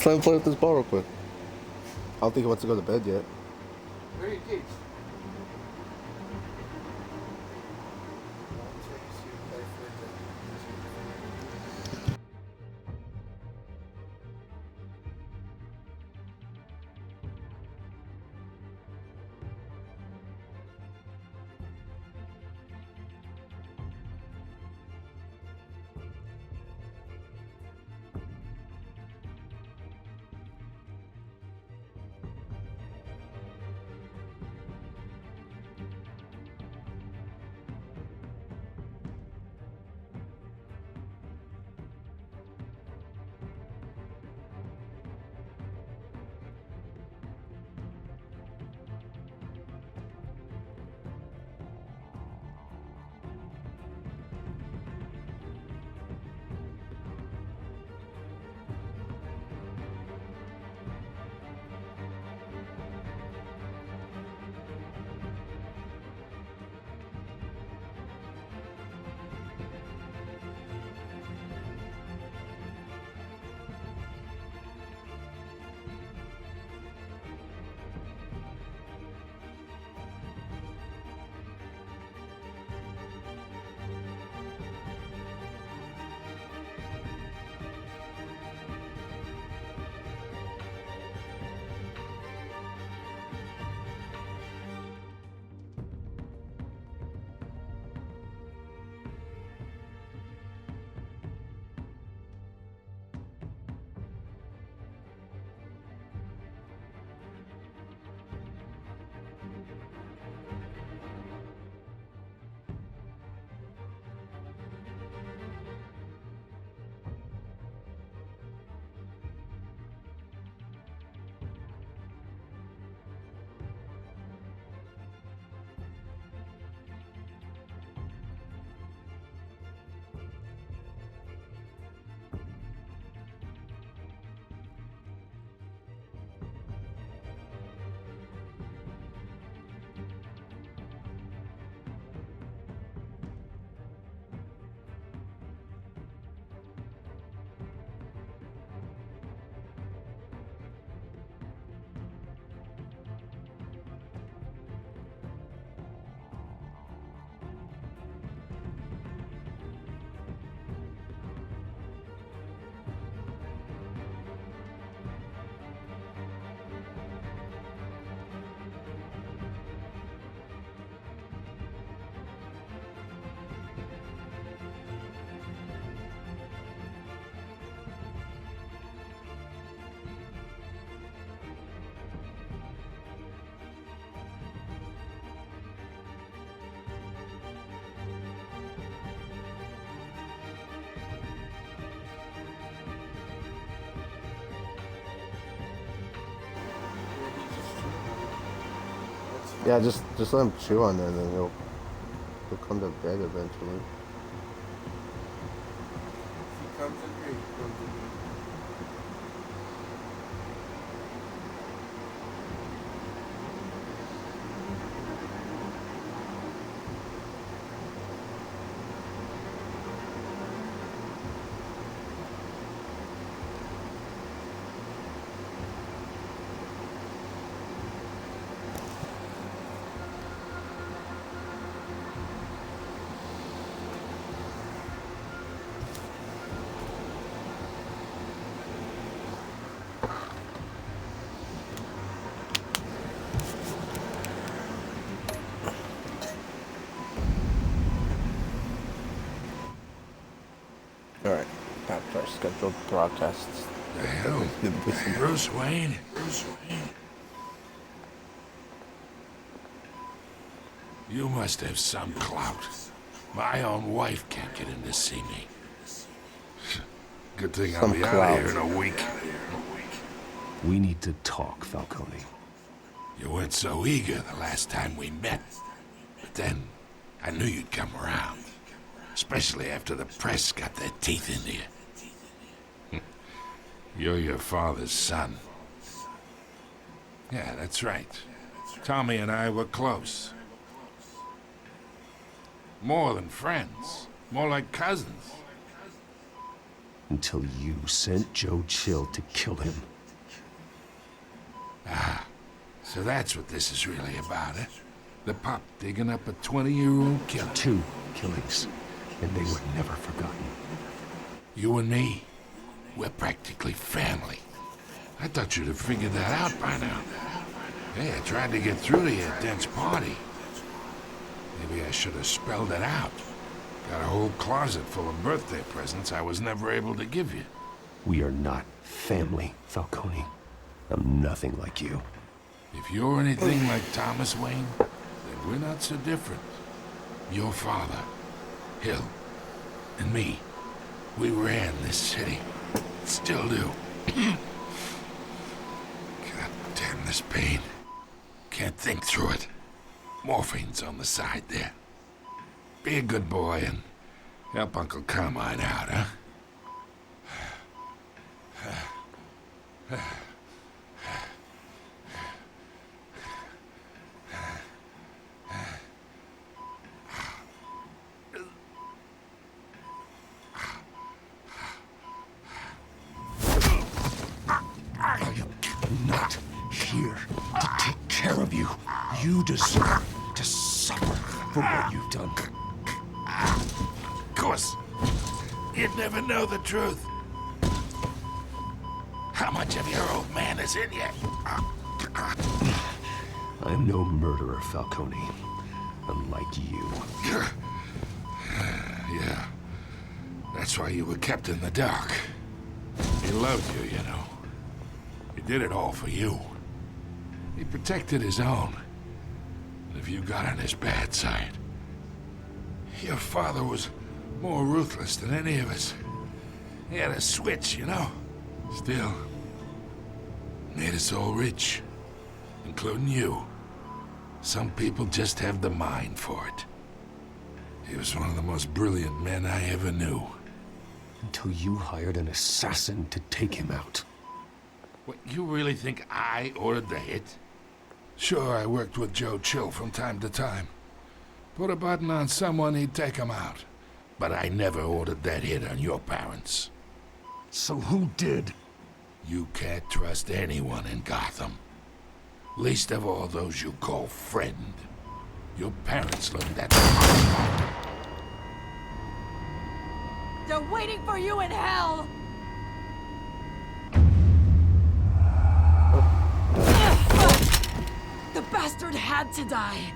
let him play with this ball real quick. I don't think he wants to go to bed yet. Where are your kids? Yeah, just let him chew on it, and then he'll come to bed eventually. He comes in here, he comes in here. Alright, back to our scheduled broadcasts. The hell? Bruce Wayne? Bruce Wayne? You must have some clout. My own wife can't get in to see me. Good thing I'll be out of here in a week. We need to talk, Falcone. You weren't so eager the last time we met. But then, I knew you'd come around. Especially after the press got their teeth into you. You're your father's son. Yeah, that's right. Tommy and I were close. More than friends. More like cousins. Until you sent Joe Chill to kill him. Ah, so that's what this is really about, eh? The pup digging up a 20-year-old killer. 2 killings, and they were never forgotten. You and me, we're practically family. I thought you'd have figured that out by now. Hey, I tried to get through to your dense party. Maybe I should have spelled it out. Got a whole closet full of birthday presents I was never able to give you. We are not family, Falcone. I'm nothing like you. If you're anything like Thomas Wayne, then we're not so different. Your father, Hill, and me, we ran this city. Still do. God damn this pain. Can't think through it. Morphine's on the side there. Be a good boy and help Uncle Carmine out, huh? I'm not here to take care of you. You deserve to suffer for what you've done. Of course. You'd never know the truth. How much of your old man is in you? I'm no murderer, Falcone. Unlike you. Yeah. That's why you were kept in the dark. He loved you, you know. He did it all for you. He protected his own. And if you got on his bad side, your father was more ruthless than any of us. He had a switch, you know. Still, made us all rich, including you. Some people just have the mind for it. He was one of the most brilliant men I ever knew. Until you hired an assassin to take him out. What, you really think I ordered the hit? Sure, I worked with Joe Chill from time to time. Put a button on someone, he'd take him out. But I never ordered that hit on your parents. So who did? You can't trust anyone in Gotham. Least of all those you call friend. Your parents learned that. They're waiting for you in hell! The bastard had to die.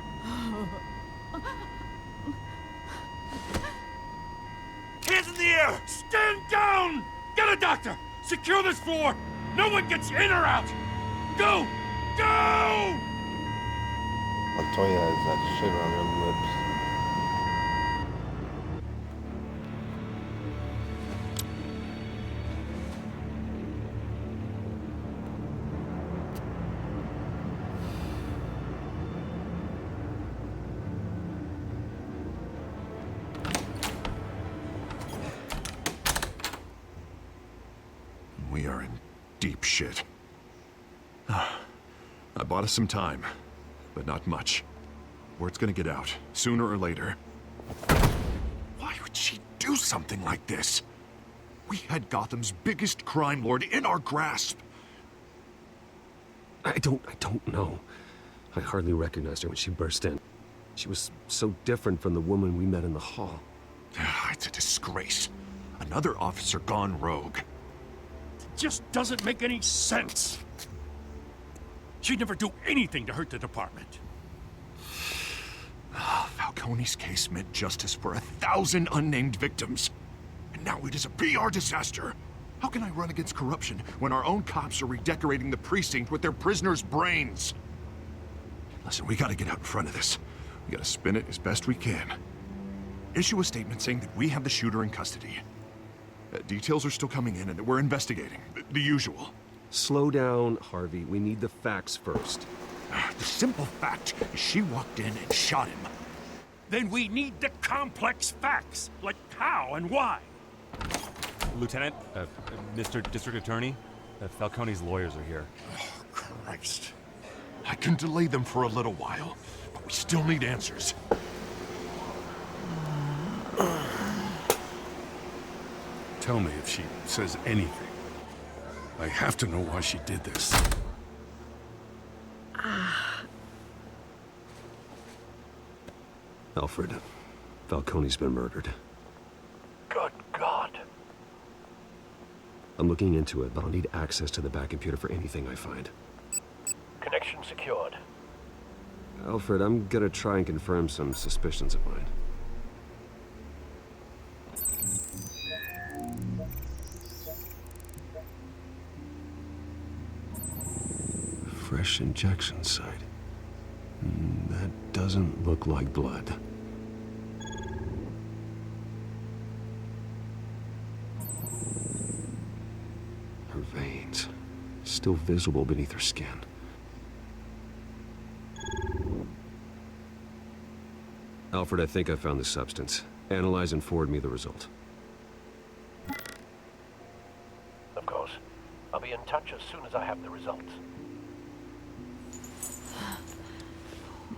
Hands in the air! Stand down! Get a doctor! Secure this floor! No one gets in or out! Go! Go! Montoya has that shit on her lips. We are in deep shit. I bought us some time, but not much. Word's gonna get out, sooner or later. Why would she do something like this? We had Gotham's biggest crime lord in our grasp. I don't know. I hardly recognized her when she burst in. She was so different from the woman we met in the hall. It's a disgrace. Another officer gone rogue. Just doesn't make any sense. She'd never do anything to hurt the department. Falcone's case meant justice for 1,000 unnamed victims. And now it is a PR disaster. How can I run against corruption when our own cops are redecorating the precinct with their prisoners' brains? Listen, we gotta get out in front of this. We gotta spin it as best we can. Issue a statement saying that we have the shooter in custody. Details are still coming in and that we're investigating. The usual. Slow down, Harvey. We need the facts first. The simple fact is she walked in and shot him. Then we need the complex facts, like how and why. Lieutenant, Mr. District Attorney, Falcone's lawyers are here. Oh, Christ. I can delay them for a little while, but we still need answers. Tell me if she says anything. I have to know why she did this. Alfred, Falcone's been murdered. Good God. I'm looking into it, but I'll need access to the back computer for anything I find. Connection secured. Alfred, I'm gonna try and confirm some suspicions of mine. Fresh injection site. That doesn't look like blood. Her veins, still visible beneath her skin. Alfred, I think I found the substance. Analyze and forward me the result. Of course. I'll be in touch as soon as I have the results.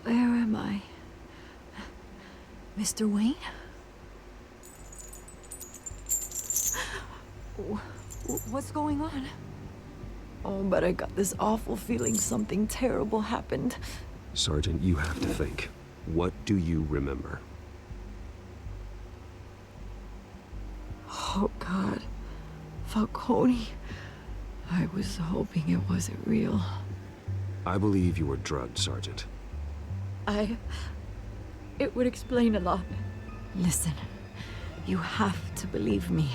Where am I? Mr. Wayne? What's going on? Oh, but I got this awful feeling something terrible happened. Sergeant, you have to think. What do you remember? Oh, God. Falcone. I was hoping it wasn't real. I believe you were drugged, Sergeant. It would explain a lot. Listen, you have to believe me.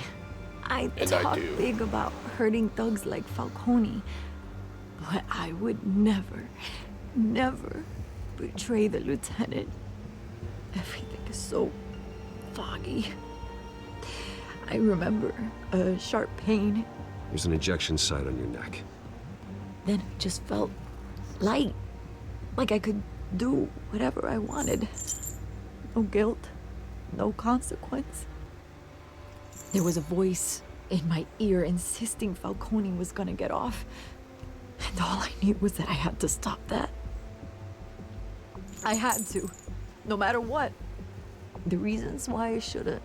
I talk big about hurting thugs like Falcone, but I would never, never betray the lieutenant. Everything is so foggy. I remember a sharp pain. There's an injection site on your neck. Then it just felt light, like I could do whatever I wanted. No guilt, no consequence. There was a voice in my ear insisting Falcone was gonna get off. And all I knew was that I had to stop that. I had to, no matter what. The reasons why I should've,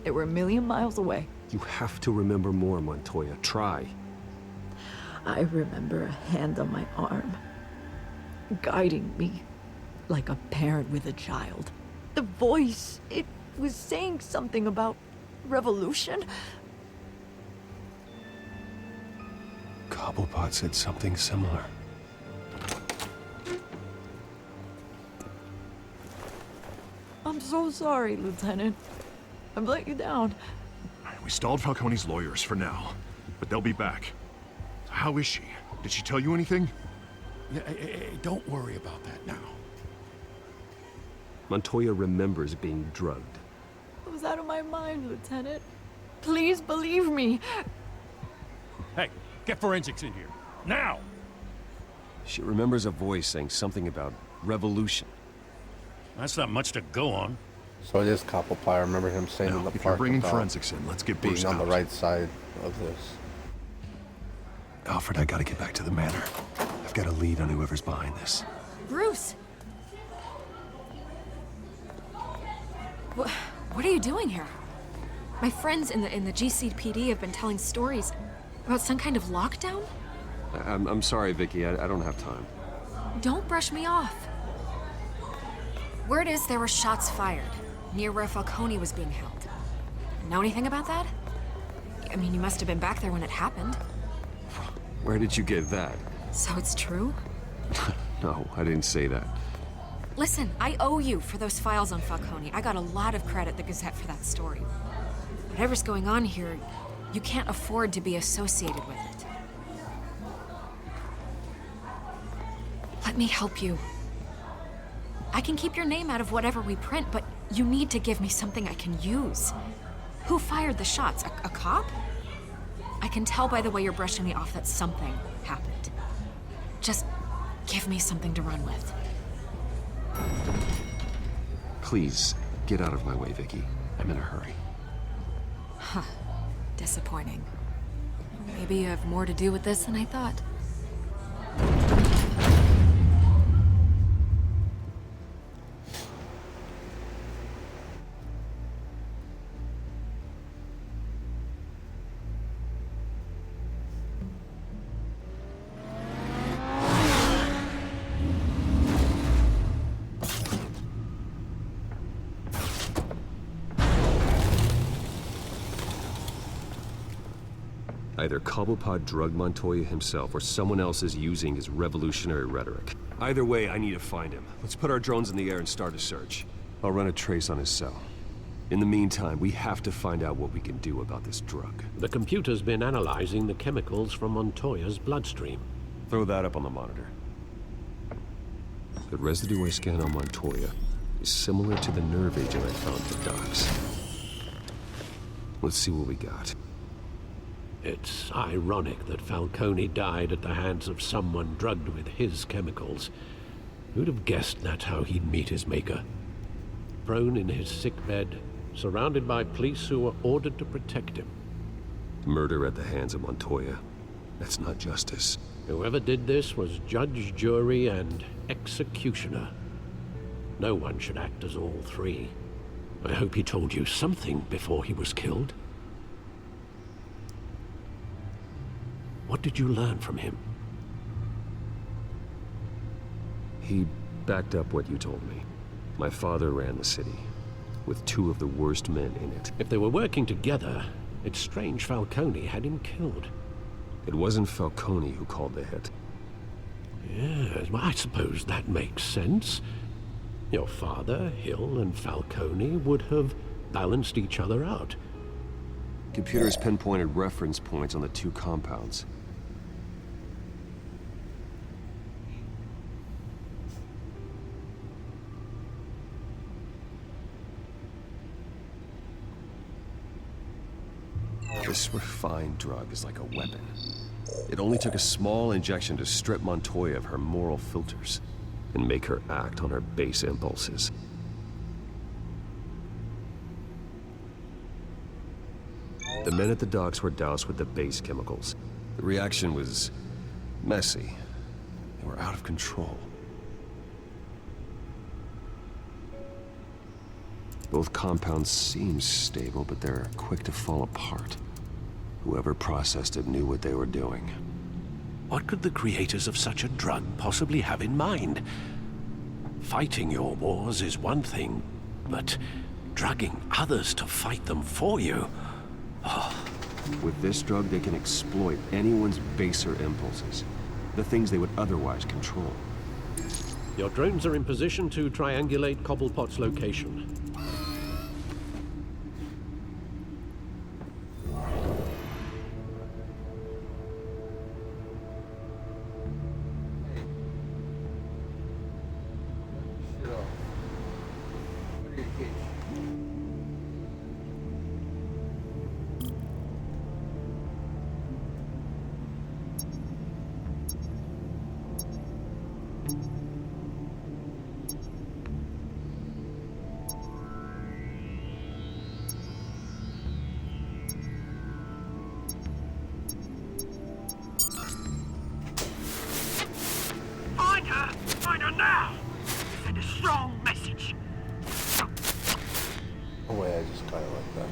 they were a million miles away. You have to remember more, Montoya. Try. I remember a hand on my arm, guiding me like a parent with a child. The voice, it was saying something about revolution. Cobblepot said something similar. I'm so sorry, Lieutenant. I've let you down. We stalled Falcone's lawyers for now, but they'll be back. How is she? Did she tell you anything? Don't worry about that now. Montoya remembers being drugged. I was out of my mind, Lieutenant. Please believe me. Hey, get forensics in here. Now! She remembers a voice saying something about revolution. That's not much to go on. So it is Cobblepot. I remember him saying in the if park you're bringing about forensics in, let's get Bruce being on the out. right side of this. Alfred, I gotta get back to the manor. I've got a lead on whoever's behind this. Bruce! What are you doing here? My friends in the GCPD have been telling stories about some kind of lockdown? I'm sorry, Vicky. I don't have time. Don't brush me off. Word is there were shots fired near where Falcone was being held. Know anything about that? I mean, you must have been back there when it happened. Where did you get that? So it's true? No, I didn't say that. Listen, I owe you for those files on Falcone. I got a lot of credit at the Gazette for that story. Whatever's going on here, you can't afford to be associated with it. Let me help you. I can keep your name out of whatever we print, but you need to give me something I can use. Who fired the shots? A cop? I can tell by the way you're brushing me off that something happened. Just give me something to run with. Please, get out of my way, Vicky. I'm in a hurry. Huh. Disappointing. Maybe you have more to do with this than I thought. Either Cobblepot drugged Montoya himself, or someone else is using his revolutionary rhetoric. Either way, I need to find him. Let's put our drones in the air and start a search. I'll run a trace on his cell. In the meantime, we have to find out what we can do about this drug. The computer's been analyzing the chemicals from Montoya's bloodstream. Throw that up on the monitor. The residue I scan on Montoya is similar to the nerve agent I found at the docks. Let's see what we got. It's ironic that Falcone died at the hands of someone drugged with his chemicals. Who'd have guessed that's how he'd meet his maker? Prone in his sickbed, surrounded by police who were ordered to protect him. Murder at the hands of Montoya. That's not justice. Whoever did this was judge, jury, and executioner. No one should act as all three. I hope he told you something before he was killed. What did you learn from him? He backed up what you told me. My father ran the city, with 2 of the worst men in it. If they were working together, it's strange Falcone had him killed. It wasn't Falcone who called the hit. Yes, well, I suppose that makes sense. Your father, Hill, and Falcone would have balanced each other out. Computers pinpointed reference points on the 2 compounds. This refined drug is like a weapon. It only took a small injection to strip Montoya of her moral filters and make her act on her base impulses. The men at the docks were doused with the base chemicals. The reaction was messy. They were out of control. Both compounds seem stable, but they're quick to fall apart. Whoever processed it knew what they were doing. What could the creators of such a drug possibly have in mind? Fighting your wars is one thing, but drugging others to fight them for you? Oh. With this drug, they can exploit anyone's baser impulses, the things they would otherwise control. Your drones are in position to triangulate Cobblepot's location. Find her now! Send a strong message. Oh wait, I just kind of like that.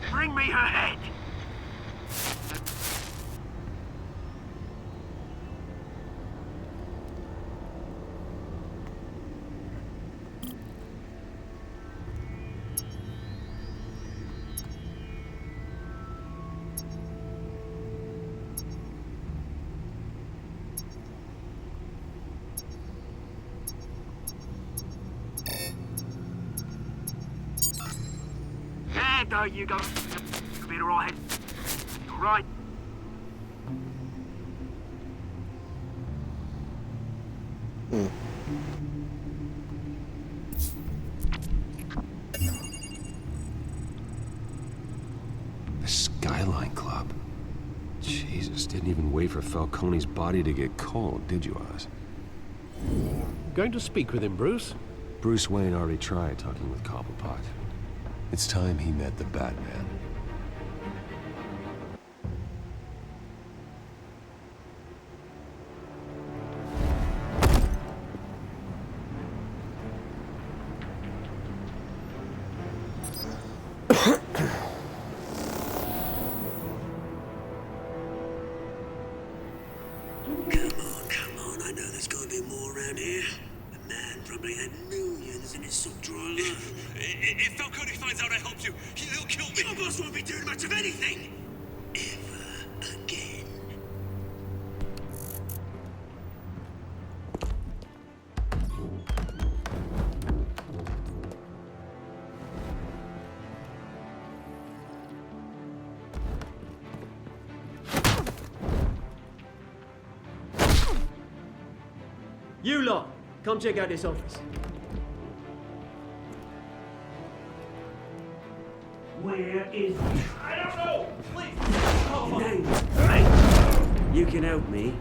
Bring me her head! There you go. You'll be alright. You're right. Jesus, didn't even wait for Falcone's body to get cold, did you, Oz? Going to speak with him, Bruce? Bruce Wayne already tried talking with Cobblepot. It's time he met the Batman. Come on, I know there's gotta be more around here. The man probably had millions in his sock drawer alone. If Falcone finds out I helped you, he'll kill me. Your boss won't be doing much of anything. Ever again. You lot, come check out this office. Where is he? I don't know! You can help me.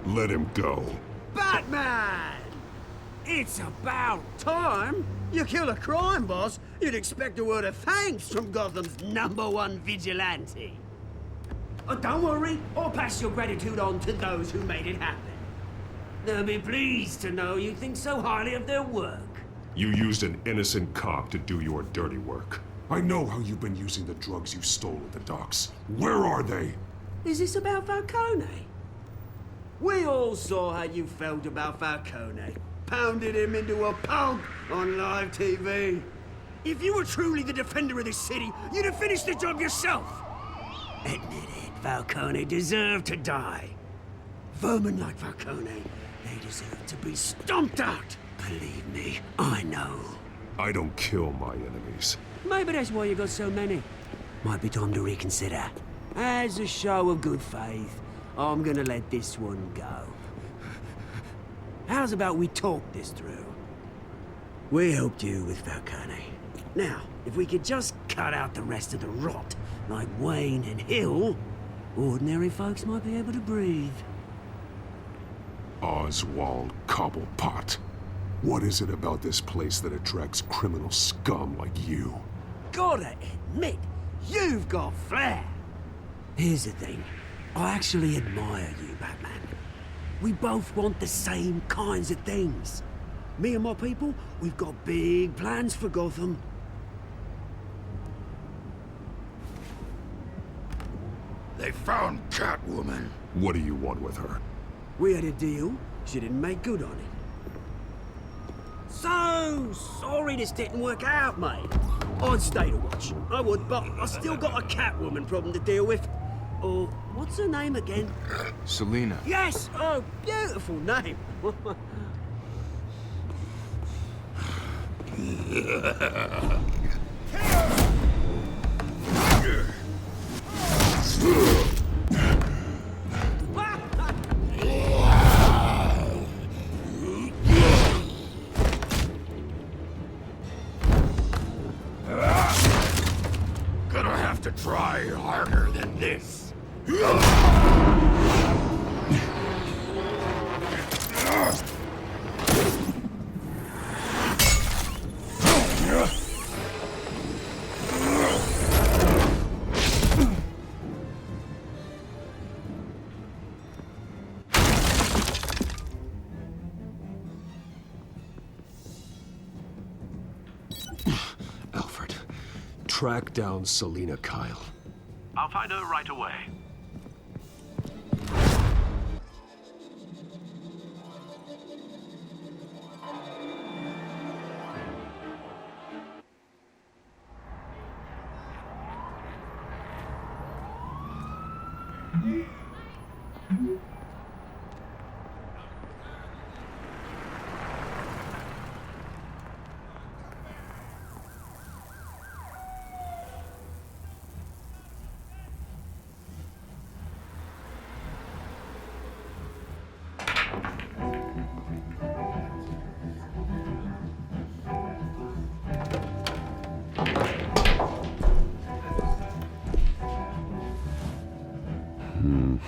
Let him go. Batman! It's about time. You kill a crime boss, you'd expect a word of thanks from Gotham's #1 vigilante. Oh, don't worry, I'll pass your gratitude on to those who made it happen. They'll be pleased to know you think so highly of their work. You used an innocent cop to do your dirty work. I know how you've been using the drugs you stole at the docks. Where are they? Is this about Falcone? We all saw how you felt about Falcone. Pounded him into a pulp on live TV. If you were truly the defender of this city, you'd have finished the job yourself. Admit it, Falcone deserved to die. Vermin like Falcone, they deserve to be stomped out. Believe me, I know. I don't kill my enemies. Maybe that's why you got so many. Might be time to reconsider. As a show of good faith, I'm gonna let this one go. How's about we talk this through? We helped you with Falcone. Now, if we could just cut out the rest of the rot, like Wayne and Hill, ordinary folks might be able to breathe. Oswald Cobblepot. What is it about this place that attracts criminal scum like you? Gotta admit, you've got flair. Here's the thing. I actually admire you, Batman. We both want the same kinds of things. Me and my people, we've got big plans for Gotham. They found Catwoman. What do you want with her? We had a deal. She didn't make good on it. So sorry this didn't work out, mate. I'd stay to watch. I would, but I still got a Catwoman problem to deal with. Oh, what's her name again? Selina. Yes! Oh, beautiful name. Gonna have to try harder than this. Alfred, track down Selina Kyle. I'll find her right away. Is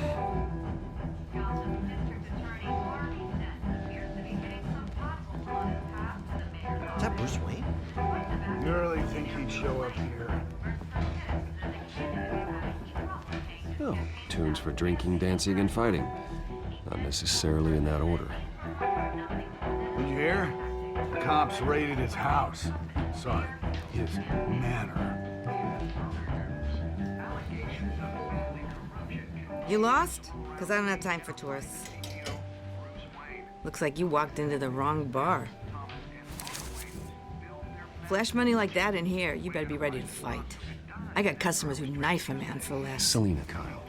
that Bruce Wayne? You really think he'd show up here? Oh, tunes for drinking, dancing, and fighting. Not necessarily in that order. Did you hear? The cops raided his house. Sorry, his manor. You lost? Because I don't have time for tourists. Looks like you walked into the wrong bar. Flash money like that in here, you better be ready to fight. I got customers who knife a man for less. Selina Kyle.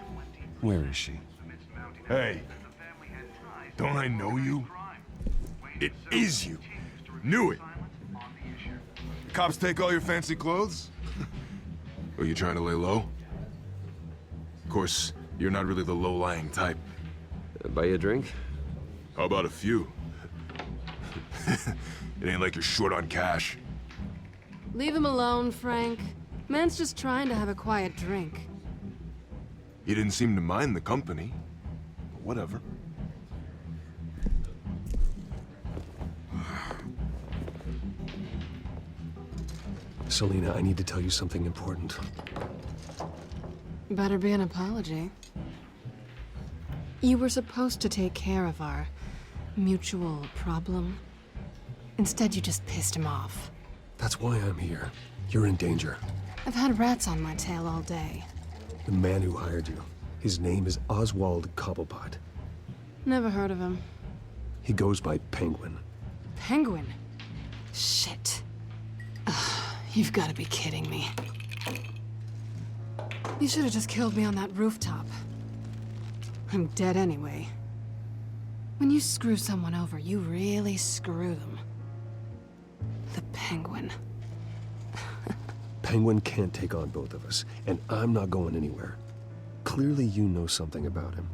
Where is she? Hey, don't I know you? It is you. Knew it. The cops take all your fancy clothes? Are you trying to lay low? Of course, you're not really the low-lying type. Buy you a drink? How about a few? It ain't like you're short on cash. Leave him alone, Frank. Man's just trying to have a quiet drink. He didn't seem to mind the company. But whatever. Selina, I need to tell you something important. Better be an apology. You were supposed to take care of our mutual problem. Instead, you just pissed him off. That's why I'm here. You're in danger. I've had rats on my tail all day. The man who hired you, his name is Oswald Cobblepot. Never heard of him. He goes by Penguin. Penguin? Shit. Ugh, you've got to be kidding me. You should have just killed me on that rooftop. I'm dead anyway. When you screw someone over, you really screw them. The Penguin. Penguin can't take on both of us, and I'm not going anywhere. Clearly you know something about him.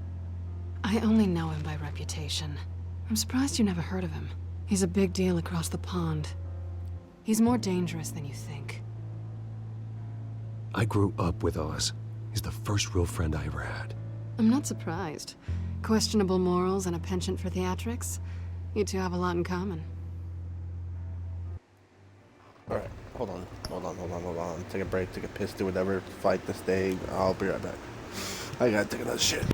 I only know him by reputation. I'm surprised you never heard of him. He's a big deal across the pond. He's more dangerous than you think. I grew up with Oz. He's the first real friend I ever had. I'm not surprised. Questionable morals and a penchant for theatrics. You two have a lot in common. Alright, hold on. Take a break, take a piss, do whatever. Fight this thing. I'll be right back. I gotta take another shit.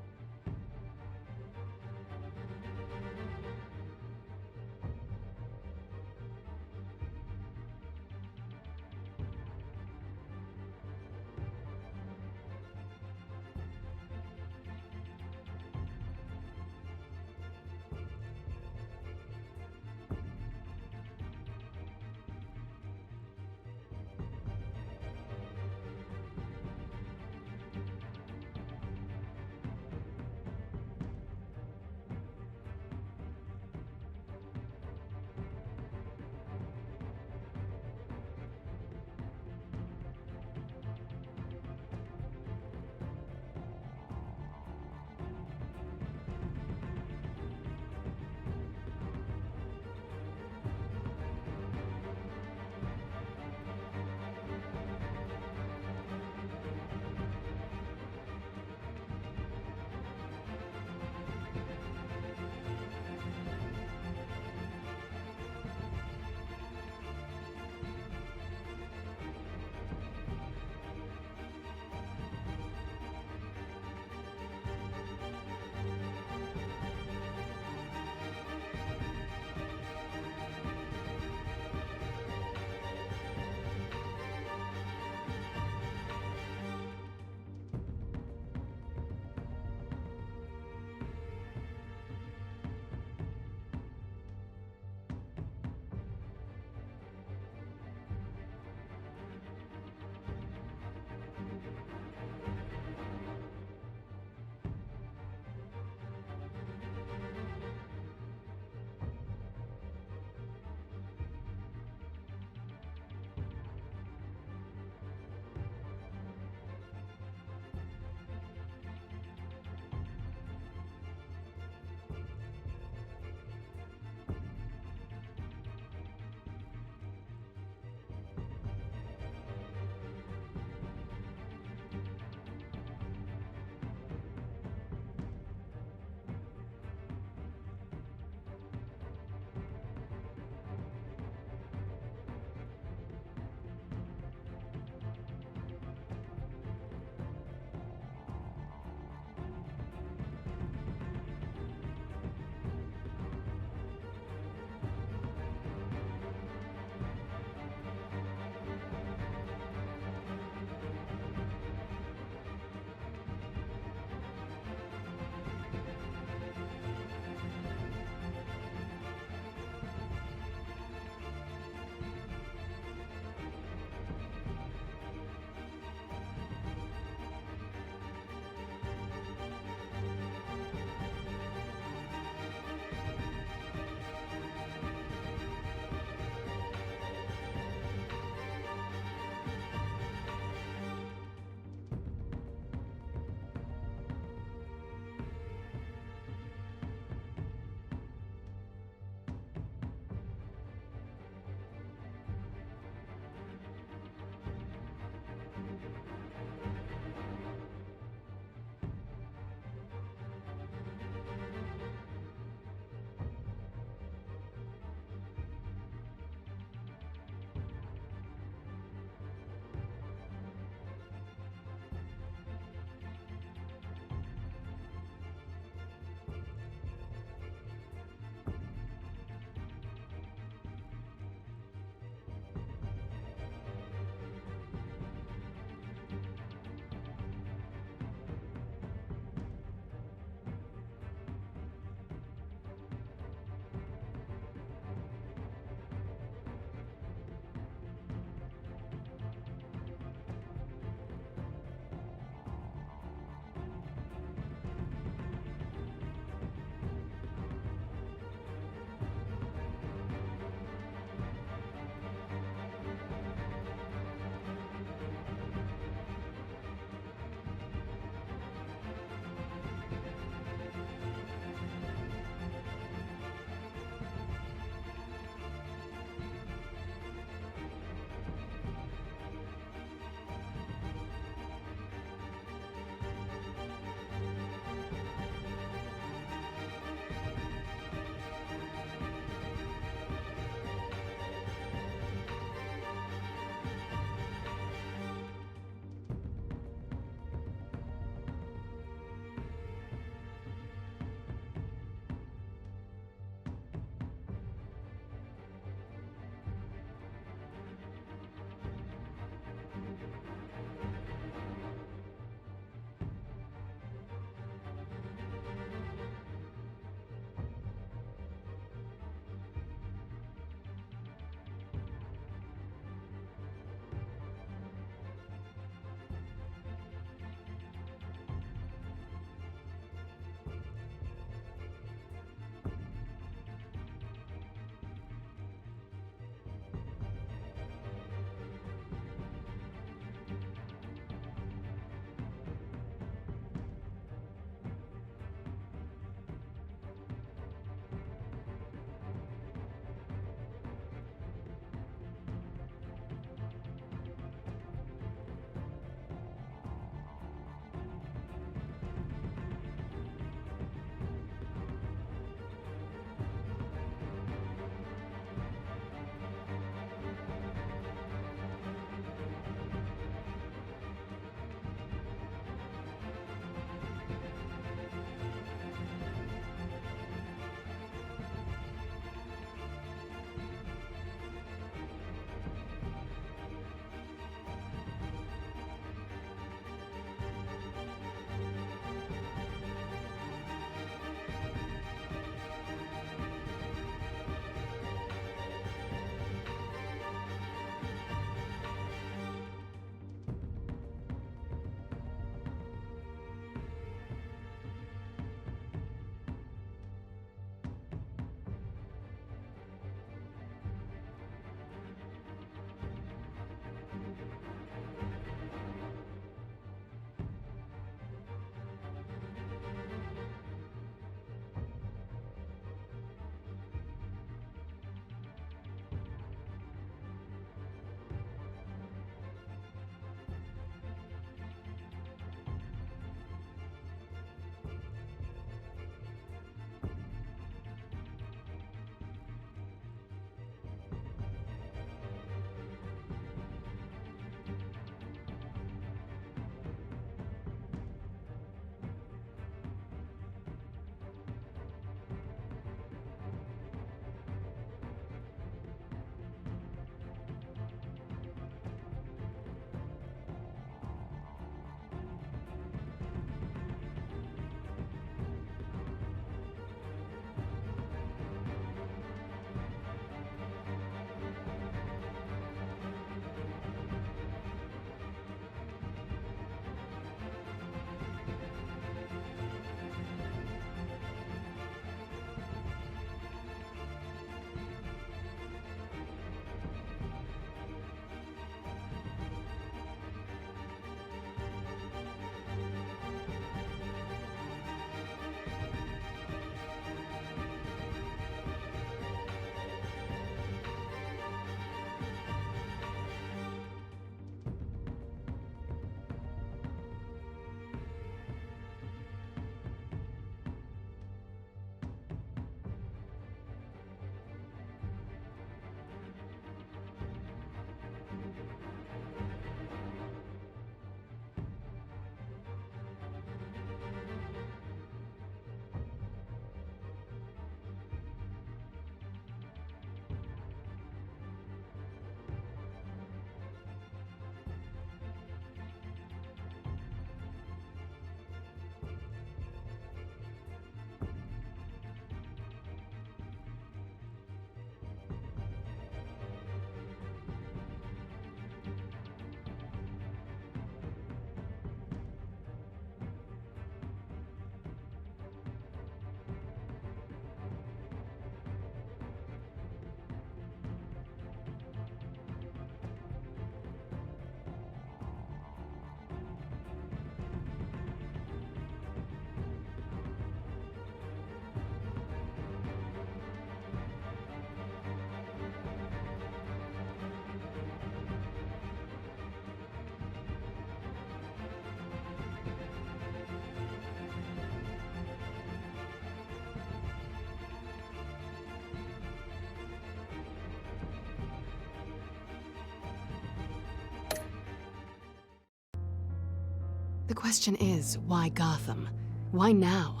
The question is, why Gotham? Why now?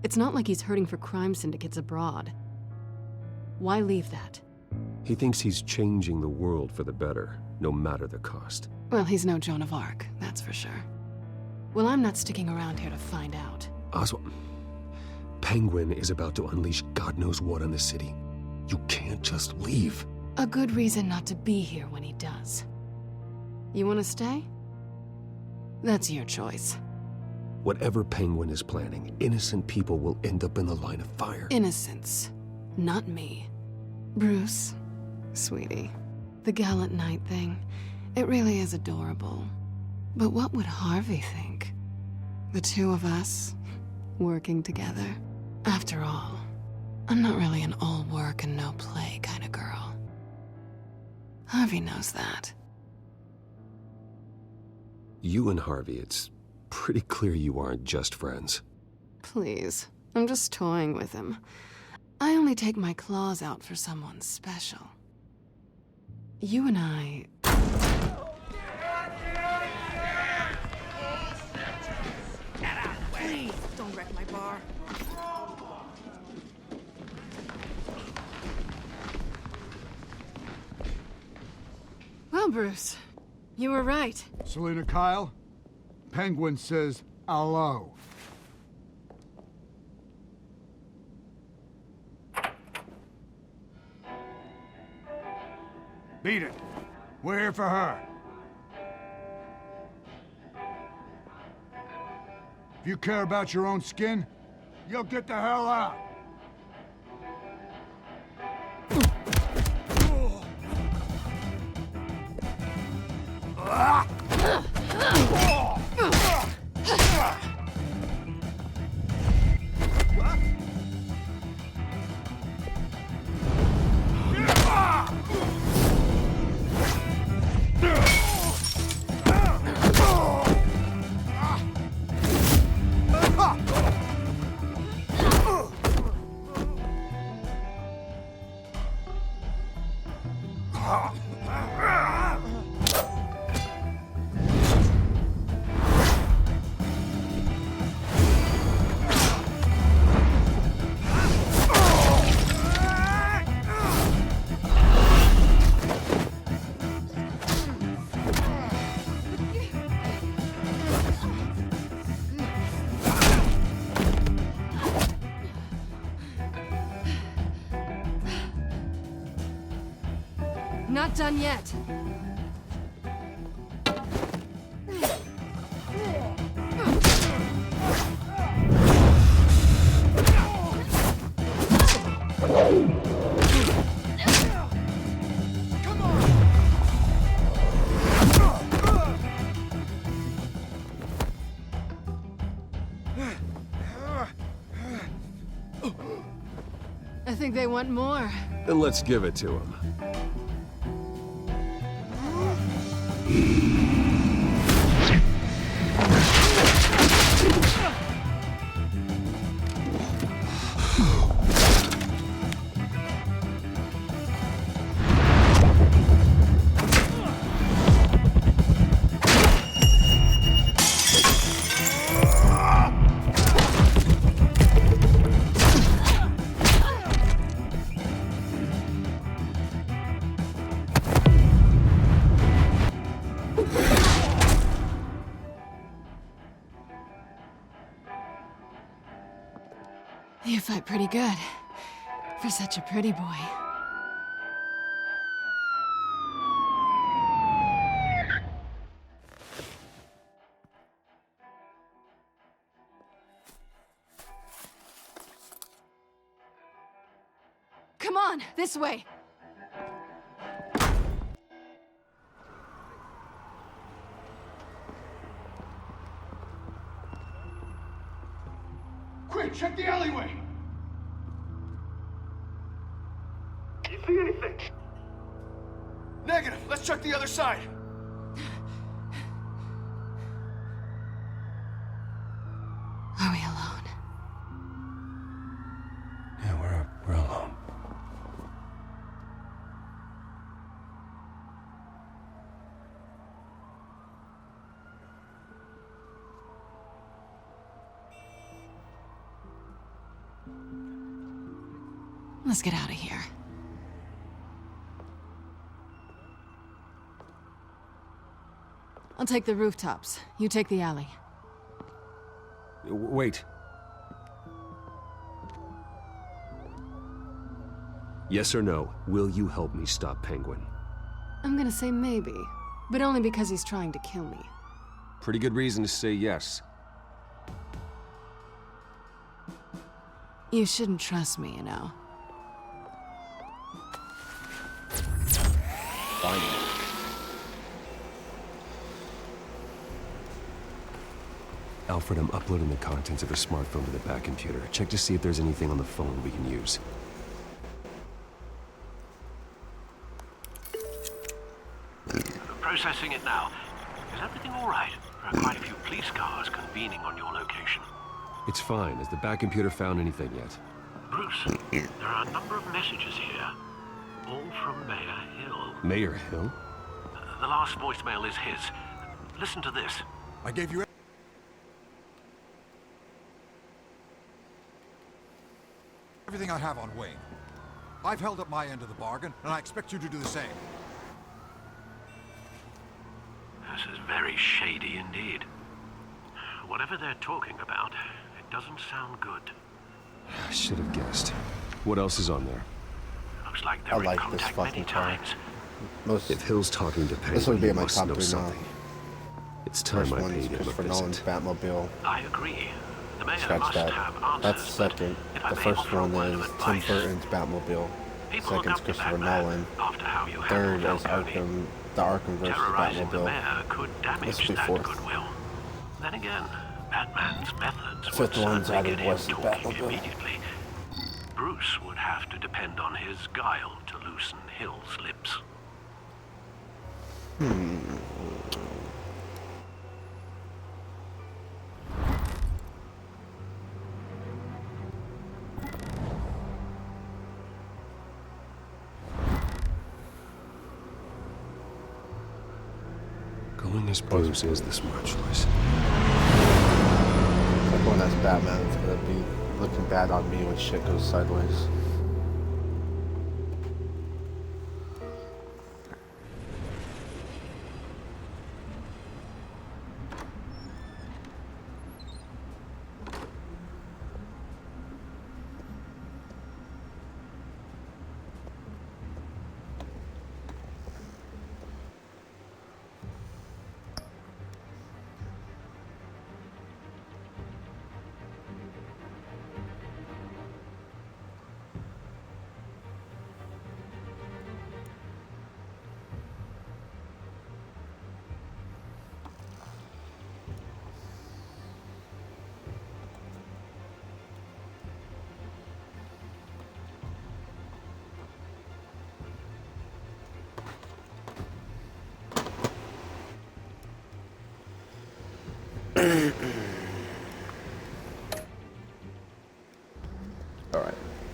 It's not like he's hurting for crime syndicates abroad. Why leave that? He thinks he's changing the world for the better, no matter the cost. Well, he's no Joan of Arc, that's for sure. Well, I'm not sticking around here to find out. Oswald, Penguin is about to unleash God knows what on the city. You can't just leave. A good reason not to be here when he does. You want to stay? That's your choice. Whatever Penguin is planning, innocent people will end up in the line of fire. Innocence. Not me. Bruce, sweetie, the gallant knight thing, it really is adorable. But what would Harvey think? The two of us, working together. After all, I'm not really an all work and no play kind of girl. Harvey knows that. You and Harvey, it's pretty clear you aren't just friends. Please, I'm just toying with him. I only take my claws out for someone special. You and I... Please, don't wreck my bar. Well, Bruce, you were right. Selina Kyle, Penguin says hello. Beat it. We're here for her. If you care about your own skin, you'll get the hell out. Not done yet. I think they want more. Then let's give it to him. You fight pretty good. For such a pretty boy. Come on, this way. Quick, check the alleyway! You see anything? Negative. Let's check the other side. Are we alone? Yeah, we're alone. Let's get out of here. I'll take the rooftops. You take the alley. Wait. Yes or no, will you help me stop Penguin? I'm gonna say maybe, but only because he's trying to kill me. Pretty good reason to say yes. You shouldn't trust me, you know. Alfred, I'm uploading the contents of your smartphone to the back computer. Check to see if there's anything on the phone we can use. Processing it now. Is everything all right? There are quite a few police cars convening on your location. It's fine. Has the back computer found anything yet? Bruce, there are a number of messages here. All from Mayor Hill. Mayor Hill? The last voicemail is his. Listen to this. I gave you everything I have on Wayne. I've held up my end of the bargain, and I expect you to do the same. This is very shady indeed. Whatever they're talking about, it doesn't sound good. I should have guessed. What else is on there? Looks like they're in contact many times. If Hill's talking to Penguin, this would be he in my must top know 3 now. something. It's time First I one paid is him a Christopher visit. Nolan's Batmobile. I agree. The mayor Scratch must that. have answers. That's second. If I The may first offer a one word of is Tim advice, Burton's Batmobile. people look Second's up to Christopher Batman Nolan. after how you Third handle is Falcone. the Arkham versus Terrorizing the Batmobile. mayor could This damage will be that fourth. goodwill. Then again, Batman's methods would Fifth one's certainly added get him was the talking Batmobile. immediately. Bruce would have to depend on his guile to loosen Hill's lips. Going as Bruce is the smart choice. Like one that's Batman is gonna be looking bad on me when shit goes sideways.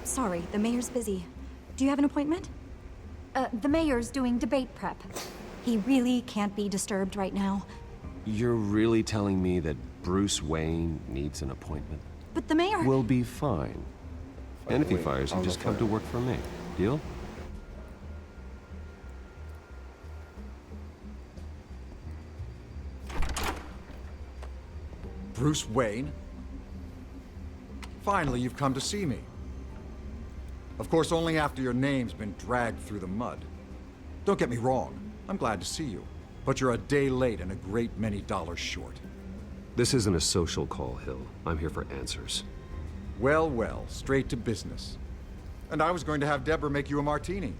Sorry, the mayor's busy. Do you have an appointment? The mayor's doing debate prep. He really can't be disturbed right now. You're really telling me that Bruce Wayne needs an appointment? But the mayor... We'll be fine. And if he fires you, just come to work for me. Deal? Bruce Wayne? Finally, you've come to see me. Of course, only after your name's been dragged through the mud. Don't get me wrong, I'm glad to see you. But you're a day late and a great many dollars short. This isn't a social call, Hill. I'm here for answers. Well, well, straight to business. And I was going to have Deborah make you a martini.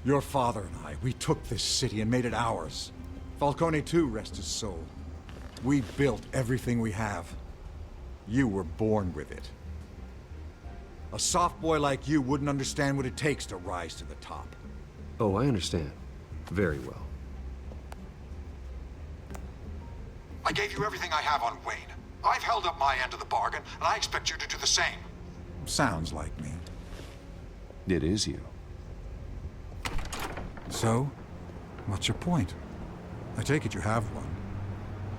Your father and I, we took this city and made it ours. Falcone too, rest his soul. We built everything we have. You were born with it. A soft boy like you wouldn't understand what it takes to rise to the top. Oh, I understand. Very well. I gave you everything I have on Wayne. I've held up my end of the bargain, and I expect you to do the same. Sounds like me. It is you. So, what's your point? I take it you have one.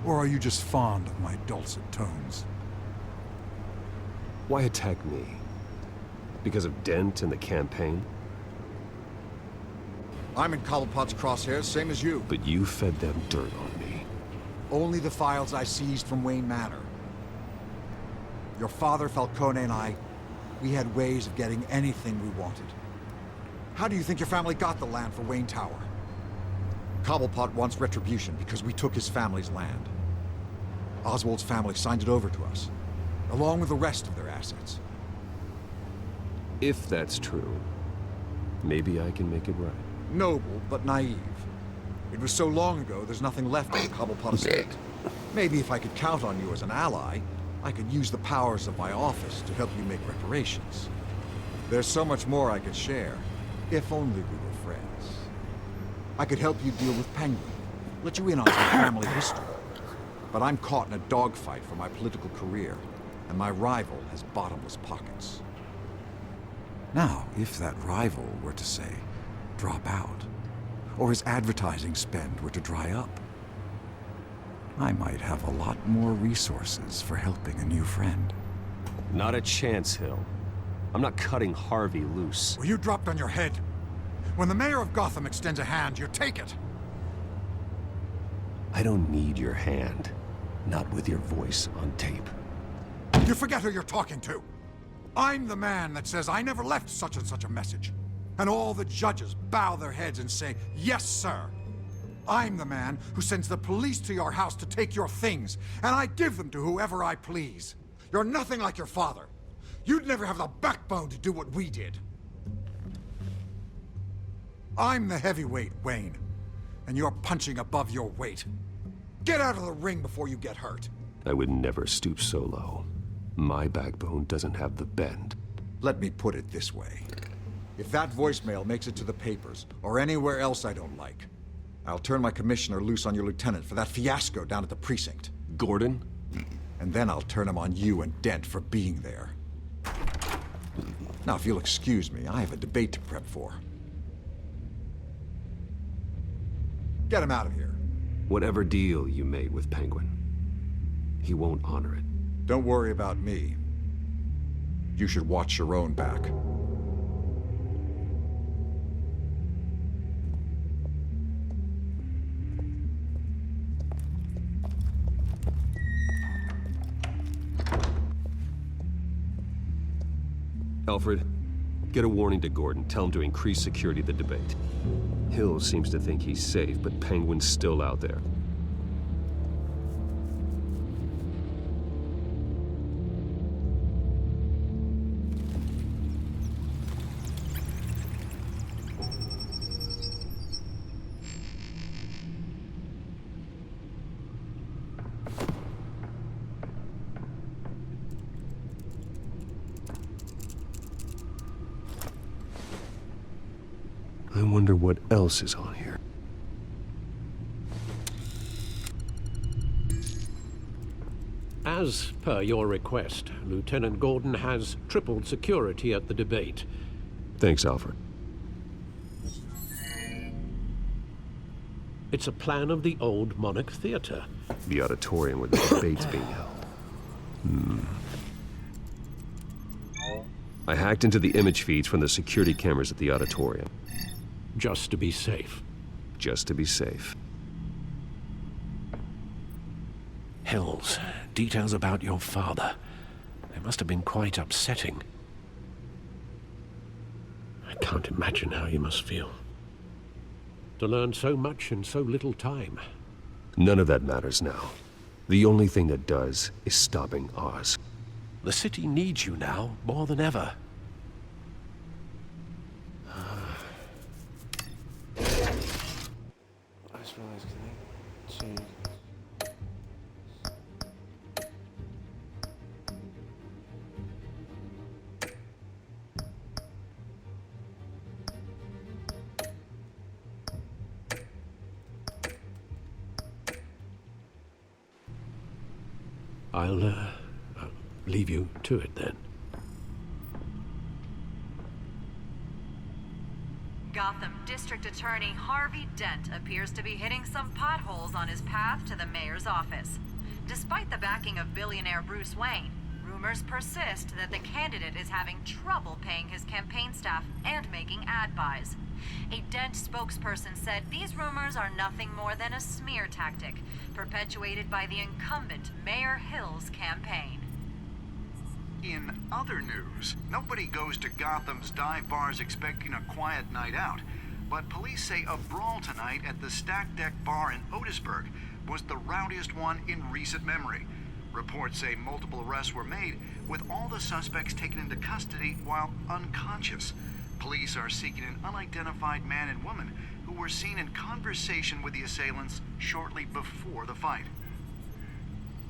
Or are you just fond of my dulcet tones? Why attack me? Because of Dent and the campaign? I'm in Cobblepot's crosshairs, same as you. But you fed them dirt on me. Only the files I seized from Wayne Manor. Your father, Falcone, and I, we had ways of getting anything we wanted. How do you think your family got the land for Wayne Tower? Cobblepot wants retribution because we took his family's land. Oswald's family signed it over to us, along with the rest of their assets. If that's true, maybe I can make it right. Noble, but naive. It was so long ago, there's nothing left of the Cobblepot estate. Maybe if I could count on you as an ally, I could use the powers of my office to help you make reparations. There's so much more I could share, if only we were friends. I could help you deal with Penguin, let you in on some family history. But I'm caught in a dogfight for my political career, and my rival has bottomless pockets. Now, if that rival were to say, drop out, or his advertising spend were to dry up, I might have a lot more resources for helping a new friend. Not a chance, Hill. I'm not cutting Harvey loose. Well, you dropped on your head. When the mayor of Gotham extends a hand, you take it. I don't need your hand. Not with your voice on tape. You forget who you're talking to. I'm the man that says I never left such and such a message. And all the judges bow their heads and say, yes, sir. I'm the man who sends the police to your house to take your things, and I give them to whoever I please. You're nothing like your father. You'd never have the backbone to do what we did. I'm the heavyweight, Wayne, and you're punching above your weight. Get out of the ring before you get hurt. I would never stoop so low. My backbone doesn't have the bend. Let me put it this way. If that voicemail makes it to the papers, or anywhere else I don't like, I'll turn my commissioner loose on your lieutenant for that fiasco down at the precinct. Gordon? And then I'll turn him on you and Dent for being there. Now, if you'll excuse me, I have a debate to prep for. Get him out of here. Whatever deal you made with Penguin, he won't honor it. Don't worry about me. You should watch your own back. Alfred, get a warning to Gordon. Tell him to increase security of the debate. Hill seems to think he's safe, but Penguin's still out there. I wonder what else is on here. As per your request, Lieutenant Gordon has tripled security at the debate. Thanks, Alfred. It's a plan of the old Monarch Theater. The auditorium where the debate's being held. I hacked into the image feeds from the security cameras at the auditorium. Just to be safe. Just to be safe. Hills, details about your father. They must have been quite upsetting. I can't imagine how you must feel. To learn so much in so little time. None of that matters now. The only thing that does is stopping Oz. The city needs you now, more than ever. I just realized, can I change? I'll leave you to it then. Gotham District Attorney Harvey Dent appears to be hitting some potholes on his path to the mayor's office. Despite the backing of billionaire Bruce Wayne, Rumors persist that the candidate is having trouble paying his campaign staff and making ad buys. A Dent spokesperson said these rumors are nothing more than a smear tactic perpetuated by the incumbent Mayor Hill's campaign. In other news, nobody goes to Gotham's dive bars expecting a quiet night out, but police say a brawl tonight at the Stack Deck Bar in Otisburg was the rowdiest one in recent memory. Reports say multiple arrests were made, with all the suspects taken into custody while unconscious. Police are seeking an unidentified man and woman who were seen in conversation with the assailants shortly before the fight.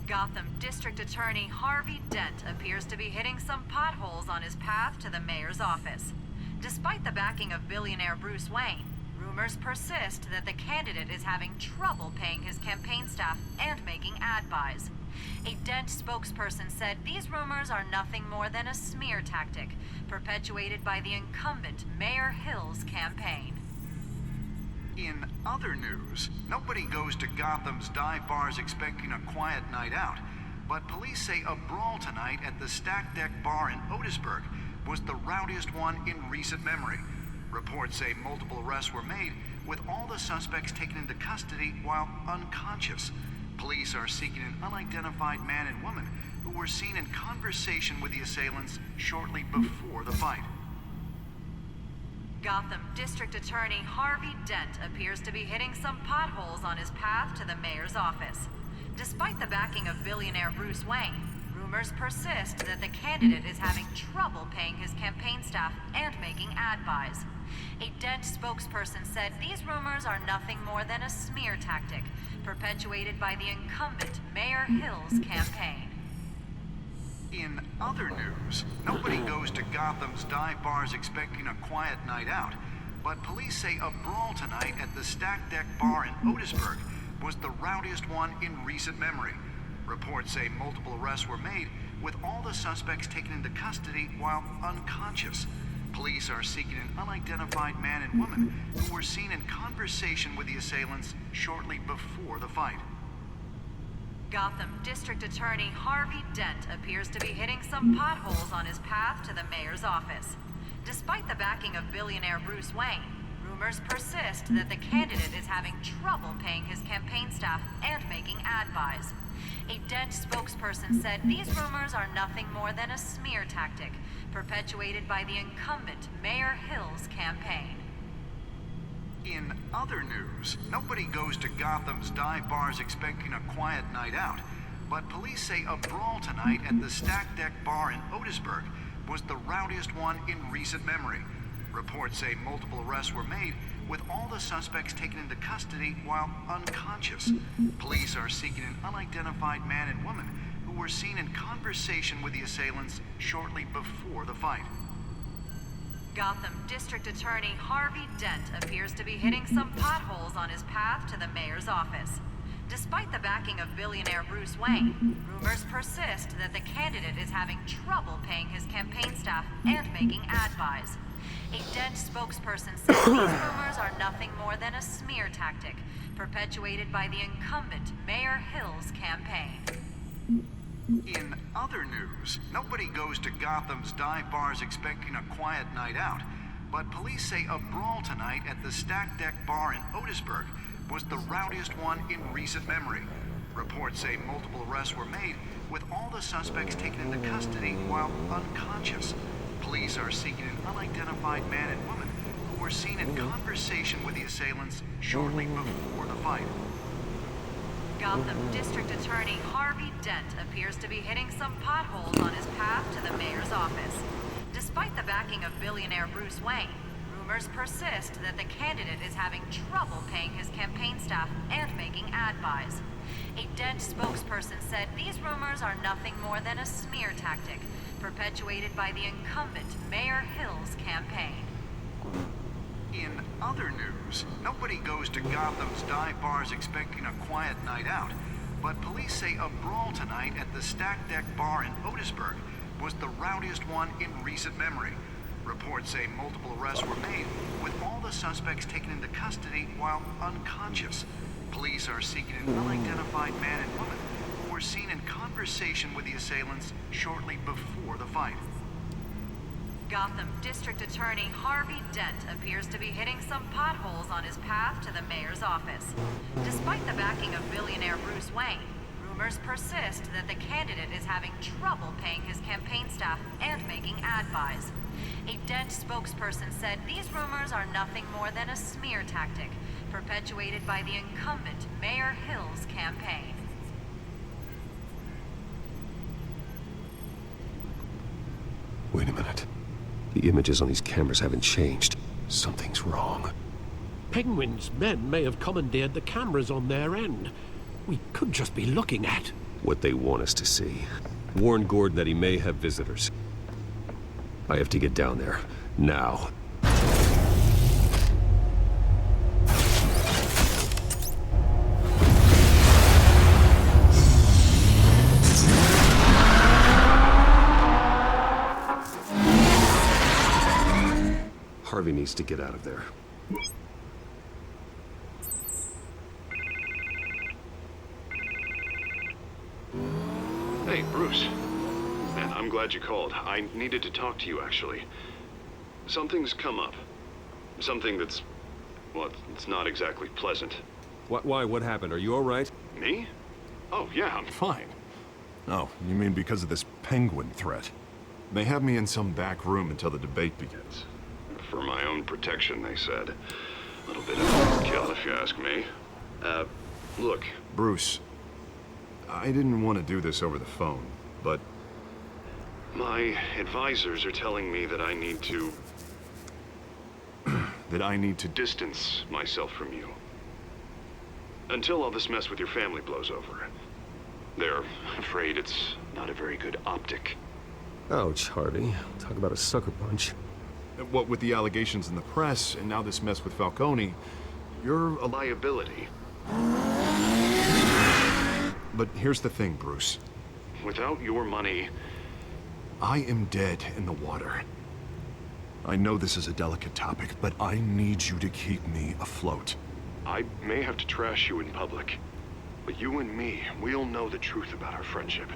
Gotham District Attorney Harvey Dent appears to be hitting some potholes on his path to the mayor's office. Despite the backing of billionaire Bruce Wayne, rumors persist that the candidate is having trouble paying his campaign staff and making ad buys. A Dent spokesperson said these rumors are nothing more than a smear tactic perpetuated by the incumbent Mayor Hill's campaign. In other news, nobody goes to Gotham's dive bars expecting a quiet night out, but police say a brawl tonight at the Stack Deck Bar in Otisburg was the rowdiest one in recent memory. Reports say multiple arrests were made, with all the suspects taken into custody while unconscious. Police are seeking an unidentified man and woman who were seen in conversation with the assailants shortly before the fight. Gotham District Attorney Harvey Dent appears to be hitting some potholes on his path to the mayor's office. Despite the backing of billionaire Bruce Wayne, rumors persist that the candidate is having trouble paying his campaign staff and making ad buys. A Dent spokesperson said these rumors are nothing more than a smear tactic perpetuated by the incumbent Mayor Hill's campaign. In other news, nobody goes to Gotham's dive bars expecting a quiet night out, but police say a brawl tonight at the Stack Deck Bar in Otisburg was the rowdiest one in recent memory. Reports say multiple arrests were made, with all the suspects taken into custody while unconscious. Police are seeking an unidentified man and woman who were seen in conversation with the assailants shortly before the fight. Gotham District Attorney Harvey Dent appears to be hitting some potholes on his path to the mayor's office. Despite the backing of billionaire Bruce Wayne, rumors persist that the candidate is having trouble paying his campaign staff and making ad buys. A Dent spokesperson said these rumors are nothing more than a smear tactic perpetuated by the incumbent Mayor Hill's campaign. In other news, nobody goes to Gotham's dive bars expecting a quiet night out, but police say a brawl tonight at the Stack Deck Bar in Otisburg was the rowdiest one in recent memory. Reports say multiple arrests were made, with all the suspects taken into custody while unconscious. Police are seeking an unidentified man and woman who were seen in conversation with the assailants shortly before the fight. Gotham District Attorney Harvey Dent appears to be hitting some potholes on his path to the mayor's office. Despite the backing of billionaire Bruce Wayne, rumors persist that the candidate is having trouble paying his campaign staff and making ad buys. A Dent spokesperson said these rumors are nothing more than a smear tactic perpetuated by the incumbent Mayor Hill's campaign. In other news, nobody goes to Gotham's dive bars expecting a quiet night out, but police say a brawl tonight at the Stack Deck Bar in Otisburg was the rowdiest one in recent memory. Reports say multiple arrests were made, with all the suspects taken into custody while unconscious. Police are seeking an unidentified man and woman who were seen in conversation with the assailants shortly before the fight. Gotham District Attorney Harvey Dent appears to be hitting some potholes on his path to the mayor's office. Despite the backing of billionaire Bruce Wayne, rumors persist that the candidate is having trouble paying his campaign staff and making ad buys. A Dent spokesperson said these rumors are nothing more than a smear tactic perpetuated by the incumbent Mayor Hill's campaign. In other news, nobody goes to Gotham's dive bars expecting a quiet night out, but police say a brawl tonight at the Stack Deck Bar in Otisburg was the rowdiest one in recent memory. Reports say multiple arrests were made, with all the suspects taken into custody while unconscious. Police are seeking an unidentified man and woman who were seen in conversation conversation with the assailants shortly before the fight. Gotham District Attorney Harvey Dent appears to be hitting some potholes on his path to the mayor's office. Despite the backing of billionaire Bruce Wayne, rumors persist that the candidate is having trouble paying his campaign staff and making ad buys. A Dent spokesperson said these rumors are nothing more than a smear tactic, perpetuated by the incumbent Mayor Hill's campaign. Wait a minute. The images on these cameras haven't changed. Something's wrong. Penguin's men may have commandeered the cameras on their end. We could just be looking at What they want us to see. Warn Gordon that he may have visitors. I have to get down there. Now. Harvey needs to get out of there. Hey, Bruce. Man, I'm glad you called. I needed to talk to you, actually. Something's come up. Something that's... well, it's not exactly pleasant. Why? What happened? Are you all right? Me? Oh, yeah, I'm fine. Oh, you mean because of this penguin threat? They have me in some back room until the debate begins. For my own protection, they said. A little bit of overkill, if you ask me. Look. Bruce, I didn't want to do this over the phone, but... my advisors are telling me that I need to... that I need to distance myself from you. Until all this mess with your family blows over. They're afraid it's not a very good optic. Ouch, Harvey. Talk about a sucker punch. What with the allegations in the press, and now this mess with Falcone, you're a liability. But here's the thing, Bruce. Without your money... I am dead in the water. I know this is a delicate topic, but I need you to keep me afloat. I may have to trash you in public, but you and me, we'll know the truth about our friendship.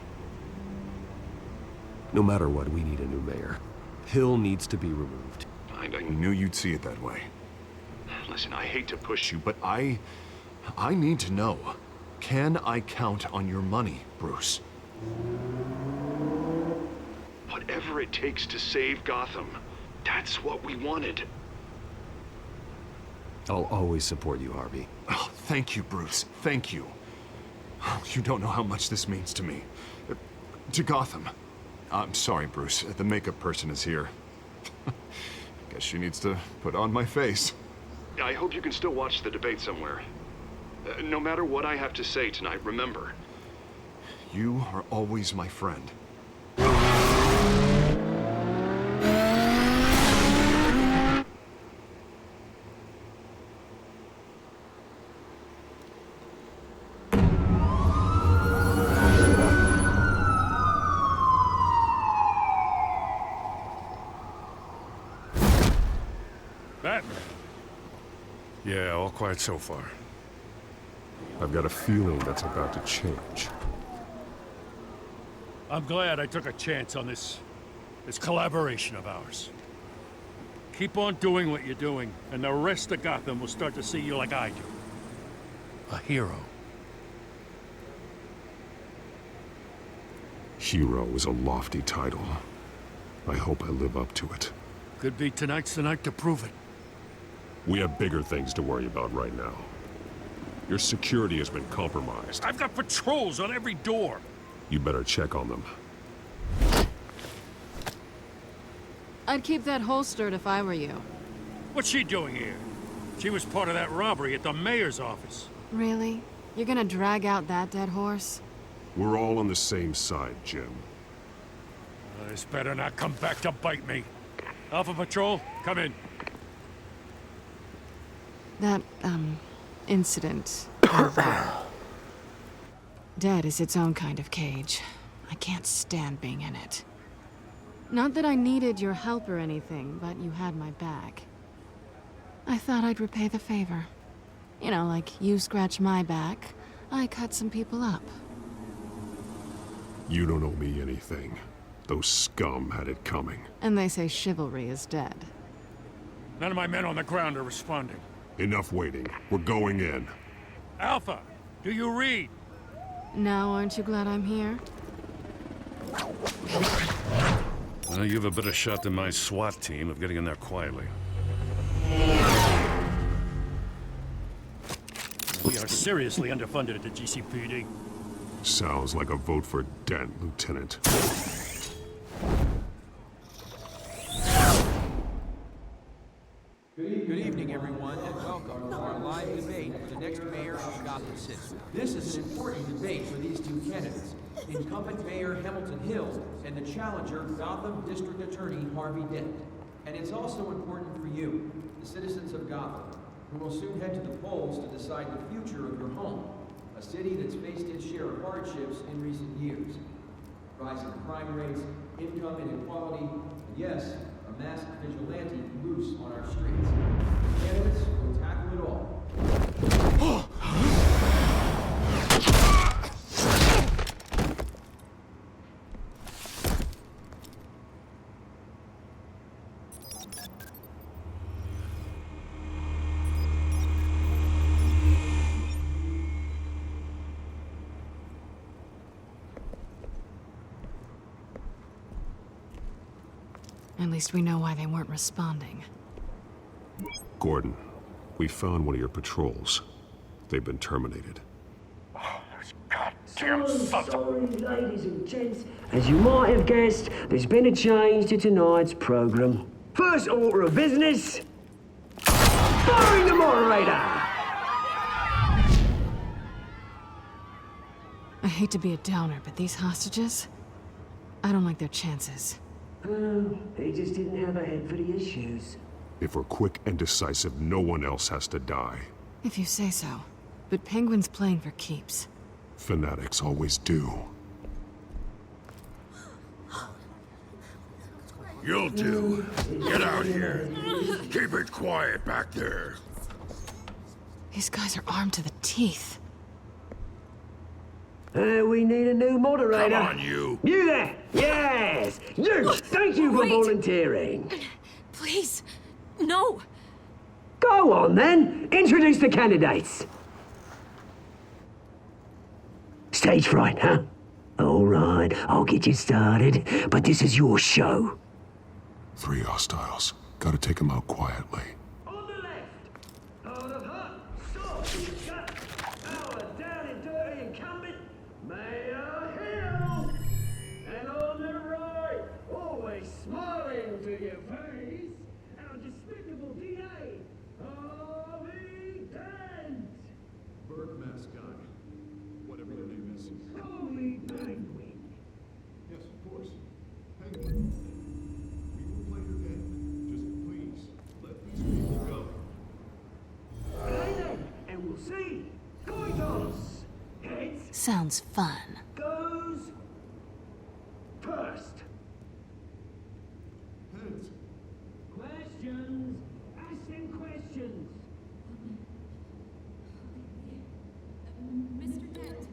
No matter what, we need a new mayor. Hill needs to be removed. I knew you'd see it that way. Listen, I hate to push you, But I need to know. Can I count on your money, Bruce? whatever it takes to save Gotham. That's what we wanted. I'll always support you, Harvey. Oh, thank you, Bruce. Thank you. You don't know how much this means to me. To Gotham. I'm sorry, Bruce. The makeup person is here. Guess she needs to put on my face. I hope you can still watch the debate somewhere. No matter what I have to say tonight, remember. You are always my friend. Batman. Yeah, all quiet so far. I've got a feeling that's about to change. I'm glad I took a chance on this collaboration of ours. Keep on doing what you're doing, and the rest of Gotham will start to see you like I do. A hero. Hero is a lofty title. I hope I live up to it. Could be tonight's the night to prove it. We have bigger things to worry about right now. Your security has been compromised. I've got patrols on every door. You better check on them. I'd keep that holstered if I were you. What's she doing here? She was part of that robbery at the mayor's office. Really? You're gonna drag out that dead horse? We're all on the same side, Jim. This better not come back to bite me. Alpha Patrol, come in. That, incident over. Dead is its own kind of cage. I can't stand being in it. Not that I needed your help or anything, but you had my back. I thought I'd repay the favor. You know, like you scratch my back, I cut some people up. You don't owe me anything. Those scum had it coming. And they say chivalry is dead. None of my men on the ground are responding. Enough waiting. We're going in. Alpha, do you read? Now, aren't you glad I'm here? Well, you have a better shot than my SWAT team of getting in there quietly. We are seriously underfunded at the GCPD. Sounds like a vote for Dent, Lieutenant. Good evening, everyone, and welcome to our live debate for the next mayor of Gotham City. This is an important debate for these two candidates, incumbent Mayor Hamilton Hill and the challenger, Gotham District Attorney Harvey Dent. And it's also important for you, the citizens of Gotham, who will soon head to the polls to decide the future of your home, a city that's faced its share of hardships in recent years. Rising crime rates, income inequality, and yes, a masked vigilante loose on our streets. Candidates will tackle it all. At least we know why they weren't responding. Gordon, we found one of your patrols. They've been terminated. Damn sorry, ladies and gents. As you might have guessed, there's been a change to tonight's program. First order of business, firing the moderator! I hate to be a downer, but these hostages, I don't like their chances. He just didn't have a head for the issues. If we're quick and decisive, no one else has to die. If you say so. But Penguin's playing for keeps. Fanatics always do. You'll do. Get out here. Keep it quiet back there. These guys are armed to the teeth. We need a new moderator. Come on, you. You there! Yes! You! Thank you for volunteering. Please, no. Go on, then. Introduce the candidates. Stage fright, huh? All right, I'll get you started, but this is your show. 3 hostiles. Gotta take them out quietly. On the left, out of hut, sword in the gut, our down and dirty incumbent, Mayor Hill. And on the right, always smiling to your face, our despicable DA, Harvey Dent. Bird mask guy. Whatever your name is. Call me Penguin. Yes, of course. Penguin. We will play your game. Just please, let these people go. Okay then, and we'll see. Coitos. Heads Sounds fun. goes first. Heads. Questions. Ask them questions. Mr. Dent,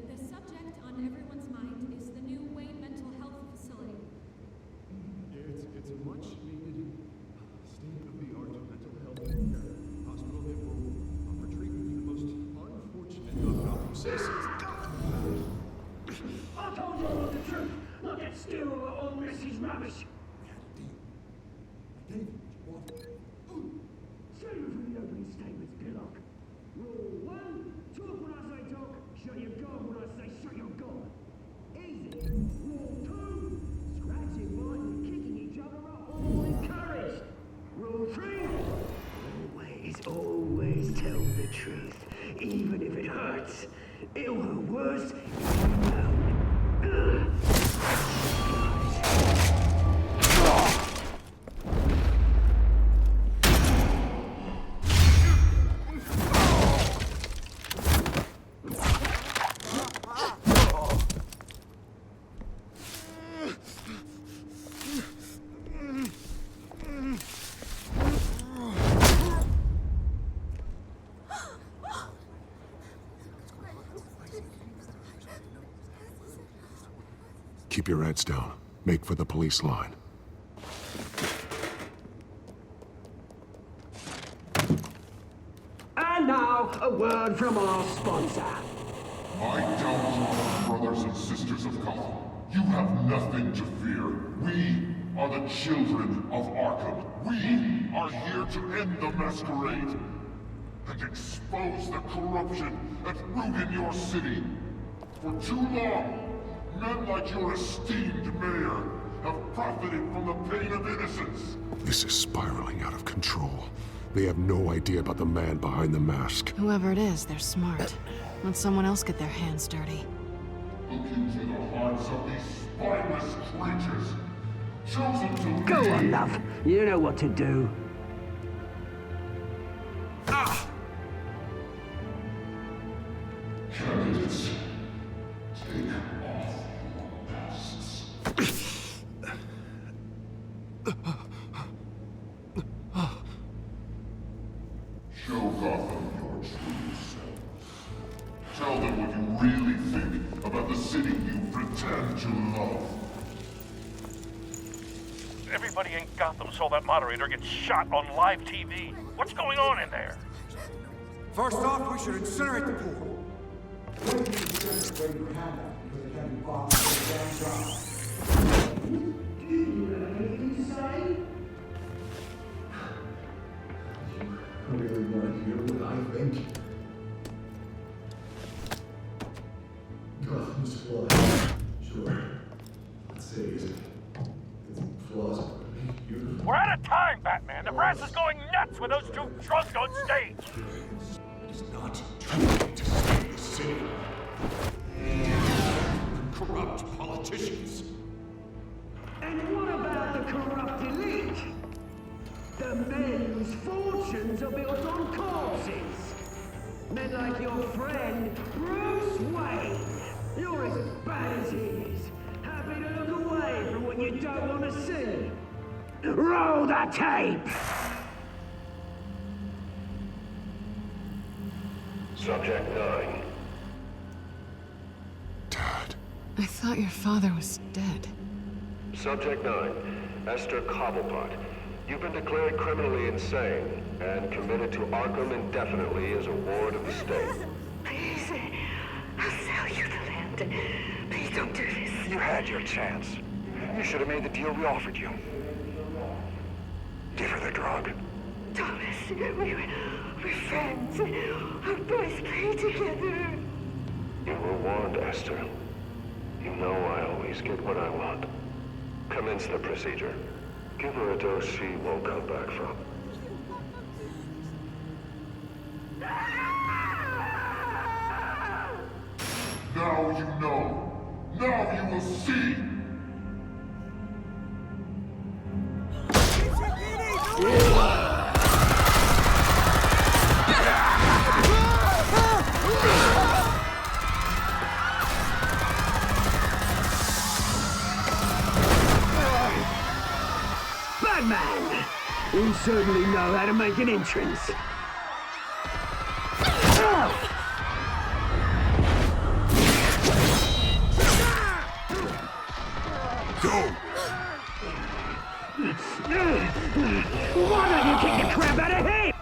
the subject on everyone's mind is the new Wayne Mental Health Facility. It's a much needed state-of-the-art mental health care hospital that will offer treatment for the most unfortunate of Gotham citizens. I told you all the truth. Not that stew over old Missy's rubbish. David, what? Save it for the opening statements, Pillock. Rule 1, talk when I say talk, shut your gob when I say shut your gob. Easy. Rule 2, scratching, biting, and kicking each other are all encouraged. Rule 3, always tell the truth, even if it hurts. It'll hurt worse if you know. Keep your heads down. Make for the police line. And now, a word from our sponsor. My downtrodden brothers and sisters of Gotham, you have nothing to fear. We are the children of Arkham. We are here to end the masquerade and expose the corruption that ruined your city. For too long, men like your esteemed mayor have profited from the pain of innocence. This is spiraling out of control. They have no idea about the man behind the mask. Whoever it is, they're smart. Let someone else get their hands dirty. Look into the hearts of these spineless creatures, chosen to Go lead. on, love. You know what to do. Candidates, take off your masks. Show Gotham your true selves. Tell them what you really think about the city you pretend to love. Everybody in Gotham saw that moderator get shot on live TV. What's going on in there? First off, we should incinerate the pool. I really want to hear what I think. Gotham's flawed. Sure. Let's say it's plausible. Beautiful. We're out of time, Batman. The press is going nuts with those two drunks on stage. It is not too late to save the city. Corrupt politicians. And what about the corrupt elite? The men whose fortunes are built on corpses. Men like your friend, Bruce Wayne. You're as bad as he is. Happy to look away from what you don't want to see. Roll the tape! Subject 9. I thought your father was dead. Subject 9. Esther Cobblepot. You've been declared criminally insane and committed to Arkham indefinitely as a ward of the state. Please, I'll sell you the land. Please don't do this. You had your chance. You should have made the deal we offered you. Give her the drug. Thomas, we're friends. Our boys play together. You were warned, Esther. You know I always get what I want. Commence the procedure. Give her a dose she won't come back from. Now you know. Now you will see. Batman! You certainly know how to make an entrance. Go! Why don't you kick the crap out of him?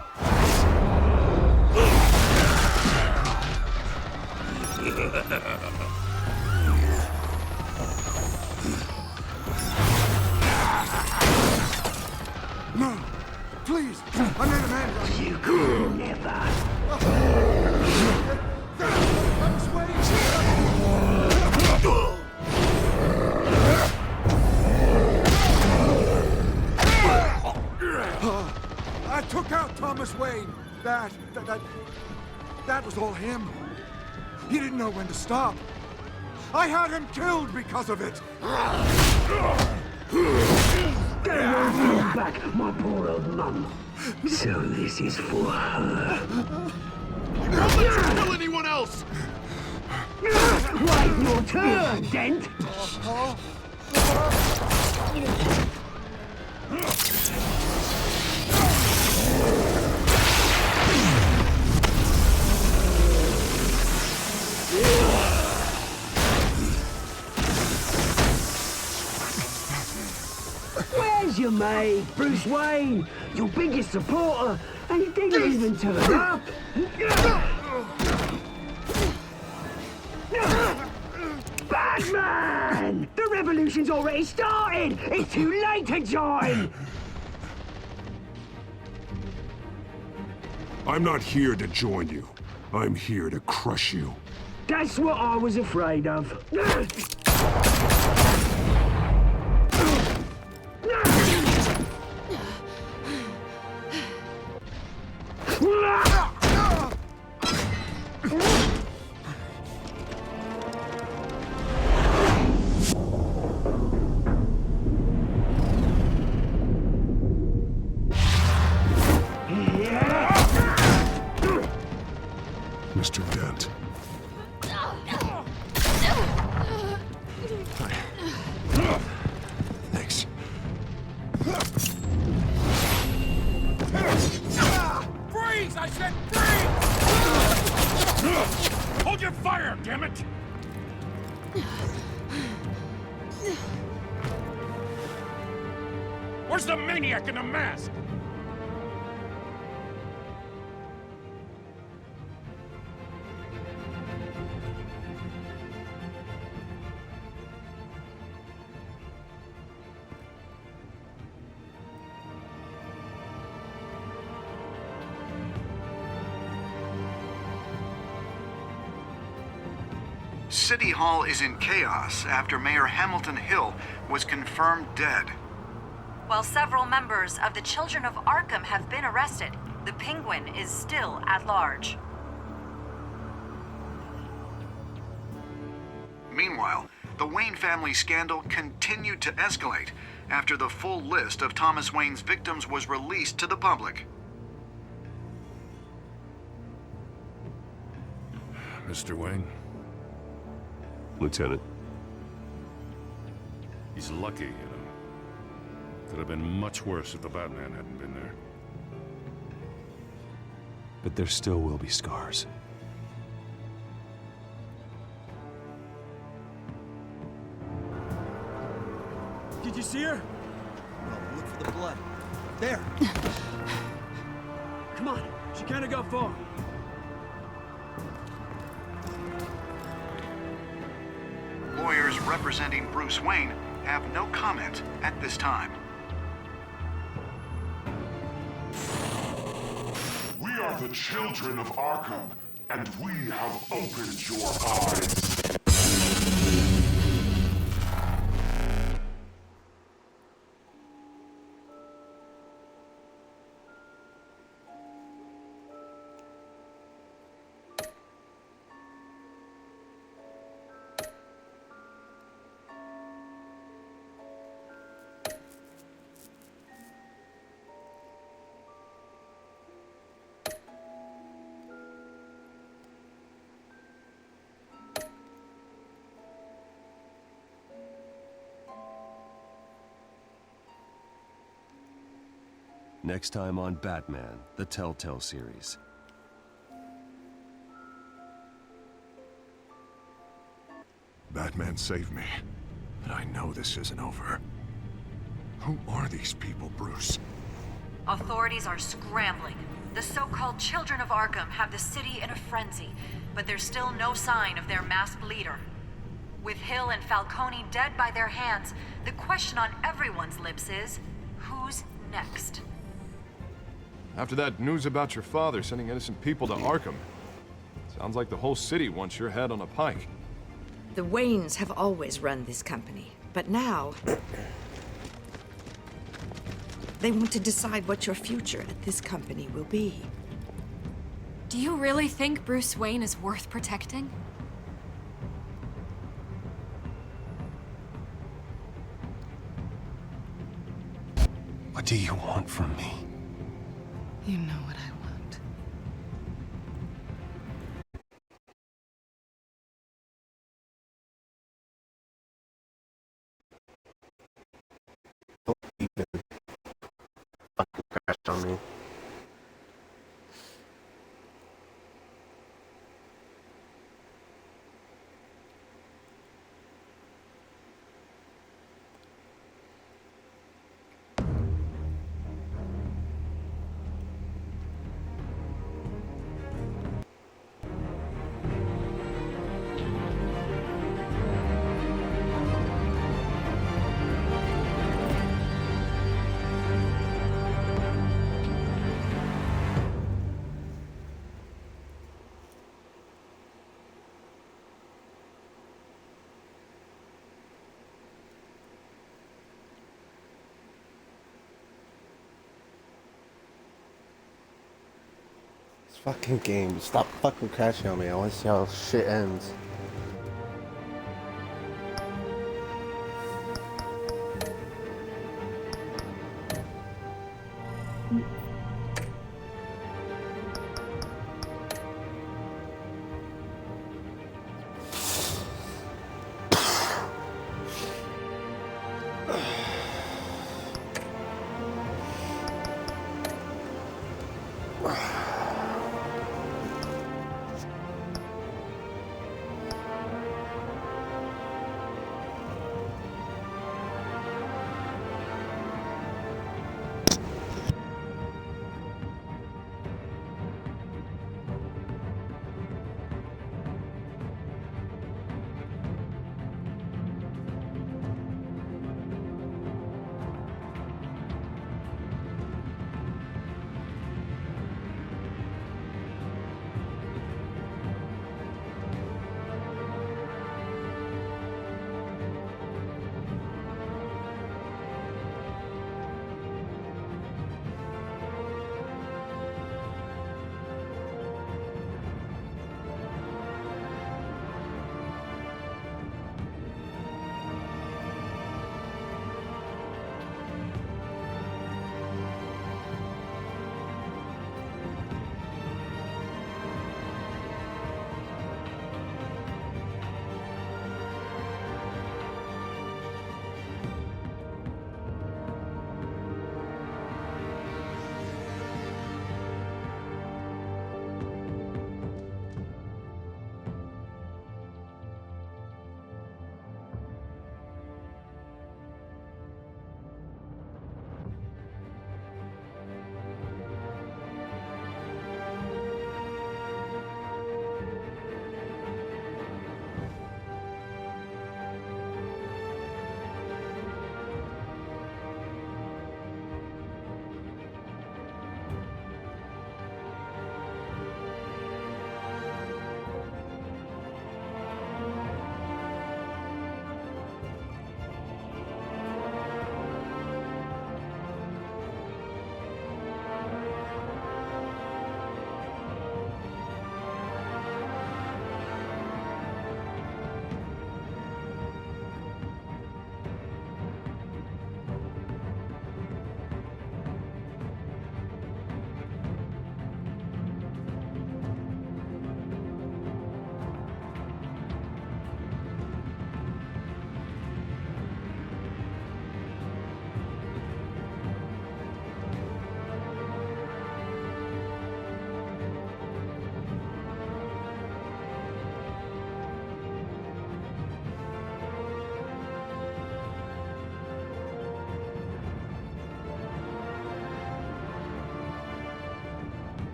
No! Please! I made a man run! You could never. I took out Thomas Wayne. That was all him. He didn't know when to stop. I had him killed because of it. Get away from back, my poor old mum. So this is for her. Don't let her kill anyone else! Right, your turn, Dent. was your mate, Bruce Wayne, your biggest supporter, and he didn't even turn up. Batman! The revolution's already started! It's too late to join! I'm not here to join you. I'm here to crush you. That's what I was afraid of. Mr. Dent. Thanks. Freeze! I said freeze! Hold your fire, damn it! Where's the maniac in the mask? City Hall is in chaos after Mayor Hamilton Hill was confirmed dead. While several members of the Children of Arkham have been arrested, the Penguin is still at large. Meanwhile, the Wayne family scandal continued to escalate after the full list of Thomas Wayne's victims was released to the public. Mr. Wayne? Lieutenant. He's lucky, you know. Could have been much worse if the Batman hadn't been there. But there still will be scars. Did you see her? No, look for the blood. There! Come on, she can't have got far. Lawyers representing Bruce Wayne have no comment at this time. We are the children of Arkham, and we have opened your eyes. Next time on Batman, the Telltale series. Batman saved me, but I know this isn't over. Who are these people, Bruce? Authorities are scrambling. The so-called Children of Arkham have the city in a frenzy, but there's still no sign of their masked leader. With Hill and Falcone dead by their hands, the question on everyone's lips is, who's next? After that news about your father sending innocent people to Arkham, sounds like the whole city wants your head on a pike. The Waynes have always run this company, but now they want to decide what your future at this company will be. Do you really think Bruce Wayne is worth protecting? What do you want from me? You know what I want. Don't even fucking crash on me. Fucking game. Stop fucking crashing on me. I want to see how shit ends.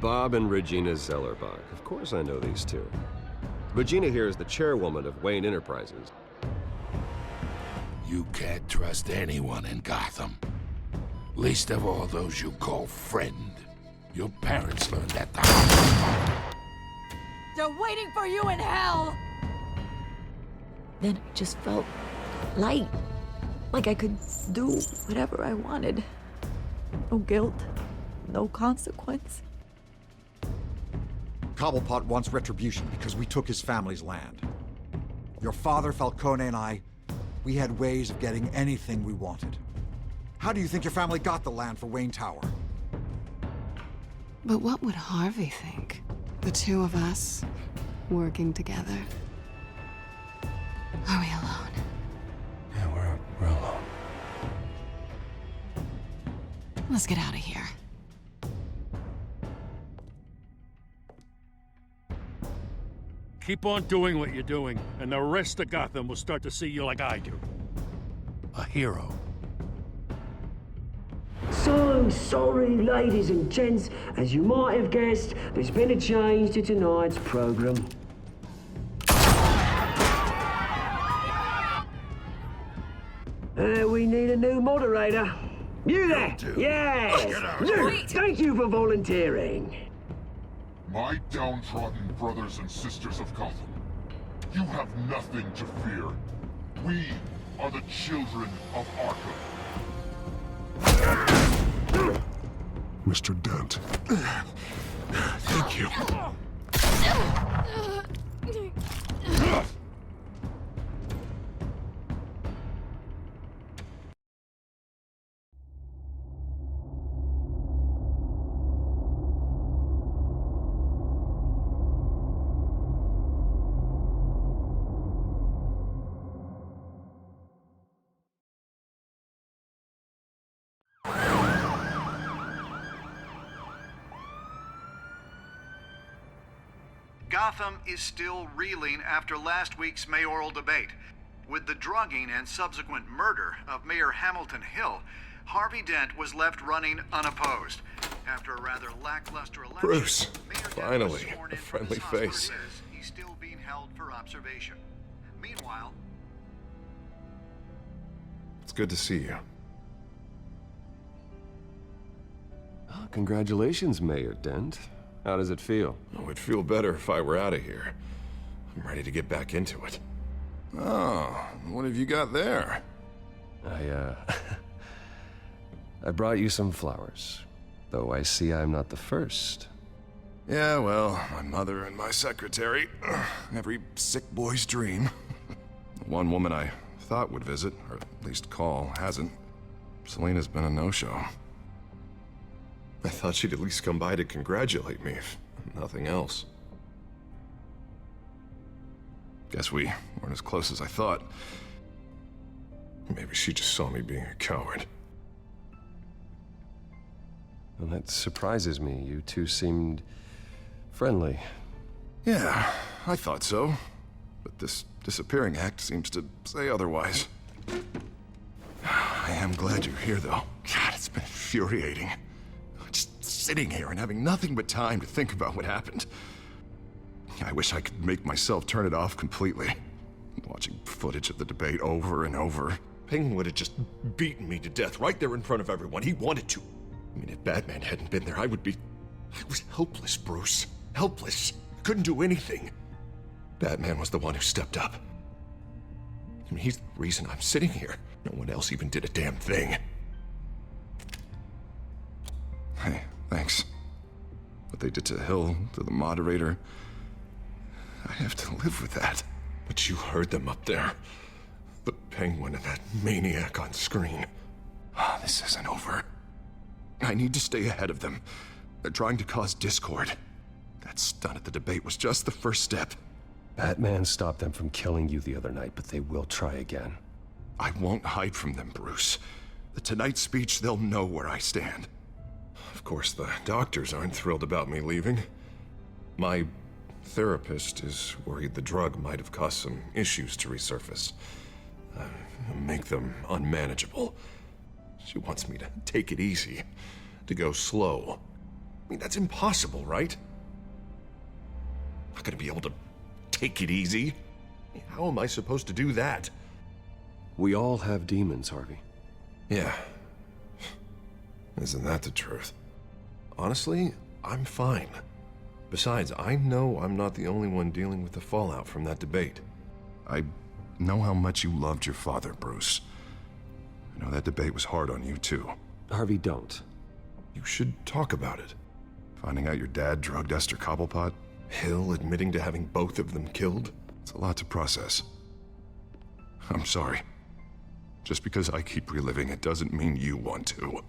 Bob and Regina Zellerbach. Of course I know these two. Regina here is the chairwoman of Wayne Enterprises. You can't trust anyone in Gotham. Least of all those you call friend. Your parents learned that the hard way. They're waiting for you in hell! Then I just felt light. Like I could do whatever I wanted. No guilt, no consequence. Cobblepot wants retribution because we took his family's land. Your father, Falcone, and I, we had ways of getting anything we wanted. How do you think your family got the land for Wayne Tower? But what would Harvey think? The two of us, working together. Are we alone? Yeah, we're alone. Let's get out of here. Keep on doing what you're doing, and the rest of Gotham will start to see you like I do. A hero. So sorry, ladies and gents. As you might have guessed, there's been a change to tonight's program. We need a new moderator. You there? Yeah! Luke, thank you for volunteering. My downtrodden brothers and sisters of Gotham, you have nothing to fear. We are the children of Arkham. Mr. Dent. Thank you. Gotham is still reeling after last week's mayoral debate. With the drugging and subsequent murder of Mayor Hamilton Hill, Harvey Dent was left running unopposed. After a rather lackluster election, Bruce, Mayor Dent was finally, sworn a in from friendly his hospital. face. He's still being held for observation. Meanwhile, It's good to see you. Oh, congratulations, Mayor Dent. How does it feel? Oh, it'd feel better if I were out of here. I'm ready to get back into it. Oh, what have you got there? I brought you some flowers. Though I see I'm not the first. Yeah, well, my mother and my secretary. Every sick boy's dream. The one woman I thought would visit, or at least call, hasn't. Selena's been a no-show. I thought she'd at least come by to congratulate me, if nothing else. Guess we weren't as close as I thought. Maybe she just saw me being a coward. Well, that surprises me. You two seemed friendly. Yeah, I thought so. But this disappearing act seems to say otherwise. I am glad you're here, though. God, it's been infuriating. Just sitting here and having nothing but time to think about what happened. I wish I could make myself turn it off completely. Watching footage of the debate over and over. Penguin would have just beaten me to death right there in front of everyone. He wanted to. I mean, if Batman hadn't been there, I was helpless, Bruce. Helpless. Couldn't do anything. Batman was the one who stepped up. I mean, he's the reason I'm sitting here. No one else even did a damn thing. Hey, thanks. What they did to Hill, to the moderator, I have to live with that. But you heard them up there. The Penguin and that maniac on screen. This isn't over. I need to stay ahead of them. They're trying to cause discord. That stunt at the debate was just the first step. Batman stopped them from killing you the other night, but they will try again. I won't hide from them, Bruce. The Tonight speech, they'll know where I stand. Of course, the doctors aren't thrilled about me leaving. My therapist is worried the drug might have caused some issues to resurface. Make them unmanageable. She wants me to take it easy, to go slow. mean, that's impossible, right? Not gonna be able to take it easy. How am I supposed to do that? We all have demons, Harvey. Yeah. Isn't that the truth? Honestly, I'm fine. Besides, I know I'm not the only one dealing with the fallout from that debate. I know how much you loved your father, Bruce. I know that debate was hard on you, too. Harvey, don't. You should talk about it. Finding out your dad drugged Esther Cobblepot, Hill admitting to having both of them killed. It's a lot to process. I'm sorry. Just because I keep reliving it doesn't mean you want to.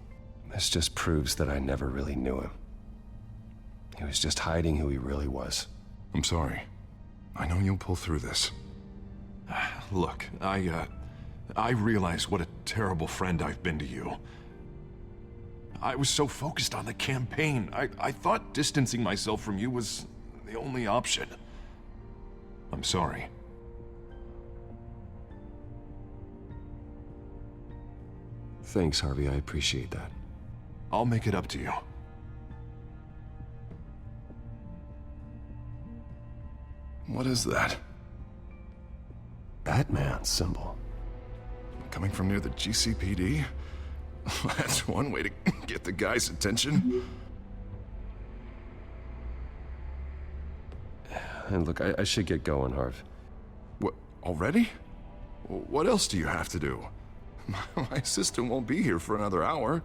This just proves that I never really knew him. He was just hiding who he really was. I'm sorry. I know you'll pull through this. Look, I realize what a terrible friend I've been to you. I was so focused on the campaign. I thought distancing myself from you was the only option. I'm sorry. Thanks, Harvey. I appreciate that. I'll make it up to you. What is that? Batman symbol. Coming from near the GCPD? That's one way to get the guy's attention. And look, I should get going, Harv. What, already? What else do you have to do? My assistant won't be here for another hour.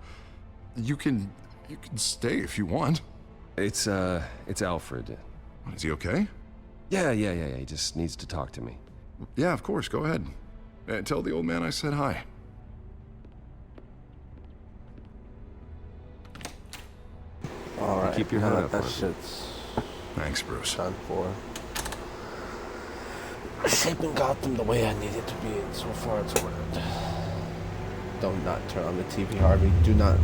You can stay if you want. It's Alfred. Is he okay? Yeah. He just needs to talk to me. Yeah, of course. Go ahead. Tell the old man I said hi. All right. Keep your head up. That shit's Thanks, Bruce. done for. Shaping Gotham the way I need it to be, and so far it's worked. Do not turn on the TV, Harvey. Do not.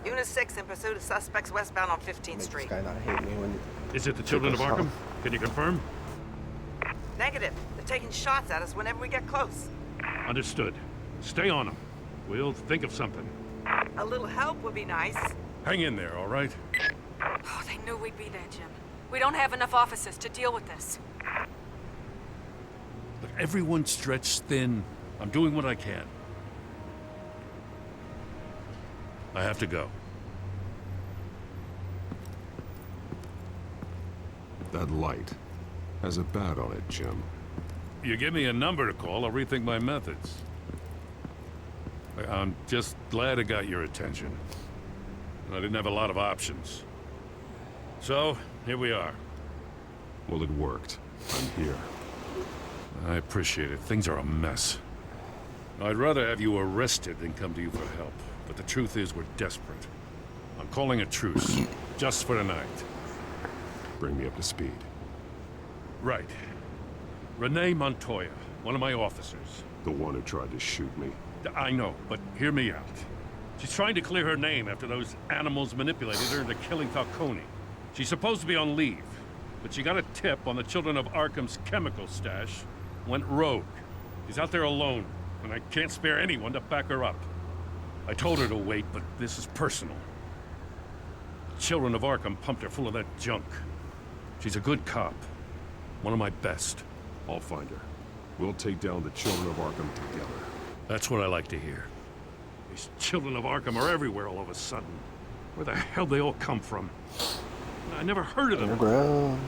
Unit 6 in pursuit of suspects westbound on 15th Make Street. this guy not hate me when. Is it the Children of Arkham? Can you confirm? Negative. They're taking shots at us whenever we get close. Understood. Stay on them. We'll think of something. A little help would be nice. Hang in there, all right? Oh, they knew we'd be there, Jim. We don't have enough officers to deal with this. Look, everyone's stretched thin. I'm doing what I can. I have to go. That light has a bat on it, Jim. You give me a number to call, I'll rethink my methods. I'm just glad I got your attention. I didn't have a lot of options. So, here we are. Well, it worked. I'm here. I appreciate it. Things are a mess. I'd rather have you arrested than come to you for help. But the truth is, we're desperate. I'm calling a truce, just for tonight. Bring me up to speed. Right. Renee Montoya, one of my officers. The one who tried to shoot me. I know, but hear me out. She's trying to clear her name after those animals manipulated her into killing Falcone. She's supposed to be on leave, but she got a tip on the Children of Arkham's chemical stash, went rogue. She's out there alone, and I can't spare anyone to back her up. I told her to wait, but this is personal. The Children of Arkham pumped her full of that junk. She's a good cop. One of my best. I'll find her. We'll take down the Children of Arkham together. That's what I like to hear. These Children of Arkham are everywhere all of a sudden. Where the hell they all come from? I never heard of them. Underground.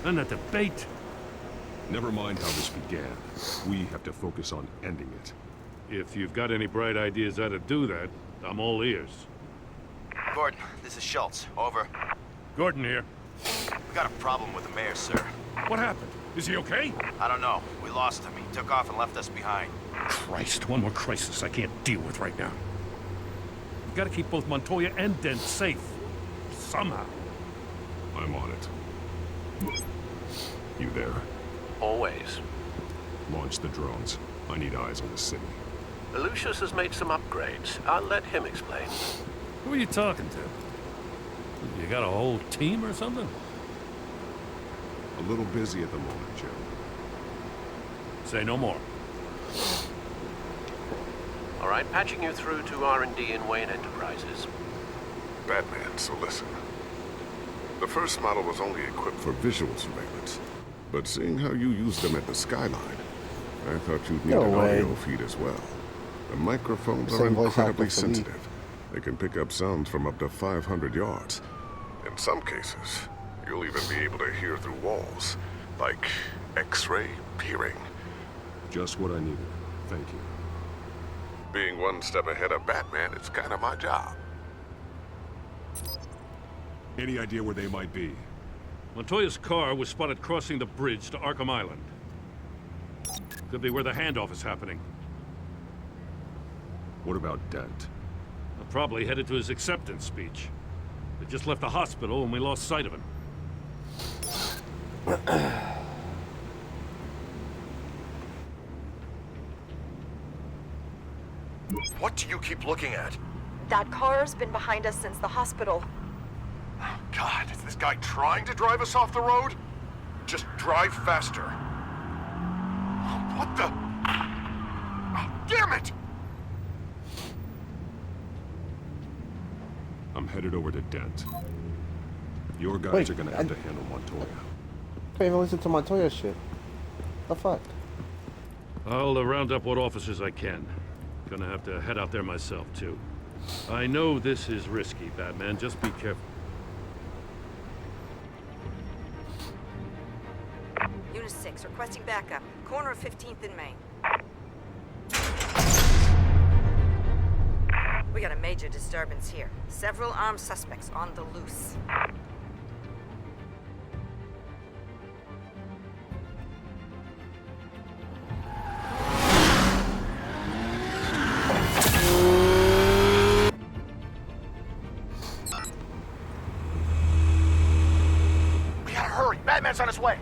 Then that debate. Never mind how this began. We have to focus on ending it. If you've got any bright ideas how to do that, I'm all ears. Gordon, this is Schultz. Over. Gordon here. We got a problem with the mayor, sir. What happened? Is he okay? I don't know. We lost him. He took off and left us behind. Christ, one more crisis I can't deal with right now. We've got to keep both Montoya and Dent safe. Somehow. I'm on it. You there? Always. Launch the drones. I need eyes on the city. Lucius has made some upgrades. I'll let him explain. Who are you talking to? You got a whole team or something? A little busy at the moment, Joe. Say no more. All right, patching you through to R&D in Wayne Enterprises. Batman, so listen. The first model was only equipped for visual surveillance, but seeing how you used them at the Skyline, I thought you'd need an audio feed as well. The microphones are incredibly sensitive. They can pick up sounds from up to 500 yards. In some cases, you'll even be able to hear through walls, like X-ray peering. Just what I needed. Thank you. Being one step ahead of Batman is kind of my job. Any idea where they might be? Montoya's car was spotted crossing the bridge to Arkham Island. Could be where the handoff is happening. What about Dent? Probably headed to his acceptance speech. They just left the hospital and we lost sight of him. What do you keep looking at? That car's been behind us since the hospital. God, is this guy trying to drive us off the road? Just drive faster. What the? Oh, damn it! I'm headed over to Dent. Your guys are gonna have to handle Montoya. Can't even listen to Montoya shit. The fuck? I'll round up what officers I can. Gonna have to head out there myself, too. I know this is risky, Batman. Just be careful. Unit 6, requesting backup. Corner of 15th and Main. We got a major disturbance here. Several armed suspects on the loose. We gotta hurry! Batman's on his way!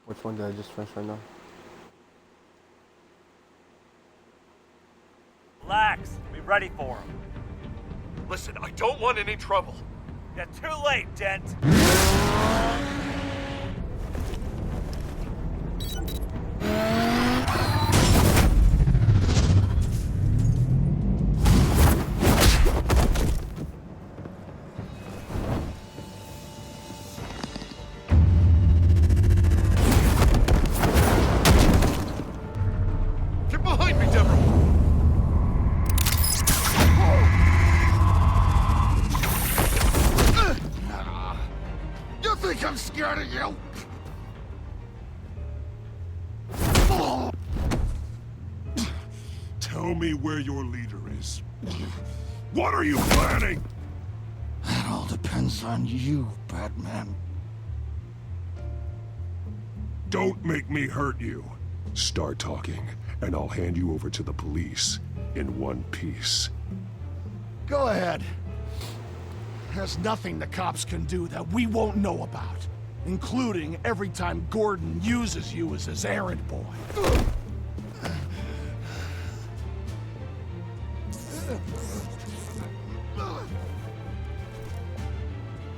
Which one did I just finish right now? Relax. Be ready for him. Listen, I don't want any trouble. You're too late, Dent. Get behind me, Deborah! You think I'm scared of you? Tell me where your leader is. What are you planning? That all depends on you, Batman. Don't make me hurt you. Start talking, and I'll hand you over to the police in one piece. Go ahead. There's nothing the cops can do that we won't know about, including every time Gordon uses you as his errand boy.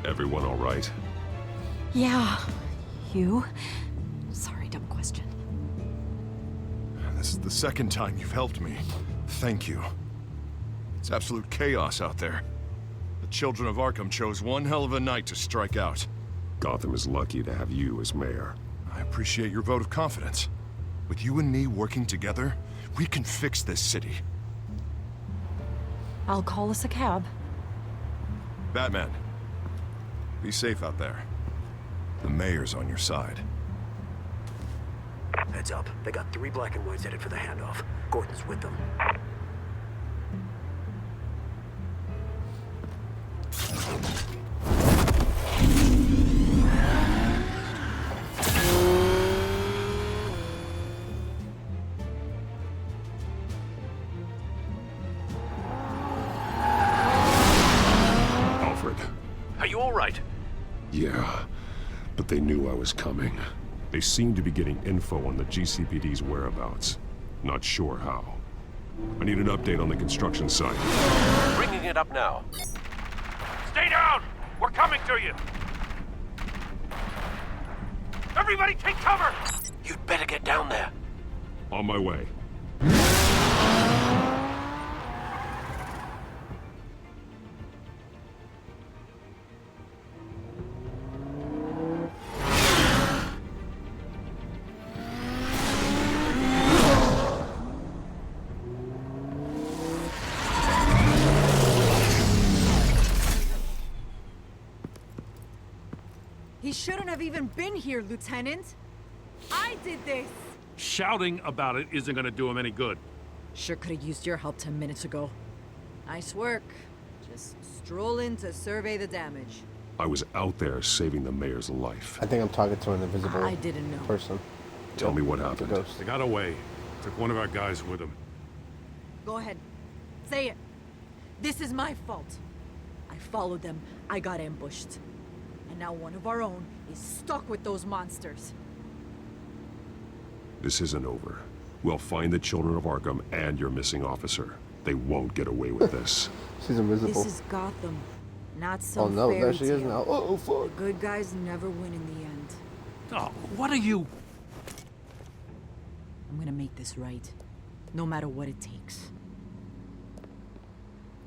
Everyone all right? Yeah. You? Sorry, dumb question. This is the second time you've helped me. Thank you. It's absolute chaos out there. The children of Arkham chose one hell of a night to strike out. Gotham is lucky to have you as mayor. I appreciate your vote of confidence. With you and me working together, we can fix this city. I'll call us a cab. Batman, be safe out there. The mayor's on your side. Heads up. They got 3 black and whites headed for the handoff. Gordon's with them. Alfred. Are you all right? Yeah, but they knew I was coming. They seem to be getting info on the GCPD's whereabouts. Not sure how. I need an update on the construction site. Bringing it up now. Stay down! We're coming to you! Everybody take cover! You'd better get down there. On my way. He shouldn't have even been here, Lieutenant. I did this. Shouting about it isn't gonna do him any good. Sure could have used your help 10 minutes ago. Nice work. Just stroll in to survey the damage. I was out there saving the mayor's life. I think I'm talking to an invisible I didn't know. person. Tell me what happened. They got away. Took one of our guys with them. Go ahead. Say it. This is my fault. I followed them. I got ambushed. And now one of our own is stuck with those monsters. This isn't over. We'll find the children of Arkham and your missing officer. They won't get away with this. She's invisible. This is Gotham. Not some Oh no, there fairy she is tale. now. Oh, fuck. The good guys never win in the end. Oh, what are you? I'm gonna make this right. No matter what it takes.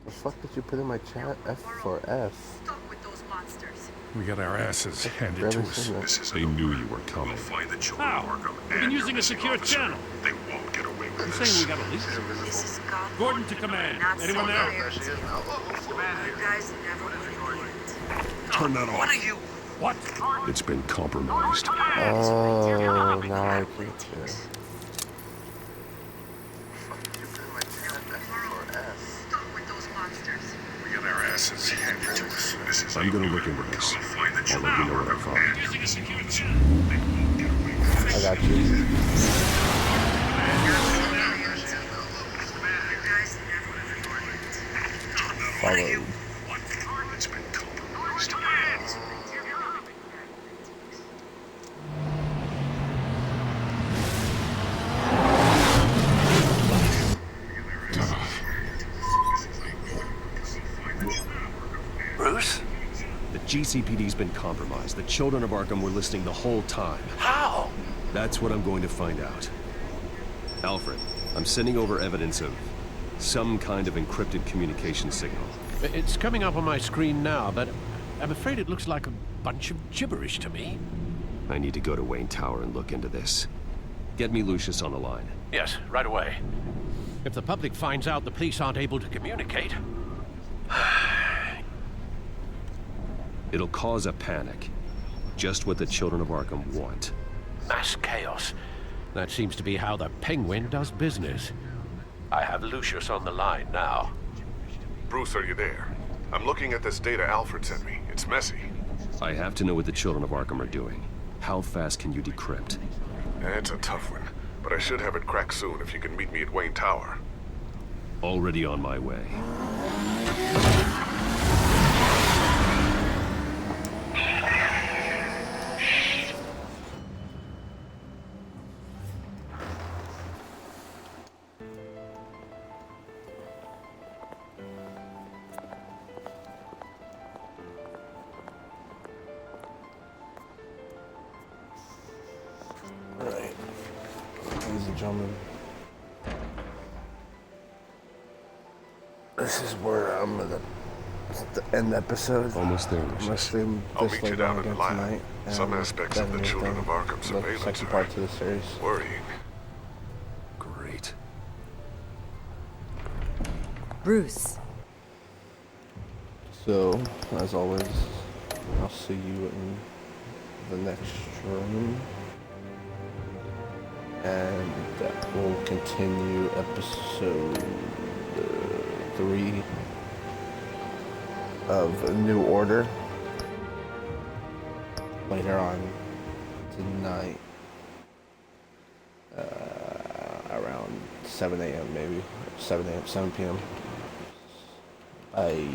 The fuck did you put in my chat? F for F. Stuck with those monsters. We got our asses handed to us. They knew you were coming. We'll find the children of Arkham. We've been using a secure channel. They won't get away with You this. saying we got a leak? This is Gotham. Gordon to command. Anyone there? Good guys never win in the end. Turn that off. What are you? What? It's been compromised. Oh, now I get you. Stuck with those monsters. We got our asses handed to us. I'm gonna look into this. I'll let you know what I find. I got you. Follow. It's been compromised. Bruce? The GCPD's been compromised. The children of Arkham were listening the whole time. How? That's what I'm going to find out. Alfred, I'm sending over evidence of some kind of encrypted communication signal. It's coming up on my screen now, but I'm afraid it looks like a bunch of gibberish to me. I need to go to Wayne Tower and look into this. Get me Lucius on the line. Yes, right away. If the public finds out the police aren't able to communicate... It'll cause a panic. Just what the children of Arkham want. Mass chaos. That seems to be how the Penguin does business. I have Lucius on the line now. Bruce, are you there? I'm looking at this data Alfred sent me. It's messy. I have to know what the children of Arkham are doing. How fast can you decrypt? It's a tough one, but I should have it cracked soon if you can meet me at Wayne Tower. Already on my way. Alright. Ladies and gentlemen. This is where I'm gonna end the episode. Almost there, I'm gonna stream I'll this meet you later on down in again the lab. tonight. Some and aspects of then the we're children done of Arkham with surveillance the second are part to the series. worrying. Great. Bruce. So, as always, I'll see you in the next room. And that will continue episode 3 of A New Order later on tonight, around 7 a.m. maybe, 7 p.m. Bye.